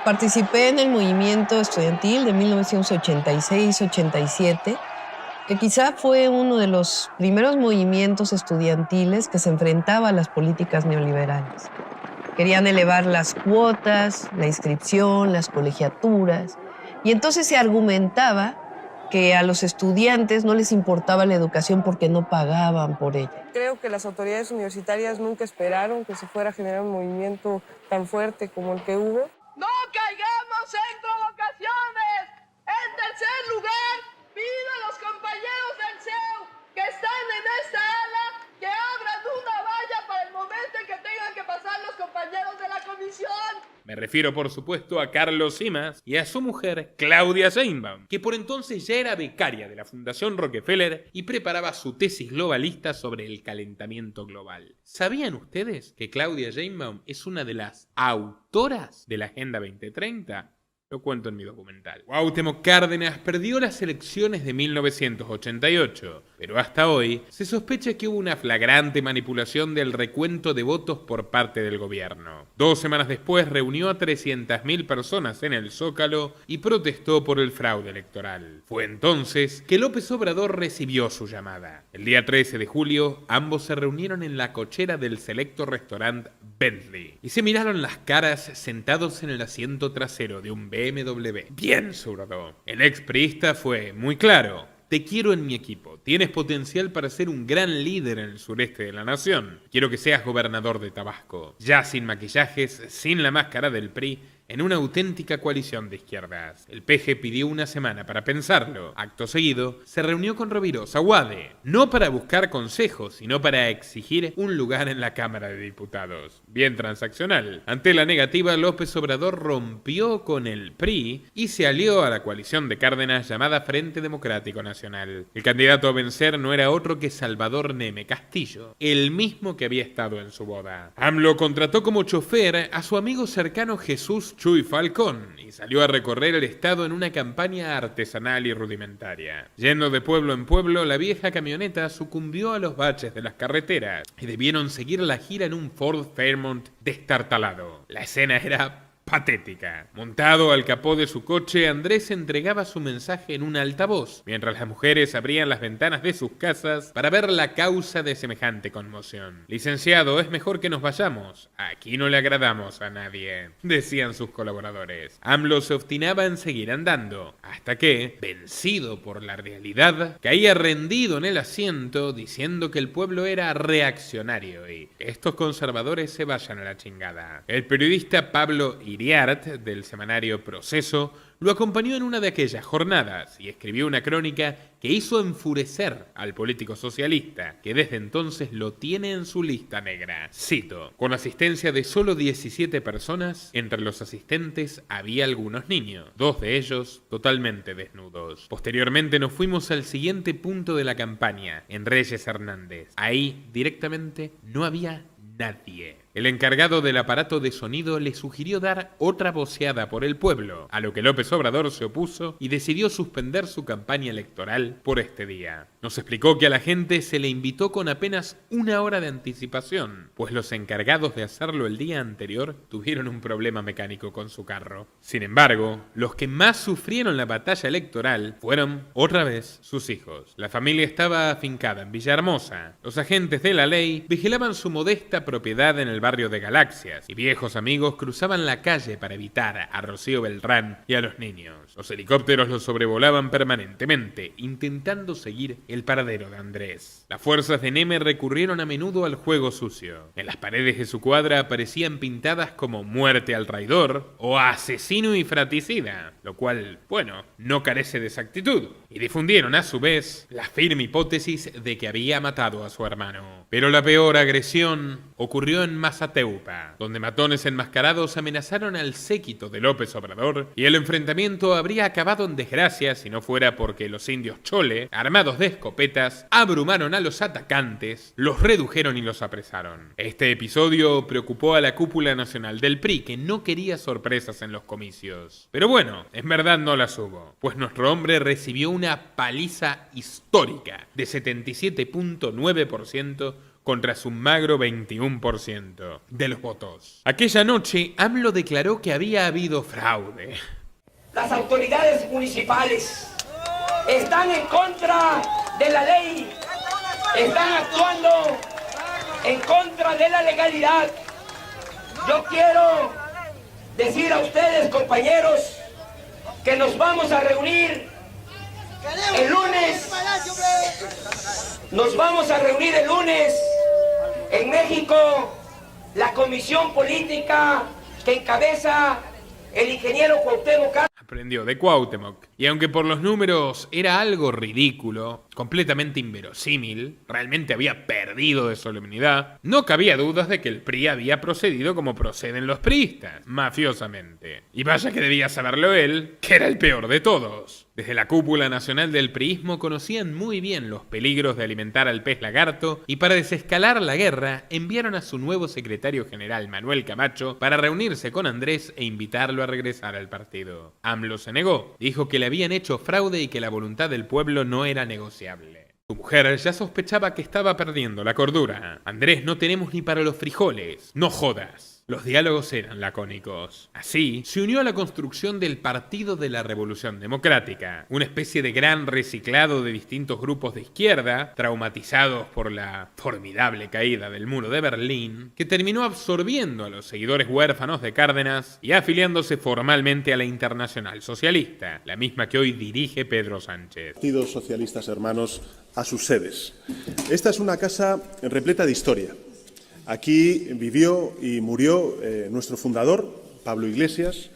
Participé en el movimiento estudiantil de 1986-87, que quizá fue uno de los primeros movimientos estudiantiles que se enfrentaba a las políticas neoliberales. Querían elevar las cuotas, la inscripción, las colegiaturas, y entonces se argumentaba que a los estudiantes no les importaba la educación porque no pagaban por ella. Creo que las autoridades universitarias nunca esperaron que se fuera a generar un movimiento tan fuerte como el que hubo. ¡No caigamos en provocaciones! En tercer lugar, pido a los compañeros del CEU que están en esta ala que abran una valla para el momento en que tengan que pasar los compañeros de la comisión. Me refiero, por supuesto, a Carlos Simas y a su mujer, Claudia Sheinbaum, que por entonces ya era becaria de la Fundación Rockefeller y preparaba su tesis globalista sobre el calentamiento global. ¿Sabían ustedes que Claudia Sheinbaum es una de las autoras de la Agenda 2030? Lo cuento en mi documental. Cuauhtémoc Cárdenas perdió las elecciones de 1988, pero hasta hoy se sospecha que hubo una flagrante manipulación del recuento de votos por parte del gobierno. 2 semanas después reunió a 300.000 personas en el Zócalo y protestó por el fraude electoral. Fue entonces que López Obrador recibió su llamada. El día 13 de julio, ambos se reunieron en la cochera del selecto restaurante Bentley y se miraron las caras sentados en el asiento trasero de un BMW. Bien, zurdo. El expriista fue muy claro. Te quiero en mi equipo. Tienes potencial para ser un gran líder en el sureste de la nación. Quiero que seas gobernador de Tabasco. Ya sin maquillajes, sin la máscara del PRI, en una auténtica coalición de izquierdas. El PG pidió una semana para pensarlo. Acto seguido, se reunió con Rovirosa Wade, no para buscar consejos, sino para exigir un lugar en la Cámara de Diputados. Bien transaccional. Ante la negativa, López Obrador rompió con el PRI y se alió a la coalición de Cárdenas llamada Frente Democrático Nacional. El candidato a vencer no era otro que Salvador Neme Castillo, el mismo que había estado en su boda. AMLO contrató como chofer a su amigo cercano Jesús Chuy Falcón y salió a recorrer el estado en una campaña artesanal y rudimentaria. Yendo de pueblo en pueblo, la vieja camioneta sucumbió a los baches de las carreteras y debieron seguir la gira en un Ford Fairmont destartalado. La escena era patética. Montado al capó de su coche, Andrés entregaba su mensaje en un altavoz, mientras las mujeres abrían las ventanas de sus casas para ver la causa de semejante conmoción. Licenciado, es mejor que nos vayamos. Aquí no le agradamos a nadie, decían sus colaboradores. AMLO se obstinaba en seguir andando, hasta que, vencido por la realidad, caía rendido en el asiento diciendo que el pueblo era reaccionario y estos conservadores se vayan a la chingada. El periodista Pablo Iriart, del semanario Proceso, lo acompañó en una de aquellas jornadas y escribió una crónica que hizo enfurecer al político socialista, que desde entonces lo tiene en su lista negra. Cito: con asistencia de solo 17 personas, entre los asistentes había algunos niños, 2 de ellos totalmente desnudos. Posteriormente nos fuimos al siguiente punto de la campaña, en Reyes Hernández. Ahí, directamente, no había nadie. El encargado del aparato de sonido le sugirió dar otra voceada por el pueblo, a lo que López Obrador se opuso y decidió suspender su campaña electoral por este día. Nos explicó que a la gente se le invitó con apenas 1 hora de anticipación, pues los encargados de hacerlo el día anterior tuvieron un problema mecánico con su carro. Sin embargo, los que más sufrieron la batalla electoral fueron, otra vez, sus hijos. La familia estaba afincada en Villahermosa. Los agentes de la ley vigilaban su modesta propiedad en el barrio de Galaxias, y viejos amigos cruzaban la calle para evitar a Rocío Beltrán y a los niños. Los helicópteros los sobrevolaban permanentemente, intentando seguir el paradero de Andrés. Las fuerzas de Neme recurrieron a menudo al juego sucio. En las paredes de su cuadra aparecían pintadas como muerte al traidor o asesino y fratricida, lo cual, bueno, no carece de exactitud. Y difundieron a su vez la firme hipótesis de que había matado a su hermano. Pero la peor agresión ocurrió en Mazateupa, donde matones enmascarados amenazaron al séquito de López Obrador y el enfrentamiento habría acabado en desgracia si no fuera porque los indios Chole, armados de escopetas, abrumaron a los atacantes, los redujeron y los apresaron. Este episodio preocupó a la cúpula nacional del PRI, que no quería sorpresas en los comicios. Pero bueno, en verdad no las hubo, pues nuestro hombre recibió una paliza histórica de 77.9% contra su magro 21% de los votos. Aquella noche, AMLO declaró que había habido fraude. Las autoridades municipales están en contra de la ley, están actuando en contra de la legalidad. Yo quiero decir a ustedes, compañeros, que nos vamos a reunir el lunes. Nos vamos a reunir el lunes en México, la comisión política que encabeza el ingeniero Cuauhtémoc. Aprendió de Cuauhtémoc y Y aunque por los números era algo ridículo, completamente inverosímil, realmente había perdido de solemnidad, no cabía dudas de que el PRI había procedido como proceden los priistas, mafiosamente. Y vaya que debía saberlo él, que era el peor de todos. Desde la cúpula nacional del priismo conocían muy bien los peligros de alimentar al pez lagarto y para desescalar la guerra enviaron a su nuevo secretario general Manuel Camacho para reunirse con Andrés e invitarlo a regresar al partido. AMLO se negó, dijo que le habían hecho fraude y que la voluntad del pueblo no era negociable. Su mujer ya sospechaba que estaba perdiendo la cordura. Andrés, no tenemos ni para los frijoles. No jodas. Los diálogos eran lacónicos. Así, se unió a la construcción del Partido de la Revolución Democrática, una especie de gran reciclado de distintos grupos de izquierda, traumatizados por la formidable caída del muro de Berlín, que terminó absorbiendo a los seguidores huérfanos de Cárdenas y afiliándose formalmente a la Internacional Socialista, la misma que hoy dirige Pedro Sánchez. Partidos socialistas hermanos a sus sedes. Esta es una casa repleta de historia. Aquí vivió y murió nuestro fundador, Pablo Iglesias,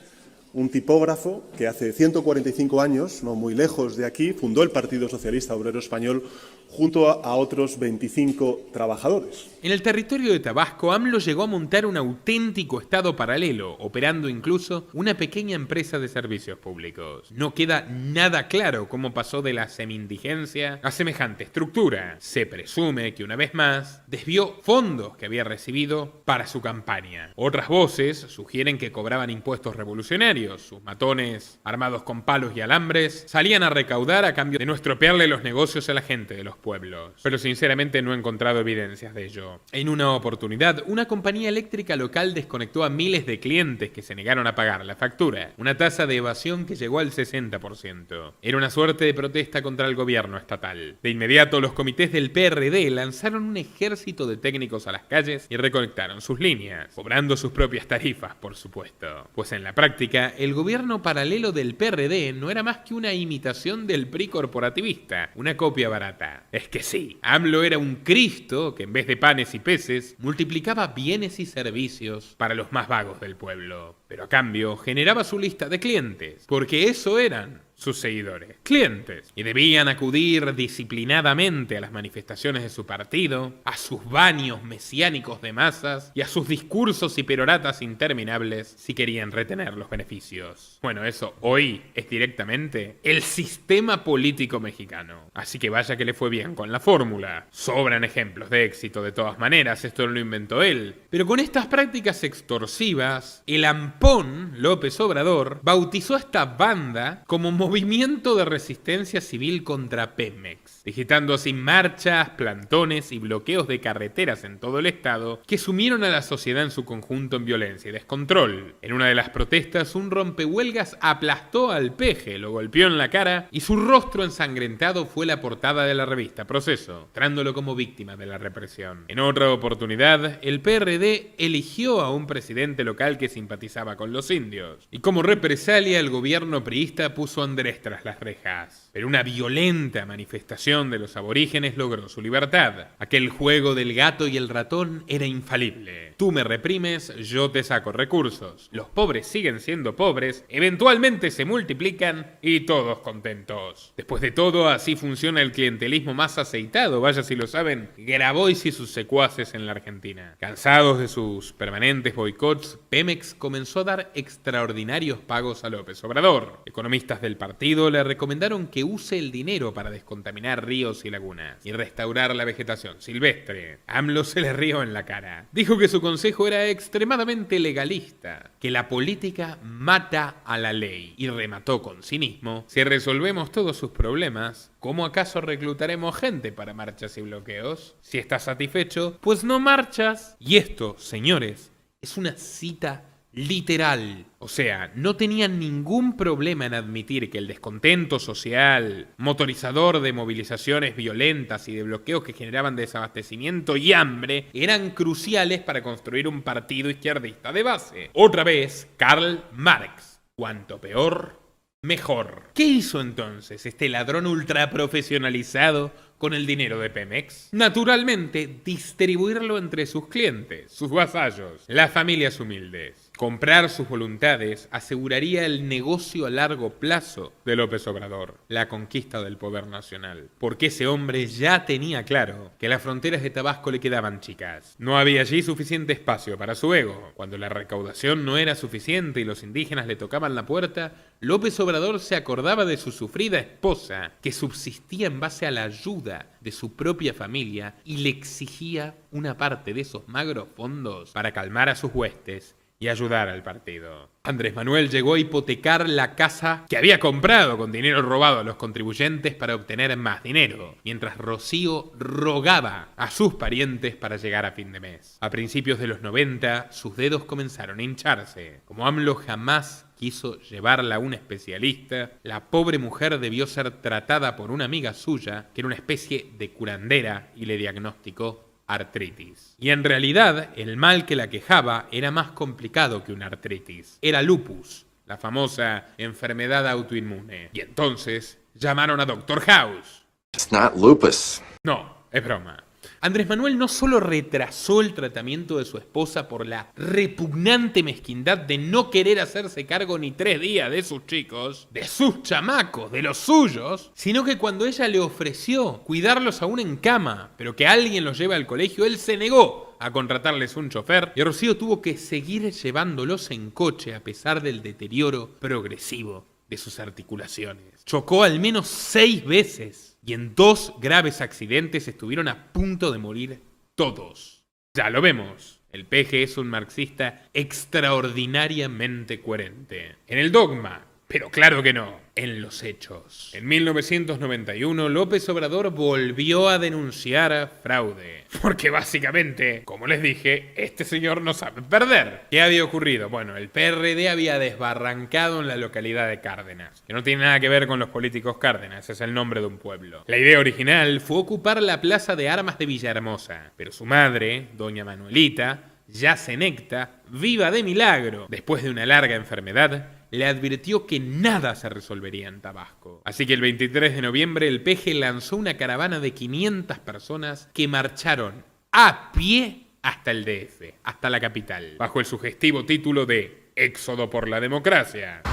un tipógrafo que hace 145 años, no muy lejos de aquí, fundó el Partido Socialista Obrero Español junto a otros 25 trabajadores. En el territorio de Tabasco, AMLO llegó a montar un auténtico estado paralelo, operando incluso una pequeña empresa de servicios públicos. No queda nada claro cómo pasó de la semi-indigencia a semejante estructura. Se presume que una vez más desvió fondos que había recibido para su campaña. Otras voces sugieren que cobraban impuestos revolucionarios. Sus matones, armados con palos y alambres, salían a recaudar a cambio de no estropearle los negocios a la gente de los pueblos. Pero sinceramente no he encontrado evidencias de ello. En una oportunidad, una compañía eléctrica local desconectó a miles de clientes que se negaron a pagar la factura, una tasa de evasión que llegó al 60%. Era una suerte de protesta contra el gobierno estatal. De inmediato, los comités del PRD lanzaron un ejército de técnicos a las calles y reconectaron sus líneas, cobrando sus propias tarifas, por supuesto. Pues en la práctica, el gobierno paralelo del PRD no era más que una imitación del PRI corporativista, una copia barata. Es que sí, AMLO era un Cristo que en vez de panes y peces, multiplicaba bienes y servicios para los más vagos del pueblo. Pero a cambio, generaba su lista de clientes, porque eso eran sus seguidores, clientes, y debían acudir disciplinadamente a las manifestaciones de su partido, a sus baños mesiánicos de masas y a sus discursos y peroratas interminables si querían retener los beneficios. Bueno, eso hoy es directamente el sistema político mexicano. Así que vaya que le fue bien con la fórmula. Sobran ejemplos de éxito de todas maneras, esto no lo inventó él. Pero con estas prácticas extorsivas, el ampón López Obrador bautizó a esta banda como Movimiento de Resistencia Civil contra Pemex, digitando así marchas, plantones y bloqueos de carreteras en todo el estado que sumieron a la sociedad en su conjunto en violencia y descontrol. En una de las protestas, un rompehuelgas aplastó al peje, lo golpeó en la cara y su rostro ensangrentado fue la portada de la revista Proceso, mostrándolo como víctima de la represión. En otra oportunidad, el PRD eligió a un presidente local que simpatizaba con los indios, y como represalia el gobierno priista puso a Andrés tras las rejas. Pero una violenta manifestación de los aborígenes logró su libertad. Aquel juego del gato y el ratón era infalible. Tú me reprimes, yo te saco recursos. Los pobres siguen siendo pobres, eventualmente se multiplican y todos contentos. Después de todo, así funciona el clientelismo más aceitado, vaya si lo saben, Grabois y sus secuaces en la Argentina. Cansados de sus permanentes boicots, Pemex comenzó a dar extraordinarios pagos a López Obrador. Economistas del partido le recomendaron que use el dinero para descontaminar ríos y lagunas y restaurar la vegetación silvestre. AMLO se le rió en la cara. Dijo que su consejo era extremadamente legalista, que la política mata a la ley, y remató con cinismo: si resolvemos todos sus problemas, ¿cómo acaso reclutaremos gente para marchas y bloqueos? Si estás satisfecho, pues no marchas. Y esto, señores, es una cita literal. O sea, no tenían ningún problema en admitir que el descontento social, motorizador de movilizaciones violentas y de bloqueos que generaban desabastecimiento y hambre, eran cruciales para construir un partido izquierdista de base. Otra vez, Karl Marx. Cuanto peor, mejor. ¿Qué hizo entonces este ladrón ultraprofesionalizado con el dinero de Pemex? Naturalmente, distribuirlo entre sus clientes, sus vasallos, las familias humildes. Comprar sus voluntades aseguraría el negocio a largo plazo de López Obrador, la conquista del poder nacional. Porque ese hombre ya tenía claro que las fronteras de Tabasco le quedaban chicas. No había allí suficiente espacio para su ego. Cuando la recaudación no era suficiente y los indígenas le tocaban la puerta, López Obrador se acordaba de su sufrida esposa, que subsistía en base a la ayuda de su propia familia, y le exigía una parte de esos magros fondos para calmar a sus huestes y ayudar al partido. Andrés Manuel llegó a hipotecar la casa que había comprado con dinero robado a los contribuyentes para obtener más dinero, mientras Rocío rogaba a sus parientes para llegar a fin de mes. A principios de los 90, sus dedos comenzaron a hincharse. Como AMLO jamás quiso llevarla a un especialista, la pobre mujer debió ser tratada por una amiga suya, que era una especie de curandera, y le diagnosticó artritis. Y en realidad, el mal que la quejaba era más complicado que una artritis. Era lupus, la famosa enfermedad autoinmune. Y entonces llamaron a Dr. House. It's not lupus. No, es broma. Andrés Manuel no solo retrasó el tratamiento de su esposa por la repugnante mezquindad de no querer hacerse cargo ni 3 días de sus chicos, de sus chamacos, de los suyos, sino que cuando ella le ofreció cuidarlos aún en cama, pero que alguien los lleve al colegio, él se negó a contratarles un chofer, y Rocío tuvo que seguir llevándolos en coche a pesar del deterioro progresivo de sus articulaciones. Chocó al menos 6 veces. Y en 2 graves accidentes estuvieron a punto de morir todos. Ya lo vemos, el peje es un marxista extraordinariamente coherente. En el dogma, pero claro que no, en los hechos. En 1991, López Obrador volvió a denunciar fraude. Porque básicamente, como les dije, este señor no sabe perder. ¿Qué había ocurrido? Bueno, el PRD había desbarrancado en la localidad de Cárdenas, que no tiene nada que ver con los políticos Cárdenas, es el nombre de un pueblo. La idea original fue ocupar la plaza de armas de Villahermosa, pero su madre, doña Manuelita, ya senecta, viva de milagro, después de una larga enfermedad, le advirtió que nada se resolvería en Tabasco. Así que el 23 de noviembre el peje lanzó una caravana de 500 personas que marcharon a pie hasta el DF, hasta la capital, bajo el sugestivo título de Éxodo por la Democracia.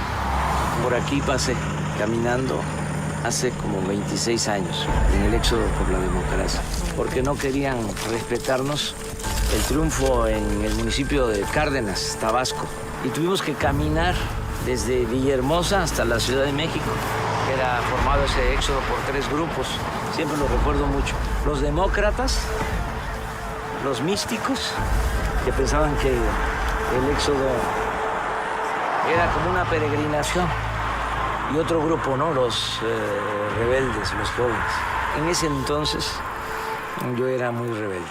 Por aquí pasé caminando hace como 26 años en el Éxodo por la Democracia, porque no querían respetarnos el triunfo en el municipio de Cárdenas, Tabasco, y tuvimos que caminar desde Villahermosa hasta la Ciudad de México. Era formado ese éxodo por 3 grupos, siempre lo recuerdo mucho. Los demócratas, los místicos, que pensaban que el éxodo era como una peregrinación, y otro grupo, ¿no? Los rebeldes, los jóvenes. En ese entonces yo era muy rebelde.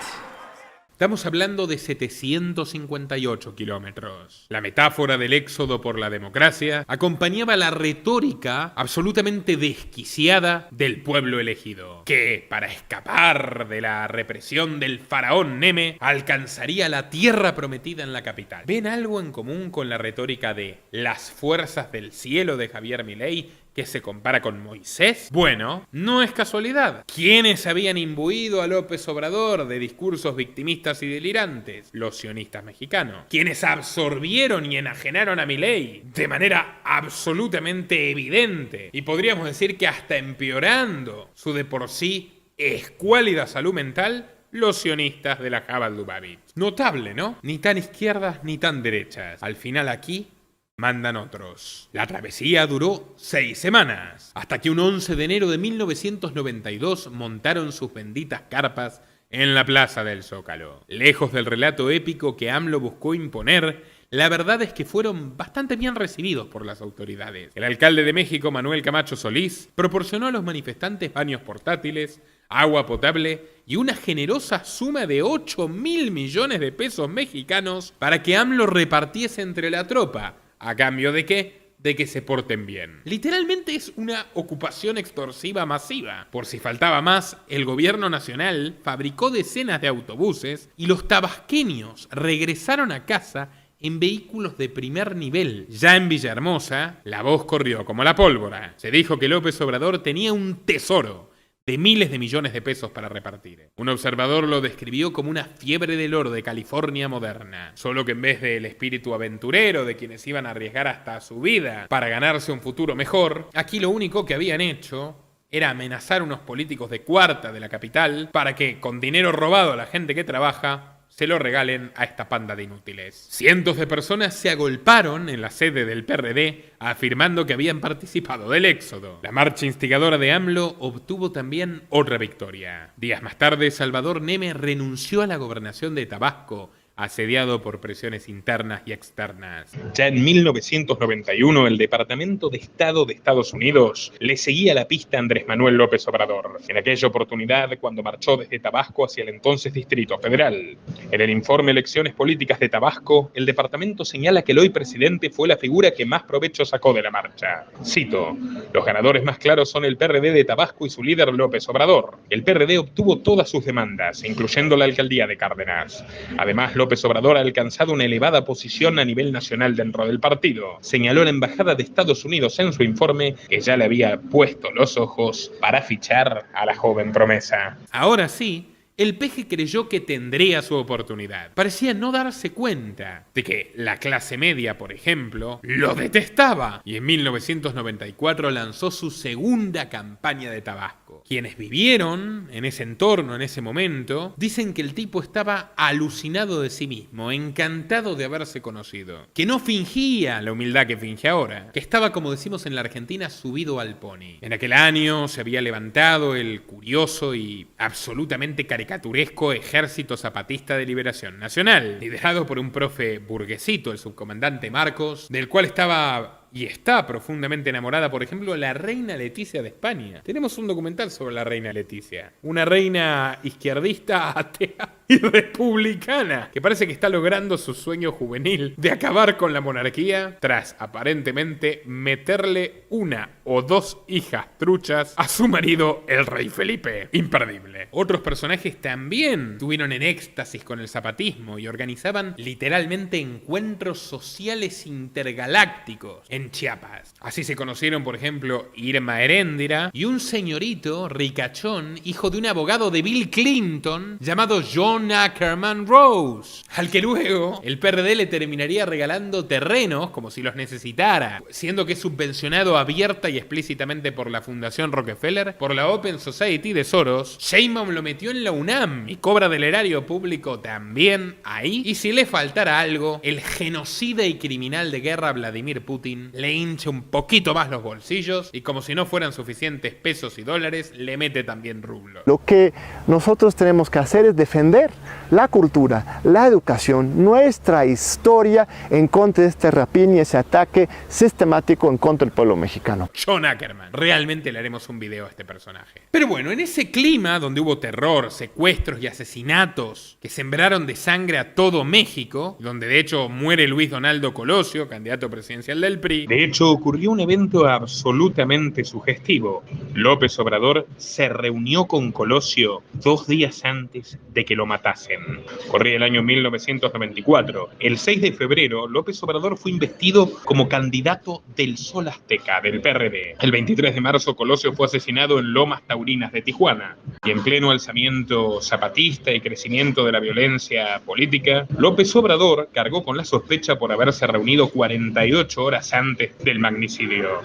Estamos hablando de 758 kilómetros. La metáfora del éxodo por la democracia acompañaba la retórica absolutamente desquiciada del pueblo elegido, que, para escapar de la represión del faraón Neme, alcanzaría la tierra prometida en la capital. ¿Ven algo en común con la retórica de las fuerzas del cielo de Javier Milei, que se compara con Moisés? Bueno, no es casualidad. ¿Quiénes habían imbuido a López Obrador de discursos victimistas y delirantes? Los sionistas mexicanos. ¿Quiénes absorbieron y enajenaron a Milei de manera absolutamente evidente? Y podríamos decir que hasta empeorando su de por sí escuálida salud mental, los sionistas de la Jabal Lubavitch. Notable, ¿no? Ni tan izquierdas ni tan derechas. Al final aquí mandan otros. La travesía duró 6 semanas, hasta que un 11 de enero de 1992 montaron sus benditas carpas en la plaza del Zócalo. Lejos del relato épico que AMLO buscó imponer, la verdad es que fueron bastante bien recibidos por las autoridades. El alcalde de México, Manuel Camacho Solís, proporcionó a los manifestantes baños portátiles, agua potable y una generosa suma de 8.000 millones de pesos mexicanos para que AMLO repartiese entre la tropa. ¿A cambio de qué? De que se porten bien. Literalmente es una ocupación extorsiva masiva. Por si faltaba más, el gobierno nacional fabricó decenas de autobuses y los tabasqueños regresaron a casa en vehículos de primer nivel. Ya en Villahermosa, la voz corrió como la pólvora. Se dijo que López Obrador tenía un tesoro de miles de millones de pesos para repartir. Un observador lo describió como una fiebre del oro de California moderna, solo que en vez del espíritu aventurero de quienes iban a arriesgar hasta su vida para ganarse un futuro mejor, aquí lo único que habían hecho era amenazar a unos políticos de cuarta de la capital para que, con dinero robado a la gente que trabaja, se lo regalen a esta panda de inútiles. Cientos de personas se agolparon en la sede del PRD afirmando que habían participado del éxodo. La marcha instigadora de AMLO obtuvo también otra victoria. Días más tarde, Salvador Neme renunció a la gobernación de Tabasco, asediado por presiones internas y externas. Ya en 1991, el Departamento de Estado de Estados Unidos le seguía la pista a Andrés Manuel López Obrador, en aquella oportunidad cuando marchó desde Tabasco hacia el entonces Distrito Federal. En el informe Elecciones Políticas de Tabasco, el departamento señala que el hoy presidente fue la figura que más provecho sacó de la marcha. Cito: los ganadores más claros son el PRD de Tabasco y su líder López Obrador. El PRD obtuvo todas sus demandas, incluyendo la alcaldía de Cárdenas. Además, López Obrador ha alcanzado una elevada posición a nivel nacional dentro del partido. Señaló la Embajada de Estados Unidos en su informe que ya le había puesto los ojos para fichar a la joven promesa. Ahora sí, el peje creyó que tendría su oportunidad. Parecía no darse cuenta de que la clase media, por ejemplo, lo detestaba. Y en 1994 lanzó su segunda campaña de Tabasco. Quienes vivieron en ese entorno, en ese momento, dicen que el tipo estaba alucinado de sí mismo, encantado de haberse conocido. Que no fingía la humildad que finge ahora. Que estaba, como decimos en la Argentina, subido al pony. En aquel año se había levantado el curioso y absolutamente caricaturesco Ejército Zapatista de Liberación Nacional, liderado por un profe burguesito, el subcomandante Marcos, del cual estaba y está profundamente enamorada, por ejemplo, la reina Leticia de España. Tenemos un documental sobre la reina Leticia. Una reina izquierdista, atea y republicana, que parece que está logrando su sueño juvenil de acabar con la monarquía tras, aparentemente, meterle una o dos hijas truchas a su marido, el rey Felipe. Imperdible. Otros personajes también estuvieron en éxtasis con el zapatismo y organizaban literalmente encuentros sociales intergalácticos en Chiapas. Así se conocieron, por ejemplo, Irma Heréndira y un señorito ricachón, hijo de un abogado de Bill Clinton, llamado John Ackerman Rose, al que luego el PRD le terminaría regalando terrenos como si los necesitara, siendo que es subvencionado abierta y explícitamente por la Fundación Rockefeller, por la Open Society de Soros. Sheinbaum lo metió en la UNAM y cobra del erario público también ahí. Y si le faltara algo, el genocida y criminal de guerra Vladimir Putin le hincha un poquito más los bolsillos y, como si no fueran suficientes pesos y dólares, le mete también rublos. Lo que nosotros tenemos que hacer es defender la cultura, la educación, nuestra historia en contra de este rapín y ese ataque sistemático en contra del pueblo mexicano. John Ackerman. Realmente le haremos un video a este personaje. Pero bueno, en ese clima donde hubo terror, secuestros y asesinatos que sembraron de sangre a todo México, donde de hecho muere Luis Donaldo Colosio, candidato presidencial del PRI. De hecho, ocurrió un evento absolutamente sugestivo. López Obrador se reunió con Colosio 2 días antes de que lo matasen. Corría el año 1994. El 6 de febrero, López Obrador fue investido como candidato del Sol Azteca, del PRD. El 23 de marzo, Colosio fue asesinado en Lomas Taurinas de Tijuana. Y en pleno alzamiento zapatista y crecimiento de la violencia política, López Obrador cargó con la sospecha por haberse reunido 48 horas antes del magnicidio.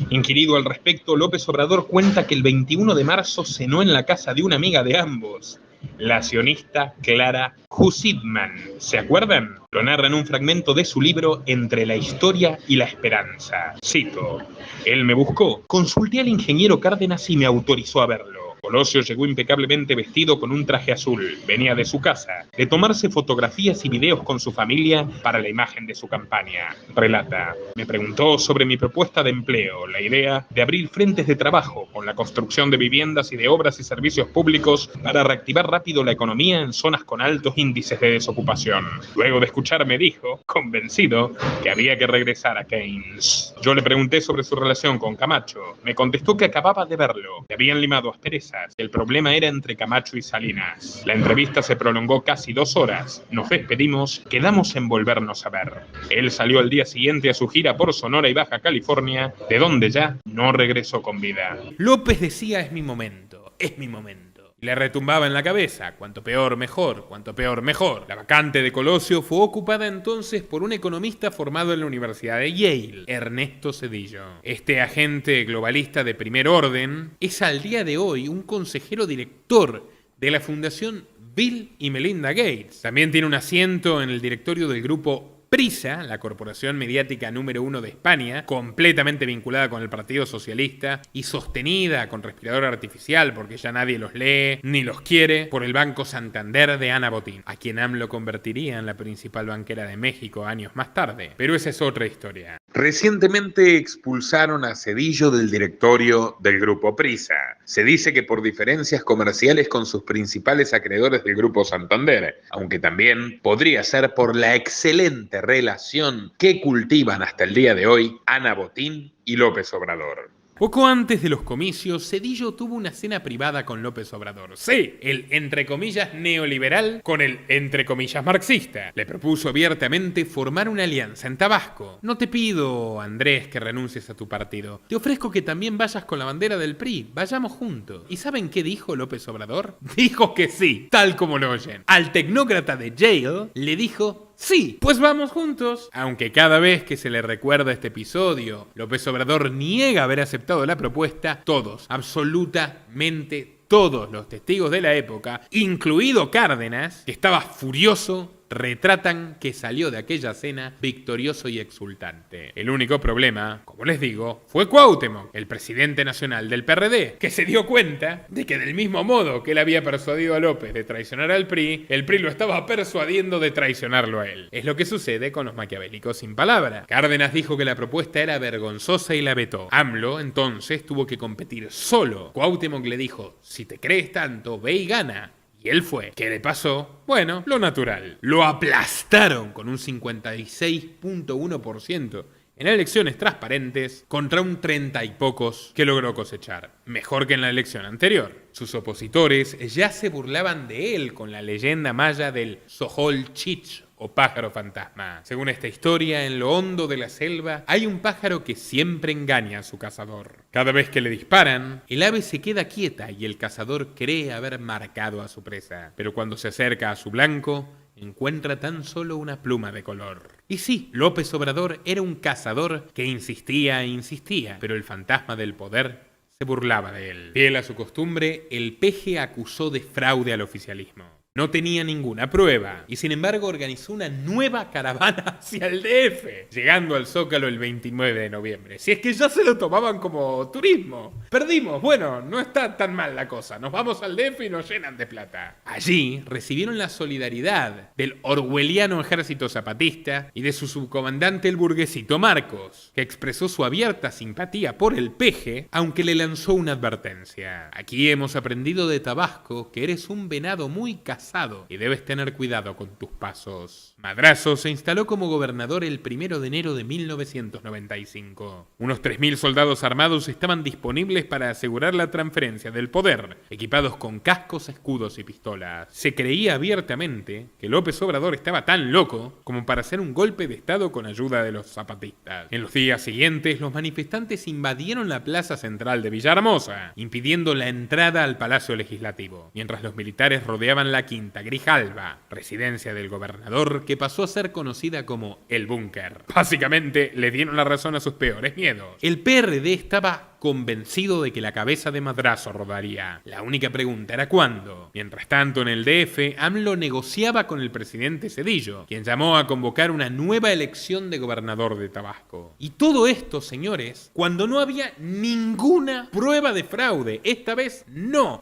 Inquirido al respecto, López Obrador cuenta que el 21 de marzo cenó en la casa de una amiga de ambos, la sionista Clara Hussitman. ¿Se acuerdan? Lo narra en un fragmento de su libro Entre la historia y la esperanza. Cito: él me buscó, consulté al ingeniero Cárdenas y me autorizó a verlo. Colosio llegó impecablemente vestido con un traje azul. Venía de su casa, de tomarse fotografías y videos con su familia para la imagen de su campaña. Relata: me preguntó sobre mi propuesta de empleo, la idea de abrir frentes de trabajo con la construcción de viviendas y de obras y servicios públicos para reactivar rápido la economía en zonas con altos índices de desocupación. Luego de escucharme dijo, convencido, que había que regresar a Keynes. Yo le pregunté sobre su relación con Camacho. Me contestó que acababa de verlo, le habían limado asperezas. El problema era entre Camacho y Salinas. La entrevista se prolongó casi 2 horas. Nos despedimos, quedamos en volvernos a ver. Él salió al día siguiente a su gira por Sonora y Baja California, de donde ya no regresó con vida. López decía: es mi momento. es mi momento. Y le retumbaba en la cabeza, cuanto peor mejor, cuanto peor mejor. La vacante de Colosio fue ocupada entonces por un economista formado en la Universidad de Yale, Ernesto Zedillo. Este agente globalista de primer orden es al día de hoy un consejero director de la Fundación Bill y Melinda Gates. También tiene un asiento en el directorio del grupo Prisa, la corporación mediática número 1 de España, completamente vinculada con el Partido Socialista y sostenida con respirador artificial porque ya nadie los lee ni los quiere por el Banco Santander de Ana Botín, a quien AMLO convertiría en la principal banquera de México años más tarde. Pero esa es otra historia. Recientemente expulsaron a Zedillo del directorio del Grupo Prisa. Se dice que por diferencias comerciales con sus principales acreedores del Grupo Santander, aunque también podría ser por la excelente relación que cultivan hasta el día de hoy Ana Botín y López Obrador. Poco antes de los comicios, Zedillo tuvo una cena privada con López Obrador. Sí, el entre comillas neoliberal con el entre comillas marxista. Le propuso abiertamente formar una alianza en Tabasco. No te pido, Andrés, que renuncies a tu partido. Te ofrezco que también vayas con la bandera del PRI. Vayamos juntos. ¿Y saben qué dijo López Obrador? Dijo que sí, tal como lo oyen. Al tecnócrata de Yale le dijo: sí, pues vamos juntos. Aunque cada vez que se le recuerda este episodio, López Obrador niega haber aceptado la propuesta, todos, absolutamente todos los testigos de la época, incluido Cárdenas, que estaba furioso, retratan que salió de aquella cena victorioso y exultante. El único problema, como les digo, fue Cuauhtémoc, el presidente nacional del PRD, que se dio cuenta de que del mismo modo que él había persuadido a López de traicionar al PRI, el PRI lo estaba persuadiendo de traicionarlo a él. Es lo que sucede con los maquiavélicos sin palabra. Cárdenas dijo que la propuesta era vergonzosa y la vetó. AMLO entonces tuvo que competir solo. Cuauhtémoc le dijo: si te crees tanto, ve y gana. Y él fue. ¿Qué le pasó? Bueno, lo natural. Lo aplastaron con un 56.1% en elecciones transparentes contra un 30 y pocos que logró cosechar. Mejor que en la elección anterior. Sus opositores ya se burlaban de él con la leyenda maya del Xochol-Chich, o pájaro fantasma. Según esta historia, en lo hondo de la selva hay un pájaro que siempre engaña a su cazador. Cada vez que le disparan, el ave se queda quieta y el cazador cree haber marcado a su presa. Pero cuando se acerca a su blanco, encuentra tan solo una pluma de color. Y sí, López Obrador era un cazador que insistía e insistía, pero el fantasma del poder se burlaba de él. Fiel a su costumbre, el peje acusó de fraude al oficialismo. No tenía ninguna prueba y sin embargo organizó una nueva caravana hacia el DF, llegando al Zócalo el 29 de noviembre. Si es que ya se lo tomaban como turismo. Perdimos, bueno, no está tan mal la cosa. Nos vamos al DF y nos llenan de plata. Allí recibieron la solidaridad del orwelliano ejército zapatista y de su subcomandante el burguesito Marcos, que expresó su abierta simpatía por el peje, aunque le lanzó una advertencia. Aquí hemos aprendido de Tabasco que eres un venado muy casado y debes tener cuidado con tus pasos. Madrazo se instaló como gobernador el 1 de enero de 1995. Unos 3.000 soldados armados estaban disponibles para asegurar la transferencia del poder, equipados con cascos, escudos y pistolas. Se creía abiertamente que López Obrador estaba tan loco como para hacer un golpe de estado con ayuda de los zapatistas. En los días siguientes, los manifestantes invadieron la plaza central de Villahermosa, impidiendo la entrada al Palacio Legislativo, mientras los militares rodeaban la Quinta Grijalba, residencia del gobernador, que pasó a ser conocida como el Búnker. Básicamente, le dieron la razón a sus peores miedos. El PRD estaba convencido de que la cabeza de Madrazo rodaría. La única pregunta era ¿cuándo? Mientras tanto, en el DF, AMLO negociaba con el presidente Zedillo, quien llamó a convocar una nueva elección de gobernador de Tabasco. Y todo esto, señores, cuando no había ninguna prueba de fraude. Esta vez no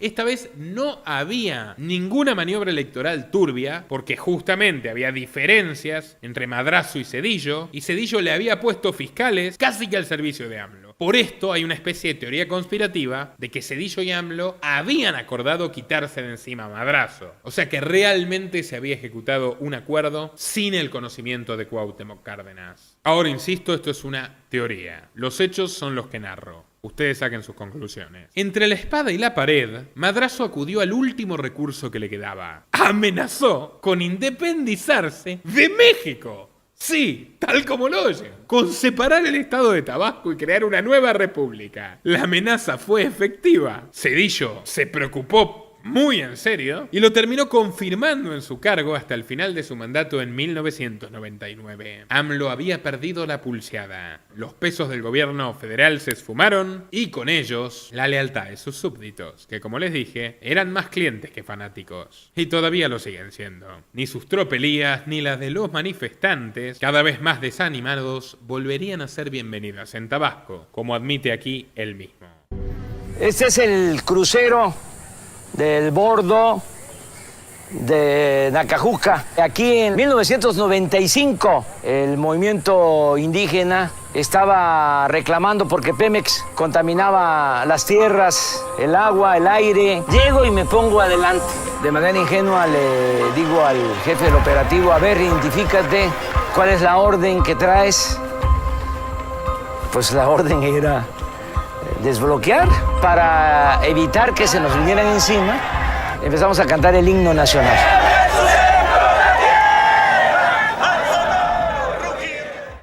había ninguna maniobra electoral turbia, porque justamente había diferencias entre Madrazo y Zedillo le había puesto fiscales casi que al servicio de AMLO. Por esto hay una especie de teoría conspirativa de que Zedillo y AMLO habían acordado quitarse de encima a Madrazo. O sea que realmente se había ejecutado un acuerdo sin el conocimiento de Cuauhtémoc Cárdenas. Ahora insisto, esto es una teoría. Los hechos son los que narro. Ustedes saquen sus conclusiones. Entre la espada y la pared, Madrazo acudió al último recurso que le quedaba. Amenazó con independizarse de México. Sí, tal como lo oyen, con separar el estado de Tabasco y crear una nueva república. La amenaza fue efectiva. Zedillo se preocupó muy en serio y lo terminó confirmando en su cargo hasta el final de su mandato en 1999. AMLO había perdido la pulseada. Los pesos del gobierno federal se esfumaron y con ellos la lealtad de sus súbditos, que como les dije, eran más clientes que fanáticos. Y todavía lo siguen siendo. Ni sus tropelías ni las de los manifestantes, cada vez más desanimados, volverían a ser bienvenidas en Tabasco, como admite aquí él mismo. Este es el crucero del bordo de Nacajuca. Aquí en 1995 el movimiento indígena estaba reclamando porque Pemex contaminaba las tierras, el agua, el aire. Llego y me pongo adelante. De manera ingenua le digo al jefe del operativo, a ver, identifícate, ¿cuál es la orden que traes? Pues la orden era desbloquear para evitar que se nos vinieran encima. Empezamos a cantar el himno nacional.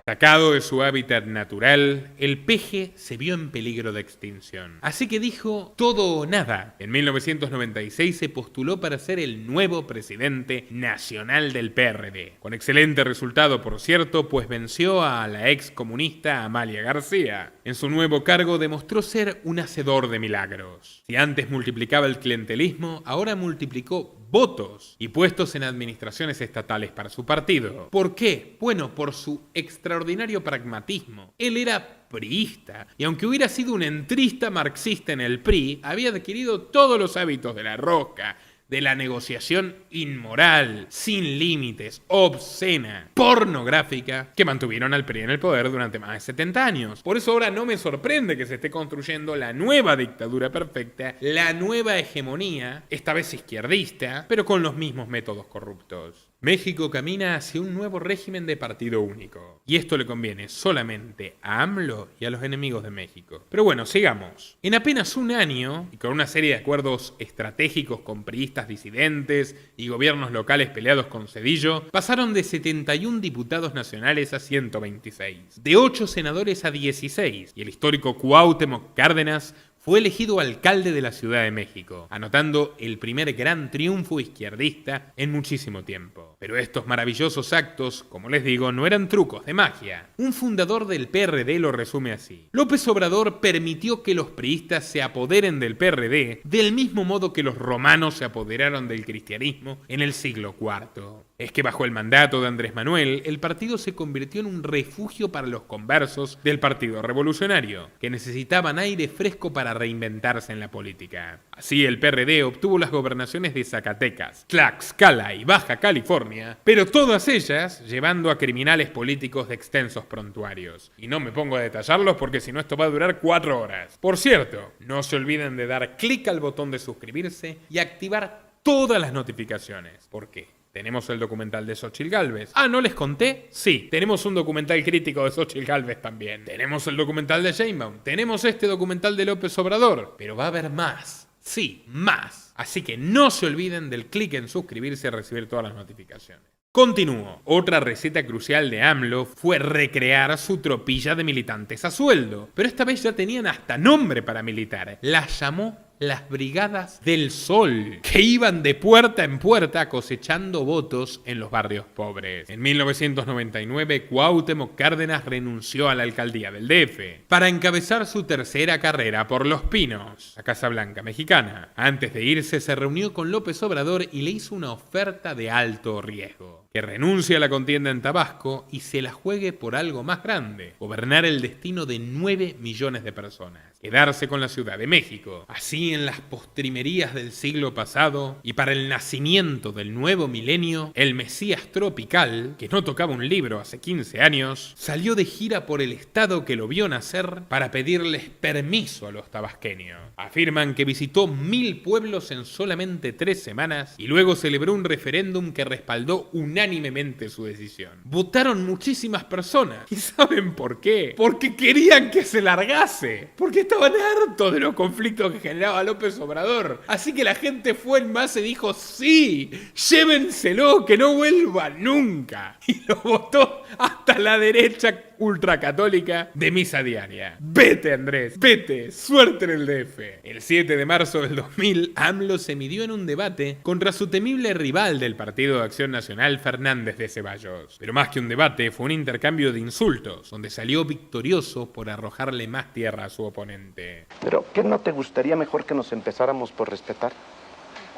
Sacado de su hábitat natural, el peje se vio en peligro de extinción. Así que dijo todo o nada. En 1996 se postuló para ser el nuevo presidente nacional del PRD. Con excelente resultado, por cierto, pues venció a la ex comunista Amalia García. En su nuevo cargo demostró ser un hacedor de milagros. Si antes multiplicaba el clientelismo, ahora multiplicó votos y puestos en administraciones estatales para su partido. ¿Por qué? Bueno, por su extraordinario pragmatismo. Él era priista y aunque hubiera sido un entrista marxista en el PRI, había adquirido todos los hábitos de la rosca, de la negociación inmoral, sin límites, obscena, pornográfica, que mantuvieron al PRI en el poder durante más de 70 años. Por eso ahora no me sorprende que se esté construyendo la nueva dictadura perfecta, la nueva hegemonía, esta vez izquierdista, pero con los mismos métodos corruptos. México camina hacia un nuevo régimen de partido único. Y esto le conviene solamente a AMLO y a los enemigos de México. Pero bueno, sigamos. En apenas un año, y con una serie de acuerdos estratégicos con priistas disidentes y gobiernos locales peleados con Zedillo, pasaron de 71 diputados nacionales a 126, de 8 senadores a 16, y el histórico Cuauhtémoc Cárdenas fue elegido alcalde de la Ciudad de México, anotando el primer gran triunfo izquierdista en muchísimo tiempo. Pero estos maravillosos actos, como les digo, no eran trucos de magia. Un fundador del PRD lo resume así: López Obrador permitió que los priistas se apoderen del PRD del mismo modo que los romanos se apoderaron del cristianismo en el siglo IV. Es que bajo el mandato de Andrés Manuel, el partido se convirtió en un refugio para los conversos del Partido Revolucionario, que necesitaban aire fresco para reinventarse en la política. Así el PRD obtuvo las gobernaciones de Zacatecas, Tlaxcala y Baja California, pero todas ellas llevando a criminales políticos de extensos prontuarios. Y no me pongo a detallarlos porque si no esto va a durar 4 horas. Por cierto, no se olviden de dar clic al botón de suscribirse y activar todas las notificaciones. ¿Por qué? Tenemos el documental de Xóchitl Gálvez. Ah, ¿no les conté? Sí, tenemos un documental crítico de Xóchitl Gálvez también. Tenemos el documental de Sheinbaum. Tenemos este documental de López Obrador. Pero va a haber más. Sí, más. Así que no se olviden del clic en suscribirse y recibir todas las notificaciones. Continúo. Otra receta crucial de AMLO fue recrear su tropilla de militantes a sueldo. Pero esta vez ya tenían hasta nombre para militar. La llamó las Brigadas del Sol, que iban de puerta en puerta cosechando votos en los barrios pobres. En 1999, Cuauhtémoc Cárdenas renunció a la alcaldía del DF para encabezar su tercera carrera por Los Pinos, la Casa Blanca mexicana. Antes de irse, se reunió con López Obrador y le hizo una oferta de alto riesgo: que renuncie a la contienda en Tabasco y se la juegue por algo más grande: gobernar el destino de 9 millones de personas, quedarse con la Ciudad de México. Así, en las postrimerías del siglo pasado y para el nacimiento del nuevo milenio, el Mesías tropical, que no tocaba un libro hace 15 años, salió de gira por el estado que lo vio nacer para pedirles permiso a los tabasqueños. Afirman que visitó 1000 pueblos en solamente 3 semanas y luego celebró un referéndum que respaldó unánimemente su decisión. Votaron muchísimas personas. ¿Y saben por qué? Porque querían que se largase. Porque estaban hartos de los conflictos que generaba López Obrador. Así que la gente fue en masa y dijo: sí, llévenselo, que no vuelva nunca. Y lo votó hasta la derecha ultracatólica de misa diaria. Vete, Andrés, vete, suerte en el DF. El 7 de marzo del 2000, AMLO se midió en un debate contra su temible rival del Partido de Acción Nacional, Fernández de Ceballos. Pero más que un debate, fue un intercambio de insultos, donde salió victorioso por arrojarle más tierra a su oponente. Pero, ¿qué no te gustaría mejor que nos empezáramos por respetar?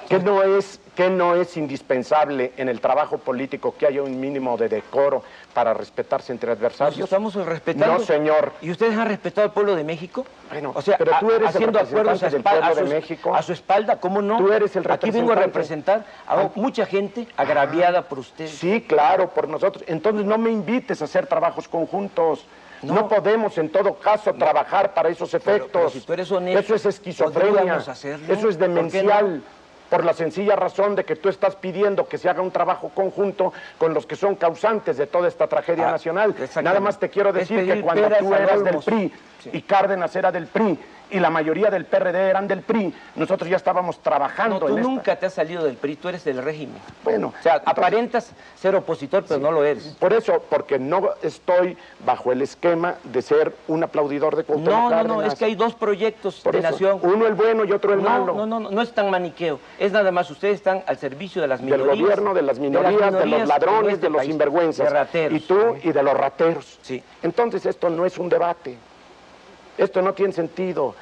¿Qué no es indispensable en el trabajo político que haya un mínimo de decoro para respetarse entre adversarios? ¿Nos estamos respetando? No, señor. ¿Y ustedes han respetado al pueblo de México? Bueno, o sea, pero tú eres haciendo acuerdos del pueblo de México. A su espalda, ¿cómo no? Tú eres el representante. Aquí vengo a representar a mucha gente agraviada por ustedes. Sí, claro, por nosotros. Entonces no me invites a hacer trabajos conjuntos. No podemos en todo caso trabajar para esos efectos. Pero si tú eres honesto, eso es esquizofrenia. Eso es demencial. Por la sencilla razón de que tú estás pidiendo que se haga un trabajo conjunto con los que son causantes de toda esta tragedia nacional. Nada más te quiero decir que cuando tú eras del PRI y Cárdenas era del PRI y la mayoría del PRD eran del PRI, nosotros ya estábamos trabajando tú nunca te has salido del PRI, tú eres del régimen. Bueno. O sea, aparentas ser opositor, pero no lo eres. Por eso, porque no estoy bajo el esquema de ser un aplaudidor de Cuauhtémoc Cárdenas. No, es que hay dos proyectos de nación. Uno el bueno y otro el malo. No es tan maniqueo. Es nada más, ustedes están al servicio de las minorías. Del gobierno, de las minorías, de los ladrones, de los sinvergüenzas. De rateros. Y tú y de los rateros. Sí. Entonces esto no es un debate. Esto no tiene sentido.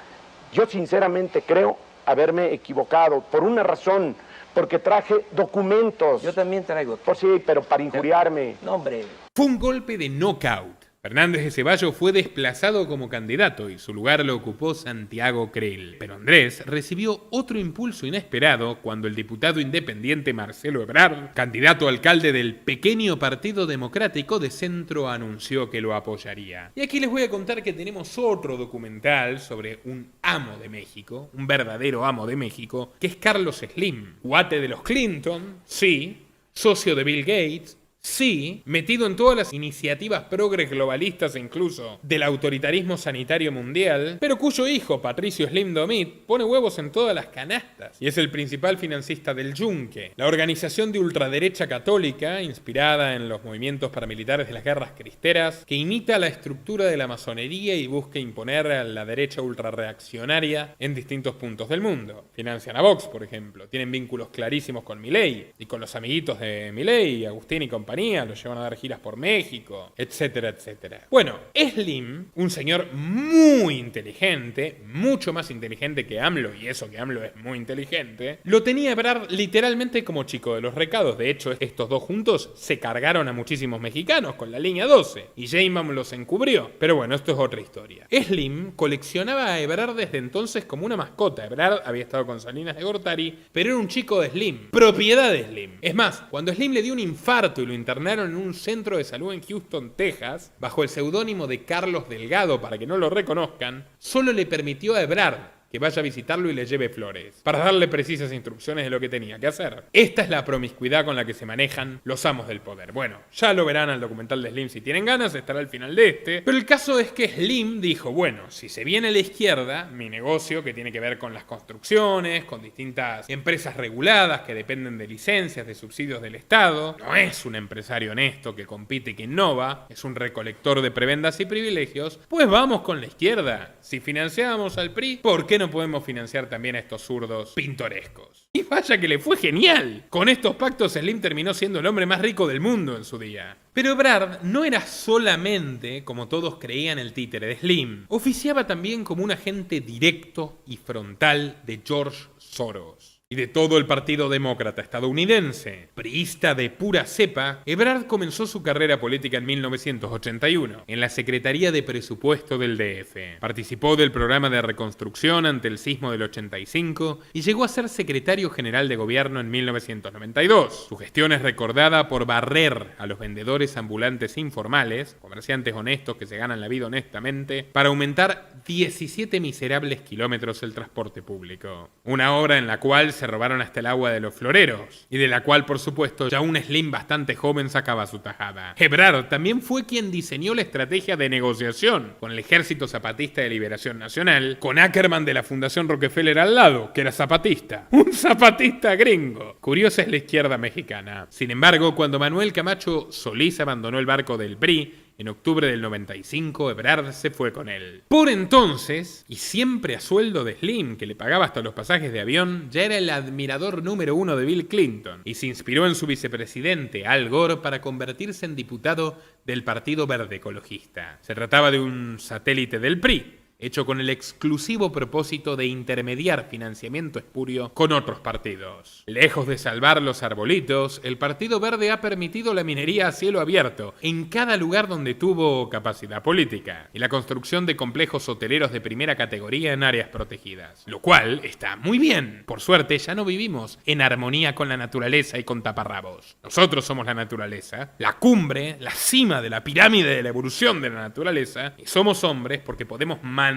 Yo sinceramente creo haberme equivocado por una razón, porque traje documentos. Yo también traigo. Pues sí, pero para injuriarme. No, hombre. Fue un golpe de knockout. Fernández de Ceballos fue desplazado como candidato y su lugar lo ocupó Santiago Creel. Pero Andrés recibió otro impulso inesperado cuando el diputado independiente Marcelo Ebrard, candidato a alcalde del pequeño Partido Democrático de Centro, anunció que lo apoyaría. Y aquí les voy a contar que tenemos otro documental sobre un amo de México, un verdadero amo de México, que es Carlos Slim, cuate de los Clinton, sí, socio de Bill Gates, sí, metido en todas las iniciativas progres globalistas e incluso del autoritarismo sanitario mundial, pero cuyo hijo, Patricio Slim Domit, pone huevos en todas las canastas y es el principal financista del Yunque, la organización de ultraderecha católica inspirada en los movimientos paramilitares de las guerras cristeras que imita la estructura de la masonería y busca imponer a la derecha ultrarreaccionaria en distintos puntos del mundo. Financian a Vox, por ejemplo, tienen vínculos clarísimos con Milei y con los amiguitos de Milei, Agustín y compañía. Los llevan a dar giras por México, etcétera, etcétera. Bueno, Slim, un señor muy inteligente, mucho más inteligente que AMLO, y eso que AMLO es muy inteligente, lo tenía Ebrard literalmente como chico de los recados. De hecho, estos dos juntos se cargaron a muchísimos mexicanos con la línea 12, y Sheinbaum los encubrió. Pero bueno, esto es otra historia. Slim coleccionaba a Ebrard desde entonces como una mascota. Ebrard había estado con Salinas de Gortari, pero era un chico de Slim, propiedad de Slim. Es más, cuando Slim le dio un infarto y lo internaron en un centro de salud en Houston, Texas, bajo el seudónimo de Carlos Delgado para que no lo reconozcan, solo le permitió a Ebrard que vaya a visitarlo y le lleve flores, para darle precisas instrucciones de lo que tenía que hacer. Esta es la promiscuidad con la que se manejan los amos del poder. Bueno, ya lo verán al documental de Slim si tienen ganas, estará al final de este, pero el caso es que Slim dijo, bueno, si se viene a la izquierda, mi negocio que tiene que ver con las construcciones, con distintas empresas reguladas que dependen de licencias, de subsidios del Estado, no es un empresario honesto que compite y que innova, es un recolector de prebendas y privilegios, pues vamos con la izquierda. Si financiamos al PRI, ¿por qué no podemos financiar también a estos zurdos pintorescos? Y vaya que le fue genial. Con estos pactos Slim terminó siendo el hombre más rico del mundo en su día. Pero Ebrard no era solamente, como todos creían, el títere de Slim. Oficiaba también como un agente directo y frontal de George Soros y de todo el Partido Demócrata estadounidense. Priista de pura cepa, Ebrard comenzó su carrera política en 1981, en la Secretaría de Presupuesto del DF. Participó del programa de reconstrucción ante el sismo del 85 y llegó a ser secretario general de gobierno en 1992. Su gestión es recordada por barrer a los vendedores ambulantes informales, comerciantes honestos que se ganan la vida honestamente, para aumentar 17 miserables kilómetros el transporte público. Una obra en la cual se se robaron hasta el agua de los floreros, y de la cual, por supuesto, ya un Slim bastante joven sacaba su tajada. Ebrard también fue quien diseñó la estrategia de negociación con el Ejército Zapatista de Liberación Nacional, con Ackerman de la Fundación Rockefeller al lado, que era zapatista. ¡Un zapatista gringo! Curiosa es la izquierda mexicana. Sin embargo, cuando Manuel Camacho Solís abandonó el barco del PRI, en octubre del 95, Ebrard se fue con él. Por entonces, y siempre a sueldo de Slim, que le pagaba hasta los pasajes de avión, ya era el admirador número 1 de Bill Clinton, y se inspiró en su vicepresidente, Al Gore, para convertirse en diputado del Partido Verde Ecologista. Se trataba de un satélite del PRI, hecho con el exclusivo propósito de intermediar financiamiento espurio con otros partidos. Lejos de salvar los arbolitos, el Partido Verde ha permitido la minería a cielo abierto en cada lugar donde tuvo capacidad política y la construcción de complejos hoteleros de primera categoría en áreas protegidas, lo cual está muy bien. Por suerte ya no vivimos en armonía con la naturaleza y con taparrabos. Nosotros somos la naturaleza, la cumbre, la cima de la pirámide de la evolución de la naturaleza, y somos hombres porque podemos mandar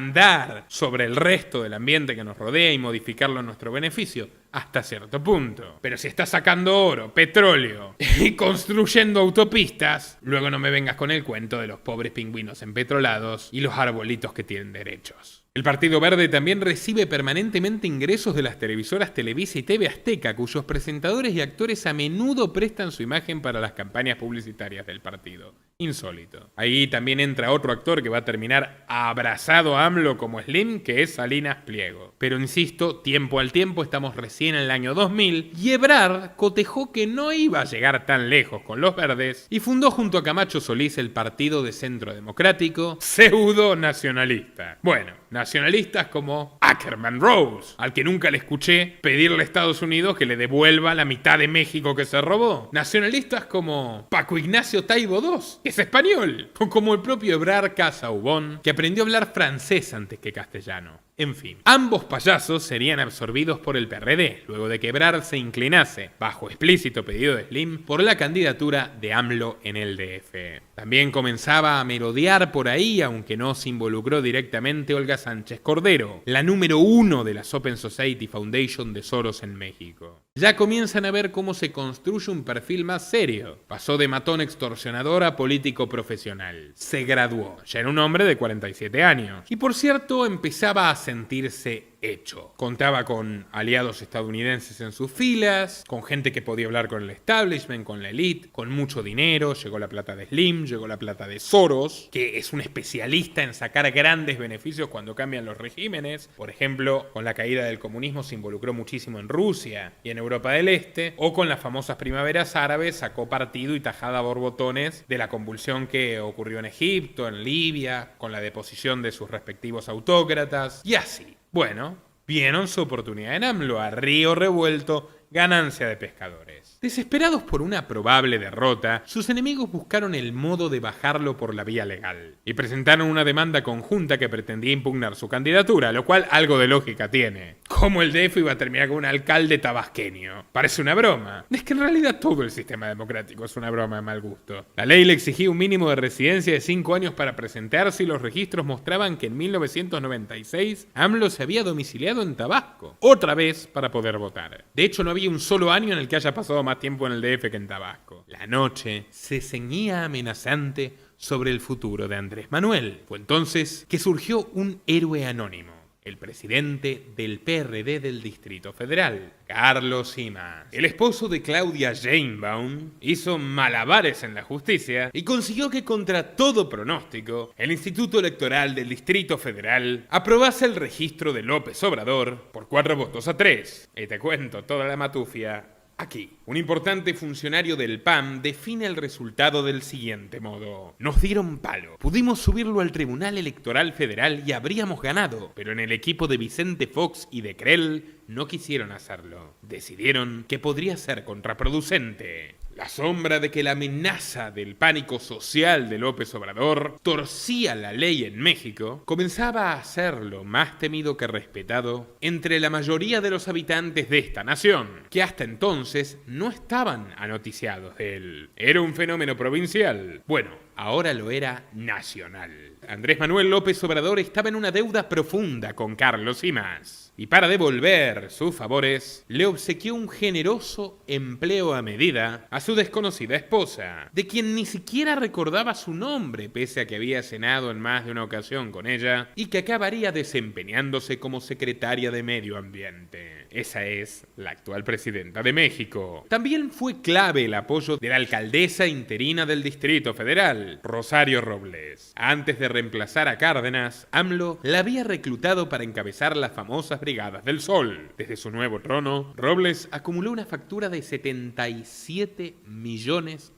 sobre el resto del ambiente que nos rodea y modificarlo en nuestro beneficio, hasta cierto punto. Pero si estás sacando oro, petróleo y construyendo autopistas, luego no me vengas con el cuento de los pobres pingüinos empetrolados y los arbolitos que tienen derechos. El Partido Verde también recibe permanentemente ingresos de las televisoras Televisa y TV Azteca, cuyos presentadores y actores a menudo prestan su imagen para las campañas publicitarias del partido. Insólito. Ahí también entra otro actor que va a terminar abrazado a AMLO como Slim, que es Salinas Pliego. Pero insisto, tiempo al tiempo, estamos recién en el año 2000, y Ebrard cotejó que no iba a llegar tan lejos con los verdes y fundó junto a Camacho Solís el Partido de Centro Democrático, pseudo nacionalista. Bueno, nacionalistas como Ackerman Rose, al que nunca le escuché pedirle a Estados Unidos que le devuelva la mitad de México que se robó. Nacionalistas como Paco Ignacio Taibo II, que es español, o como el propio Ebrard Casaubon, que aprendió a hablar francés antes que castellano. En fin, ambos payasos serían absorbidos por el PRD, luego de que Ebrard se inclinase, bajo explícito pedido de Slim, por la candidatura de AMLO en el DF. También comenzaba a merodear por ahí, aunque no se involucró directamente, Olga Sánchez Cordero, la número 1 de las Open Society Foundation de Soros en México. Ya comienzan a ver cómo se construye un perfil más serio. Pasó de matón extorsionador a político profesional. Se graduó, ya era un hombre de 47 años. Y por cierto, empezaba a sentirse hecho. Contaba con aliados estadounidenses en sus filas, con gente que podía hablar con el establishment, con la elite, con mucho dinero. Llegó la plata de Slim, llegó la plata de Soros, que es un especialista en sacar grandes beneficios cuando cambian los regímenes. Por ejemplo, con la caída del comunismo se involucró muchísimo en Rusia y en Europa del Este, o con las famosas primaveras árabes sacó partido y tajada a borbotones de la convulsión que ocurrió en Egipto, en Libia, con la deposición de sus respectivos autócratas, y así. Bueno, vieron su oportunidad en AMLO, a río revuelto, ganancia de pescadores. Desesperados por una probable derrota, sus enemigos buscaron el modo de bajarlo por la vía legal y presentaron una demanda conjunta que pretendía impugnar su candidatura, lo cual algo de lógica tiene. ¿Cómo el DF iba a terminar con un alcalde tabasqueño? Parece una broma. Es que en realidad todo el sistema democrático es una broma de mal gusto. La ley le exigía un mínimo de residencia de 5 años para presentarse y los registros mostraban que en 1996 AMLO se había domiciliado en Tabasco, otra vez para poder votar. De hecho, no había un solo año en el que haya pasado más tiempo en el DF que en Tabasco. La noche se ceñía amenazante sobre el futuro de Andrés Manuel. Fue entonces que surgió un héroe anónimo, el presidente del PRD del Distrito Federal, Carlos Simas. El esposo de Claudia Sheinbaum hizo malabares en la justicia y consiguió que, contra todo pronóstico, el Instituto Electoral del Distrito Federal aprobase el registro de López Obrador por 4-3. Y te cuento toda la matufia aquí. Un importante funcionario del PAN define el resultado del siguiente modo: nos dieron palo. Pudimos subirlo al Tribunal Electoral Federal y habríamos ganado, pero en el equipo de Vicente Fox y de Krell no quisieron hacerlo. Decidieron que podría ser contraproducente. La sombra de que la amenaza del pánico social de López Obrador torcía la ley en México comenzaba a hacerlo más temido que respetado entre la mayoría de los habitantes de esta nación, que hasta entonces no estaban anoticiados de él. Era un fenómeno provincial. Bueno, ahora lo era nacional. Andrés Manuel López Obrador estaba en una deuda profunda con Carlos Simas. Y para devolver sus favores, le obsequió un generoso empleo a medida a su desconocida esposa, de quien ni siquiera recordaba su nombre, pese a que había cenado en más de una ocasión con ella, y que acabaría desempeñándose como secretaria de Medio Ambiente. Esa es la actual presidenta de México. También fue clave el apoyo de la alcaldesa interina del Distrito Federal, Rosario Robles. Antes de reemplazar a Cárdenas, AMLO la había reclutado para encabezar las famosas Brigadas del Sol. Desde su nuevo trono, Robles acumuló una factura de $77 millones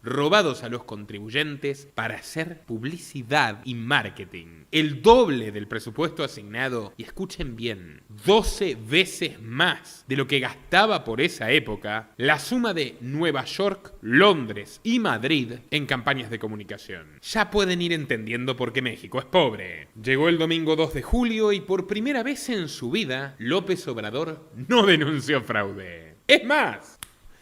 robados a los contribuyentes para hacer publicidad y marketing. El doble del presupuesto asignado, y escuchen bien, 12 veces más de lo que gastaba por esa época la suma de Nueva York, Londres y Madrid en campañas de comunicación. Ya pueden ir entendiendo por qué México es pobre. Llegó el domingo 2 de julio y por primera vez en su vida, López Obrador no denunció fraude. Es más,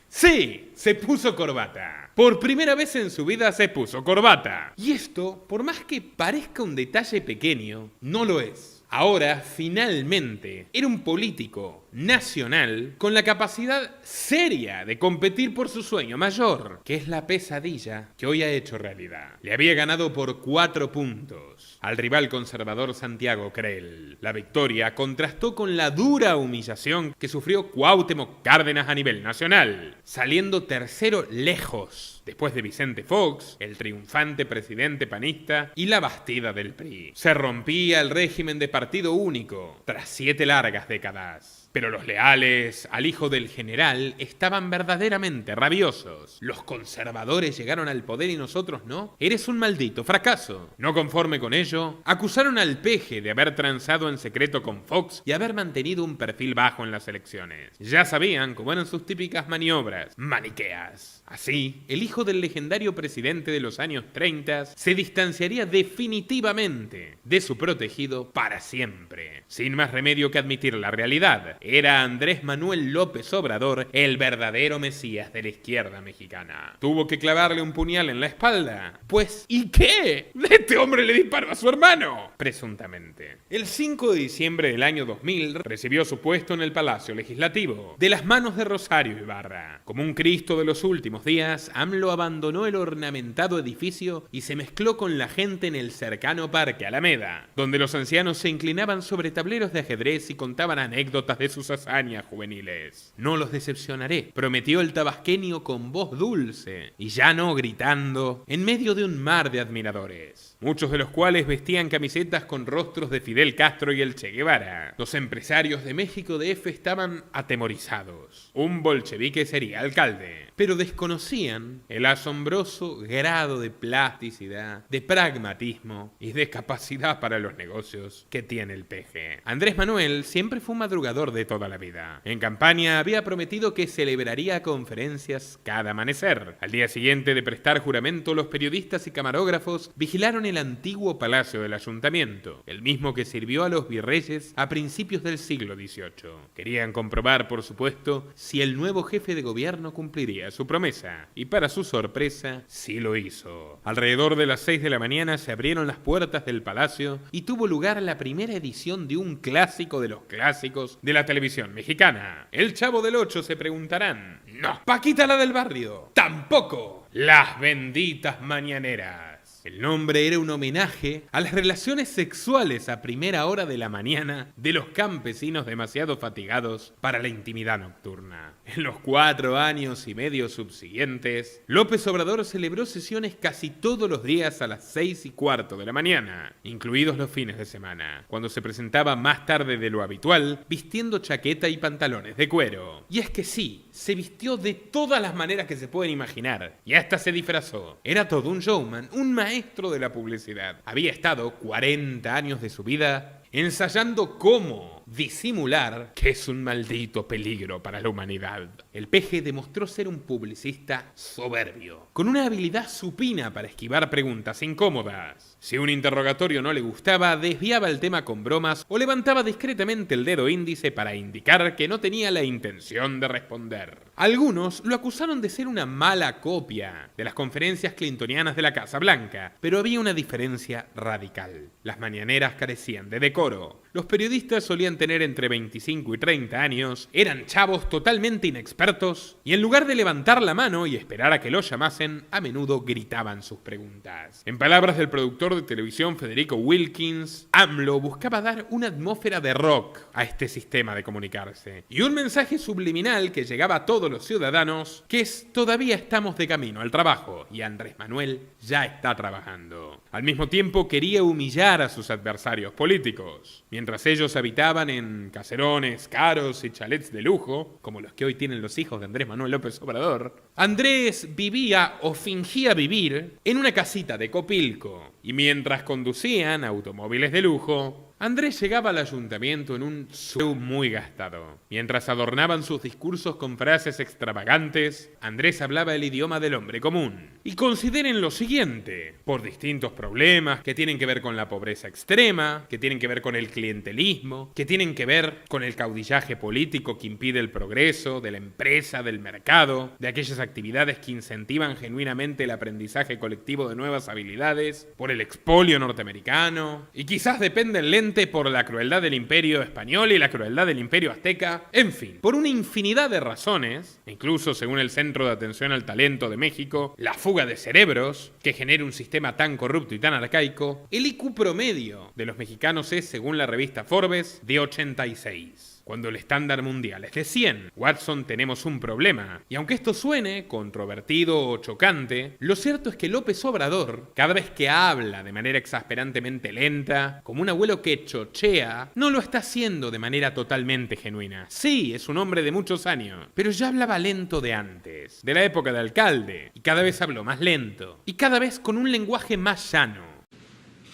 sí, se puso corbata. Por primera vez en su vida se puso corbata. Y esto, por más que parezca un detalle pequeño, no lo es. Ahora, finalmente, era un político nacional con la capacidad seria de competir por su sueño mayor, que es la pesadilla que hoy ha hecho realidad. Le había ganado por 4 puntos al rival conservador Santiago Creel. La victoria contrastó con la dura humillación que sufrió Cuauhtémoc Cárdenas a nivel nacional, saliendo tercero lejos, después de Vicente Fox, el triunfante presidente panista, y la Bastida del PRI. Se rompía el régimen de partido único, tras 7 largas décadas. Pero los leales al hijo del general estaban verdaderamente rabiosos. Los conservadores llegaron al poder y nosotros no. Eres un maldito fracaso. No conforme con ello, acusaron al Peje de haber transado en secreto con Fox y haber mantenido un perfil bajo en las elecciones. Ya sabían cómo eran sus típicas maniobras maniqueas. Así, el hijo del legendario presidente de los años 30 se distanciaría definitivamente de su protegido para siempre. Sin más remedio que admitir la realidad. Era Andrés Manuel López Obrador el verdadero mesías de la izquierda mexicana. Tuvo que clavarle un puñal en la espalda. Pues, ¿y qué? Este hombre le disparó a su hermano, presuntamente. El 5 de diciembre del año 2000 recibió su puesto en el Palacio Legislativo, de las manos de Rosario Ibarra. Como un Cristo de los últimos días, AMLO abandonó el ornamentado edificio y se mezcló con la gente en el cercano Parque Alameda, donde los ancianos se inclinaban sobre tableros de ajedrez y contaban anécdotas de sus hazañas juveniles. No los decepcionaré, prometió el tabasqueño con voz dulce y ya no gritando, en medio de un mar de admiradores, muchos de los cuales vestían camisetas con rostros de Fidel Castro y el Che Guevara. Los empresarios de México DF estaban atemorizados. Un bolchevique sería alcalde, pero desconocían el asombroso grado de plasticidad, de pragmatismo y de capacidad para los negocios que tiene el Peje. Andrés Manuel siempre fue un madrugador de toda la vida. En campaña había prometido que celebraría conferencias cada amanecer. Al día siguiente de prestar juramento, los periodistas y camarógrafos vigilaron el antiguo palacio del ayuntamiento, el mismo que sirvió a los virreyes a principios del siglo XVIII. Querían comprobar, por supuesto, si el nuevo jefe de gobierno cumpliría su promesa, y para su sorpresa, sí lo hizo. Alrededor de las 6 de la mañana se abrieron las puertas del palacio y tuvo lugar la primera edición de un clásico de los clásicos de la televisión mexicana. El Chavo del Ocho, se preguntarán. No. Paquita la del barrio. Tampoco. Las benditas mañaneras. El nombre era un homenaje a las relaciones sexuales a primera hora de la mañana de los campesinos demasiado fatigados para la intimidad nocturna. En los 4 años y medio subsiguientes, López Obrador celebró sesiones casi todos los días a las 6:15 de la mañana, incluidos los fines de semana, cuando se presentaba más tarde de lo habitual, vistiendo chaqueta y pantalones de cuero. Y es que sí, se vistió de todas las maneras que se pueden imaginar, y hasta se disfrazó. Era todo un showman, un maestro de la publicidad. Había estado 40 años de su vida ensayando cómo disimular que es un maldito peligro para la humanidad. El peje demostró ser un publicista soberbio, con una habilidad supina para esquivar preguntas incómodas. Si un interrogatorio no le gustaba, desviaba el tema con bromas o levantaba discretamente el dedo índice para indicar que no tenía la intención de responder. Algunos lo acusaron de ser una mala copia de las conferencias clintonianas de la Casa Blanca, pero había una diferencia radical. Las mañaneras carecían de decoro. Los periodistas solían tener entre 25 y 30 años, eran chavos totalmente inexpertos y en lugar de levantar la mano y esperar a que los llamasen, a menudo gritaban sus preguntas. En palabras del productor de televisión Federico Wilkins, AMLO buscaba dar una atmósfera de rock a este sistema de comunicarse y un mensaje subliminal que llegaba a todos los ciudadanos, que es: todavía estamos de camino al trabajo y Andrés Manuel ya está trabajando. Al mismo tiempo quería humillar a sus adversarios políticos. Mientras ellos habitaban en caserones caros y chalets de lujo, como los que hoy tienen los hijos de Andrés Manuel López Obrador, Andrés vivía o fingía vivir en una casita de Copilco. Y mientras conducían automóviles de lujo, Andrés llegaba al ayuntamiento en un SUV muy gastado. Mientras adornaban sus discursos con frases extravagantes, Andrés hablaba el idioma del hombre común. Y consideren lo siguiente: por distintos problemas que tienen que ver con la pobreza extrema, que tienen que ver con el clientelismo, que tienen que ver con el caudillaje político que impide el progreso de la empresa, del mercado, de aquellas actividades que incentivan genuinamente el aprendizaje colectivo de nuevas habilidades, por el expolio norteamericano, y quizás depende el lente por la crueldad del imperio español y la crueldad del imperio azteca, en fin, por una infinidad de razones, incluso según el Centro de Atención al Talento de México, la fuga de cerebros que genera un sistema tan corrupto y tan arcaico, el IQ promedio de los mexicanos es, según la revista Forbes, de 86. Cuando el estándar mundial es de 100, Watson, tenemos un problema. Y aunque esto suene controvertido o chocante, lo cierto es que López Obrador, cada vez que habla de manera exasperantemente lenta, como un abuelo que chochea, no lo está haciendo de manera totalmente genuina. Sí, es un hombre de muchos años, pero ya hablaba lento de antes, de la época de alcalde, y cada vez habló más lento, y cada vez con un lenguaje más llano.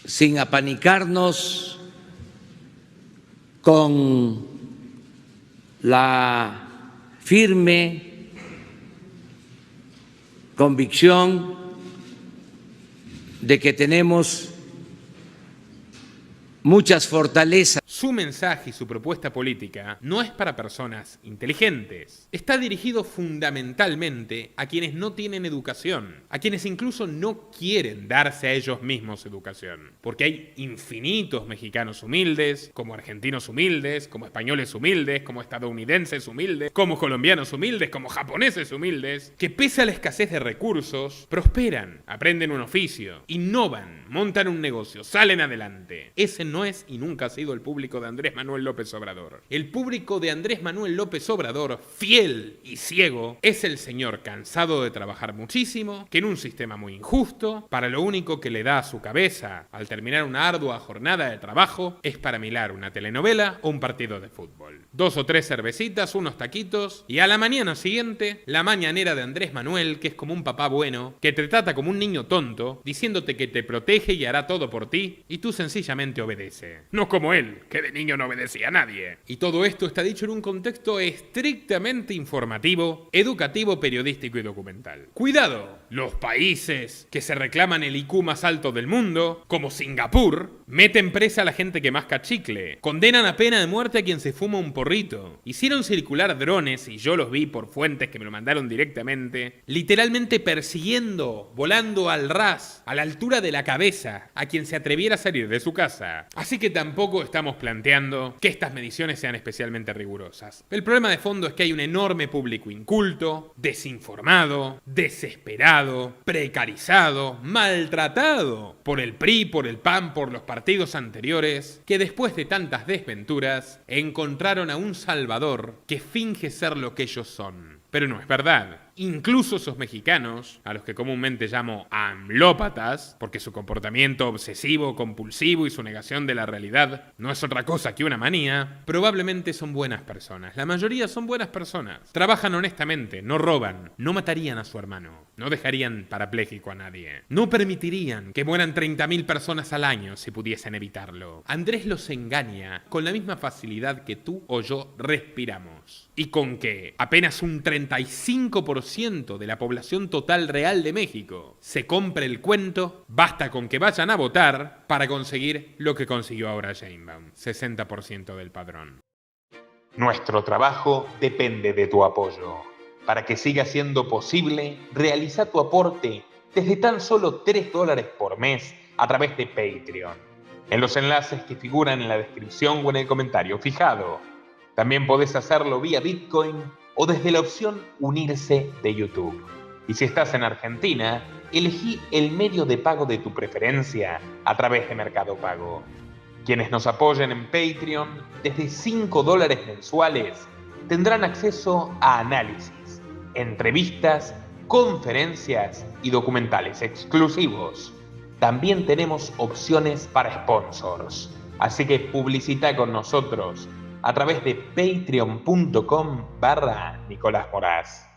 Sin apanicarnos, con la firme convicción de que tenemos muchas fortalezas. Su mensaje y su propuesta política no es para personas inteligentes. Está dirigido fundamentalmente a quienes no tienen educación, a quienes incluso no quieren darse a ellos mismos educación. Porque hay infinitos mexicanos humildes, como argentinos humildes, como españoles humildes, como estadounidenses humildes, como colombianos humildes, como japoneses humildes, que pese a la escasez de recursos, prosperan, aprenden un oficio, innovan, montan un negocio, salen adelante. Ese no es y nunca ha sido el público de Andrés Manuel López Obrador. El público de Andrés Manuel López Obrador, fiel y ciego, es el señor cansado de trabajar muchísimo, que en un sistema muy injusto, para lo único que le da a su cabeza al terminar una ardua jornada de trabajo es para mirar una telenovela o un partido de fútbol. 2 o 3 cervecitas, unos taquitos y a la mañana siguiente, la mañanera de Andrés Manuel, que es como un papá bueno, que te trata como un niño tonto, diciéndote que te protege y hará todo por ti, y tú sencillamente obedeces. No como él, que de niño no obedecía a nadie. Y todo esto está dicho en un contexto estrictamente informativo, educativo, periodístico y documental. ¡Cuidado! Los países que se reclaman el IQ más alto del mundo, como Singapur, meten presa a la gente que masca chicle, condenan a pena de muerte a quien se fuma un porrito, hicieron circular drones, y yo los vi por fuentes que me lo mandaron directamente, literalmente persiguiendo, volando al ras, a la altura de la cabeza, a quien se atreviera a salir de su casa. Así que tampoco estamos planteando que estas mediciones sean especialmente rigurosas. El problema de fondo es que hay un enorme público inculto, desinformado, desesperado, precarizado, maltratado por el PRI, por el PAN, por los partidos anteriores, que después de tantas desventuras encontraron a un salvador que finge ser lo que ellos son. Pero no es verdad. incluso esos mexicanos, a los que comúnmente llamo amlópatas, porque su comportamiento obsesivo, compulsivo y su negación de la realidad no es otra cosa que una manía, probablemente son buenas personas. La mayoría son buenas personas. Trabajan honestamente, no roban, no matarían a su hermano, no dejarían parapléjico a nadie, no permitirían que mueran 30.000 personas al año si pudiesen evitarlo. Andrés los engaña con la misma facilidad que tú o yo respiramos. Y con que apenas un 35% de la población total real de México se compre el cuento, basta con que vayan a votar para conseguir lo que consiguió ahora Sheinbaum, 60% del padrón. Nuestro trabajo depende de tu apoyo. Para que siga siendo posible, realiza tu aporte desde tan solo $3 por mes a través de Patreon, en los enlaces que figuran en la descripción o en el comentario fijado. También podés hacerlo vía Bitcoin o desde la opción Unirse de YouTube. Y si estás en Argentina, elegí el medio de pago de tu preferencia a través de Mercado Pago. Quienes nos apoyen en Patreon desde $5 mensuales tendrán acceso a análisis, entrevistas, conferencias y documentales exclusivos. También tenemos opciones para sponsors, así que publicita con nosotros a través de patreon.com/Nicolás Moraz.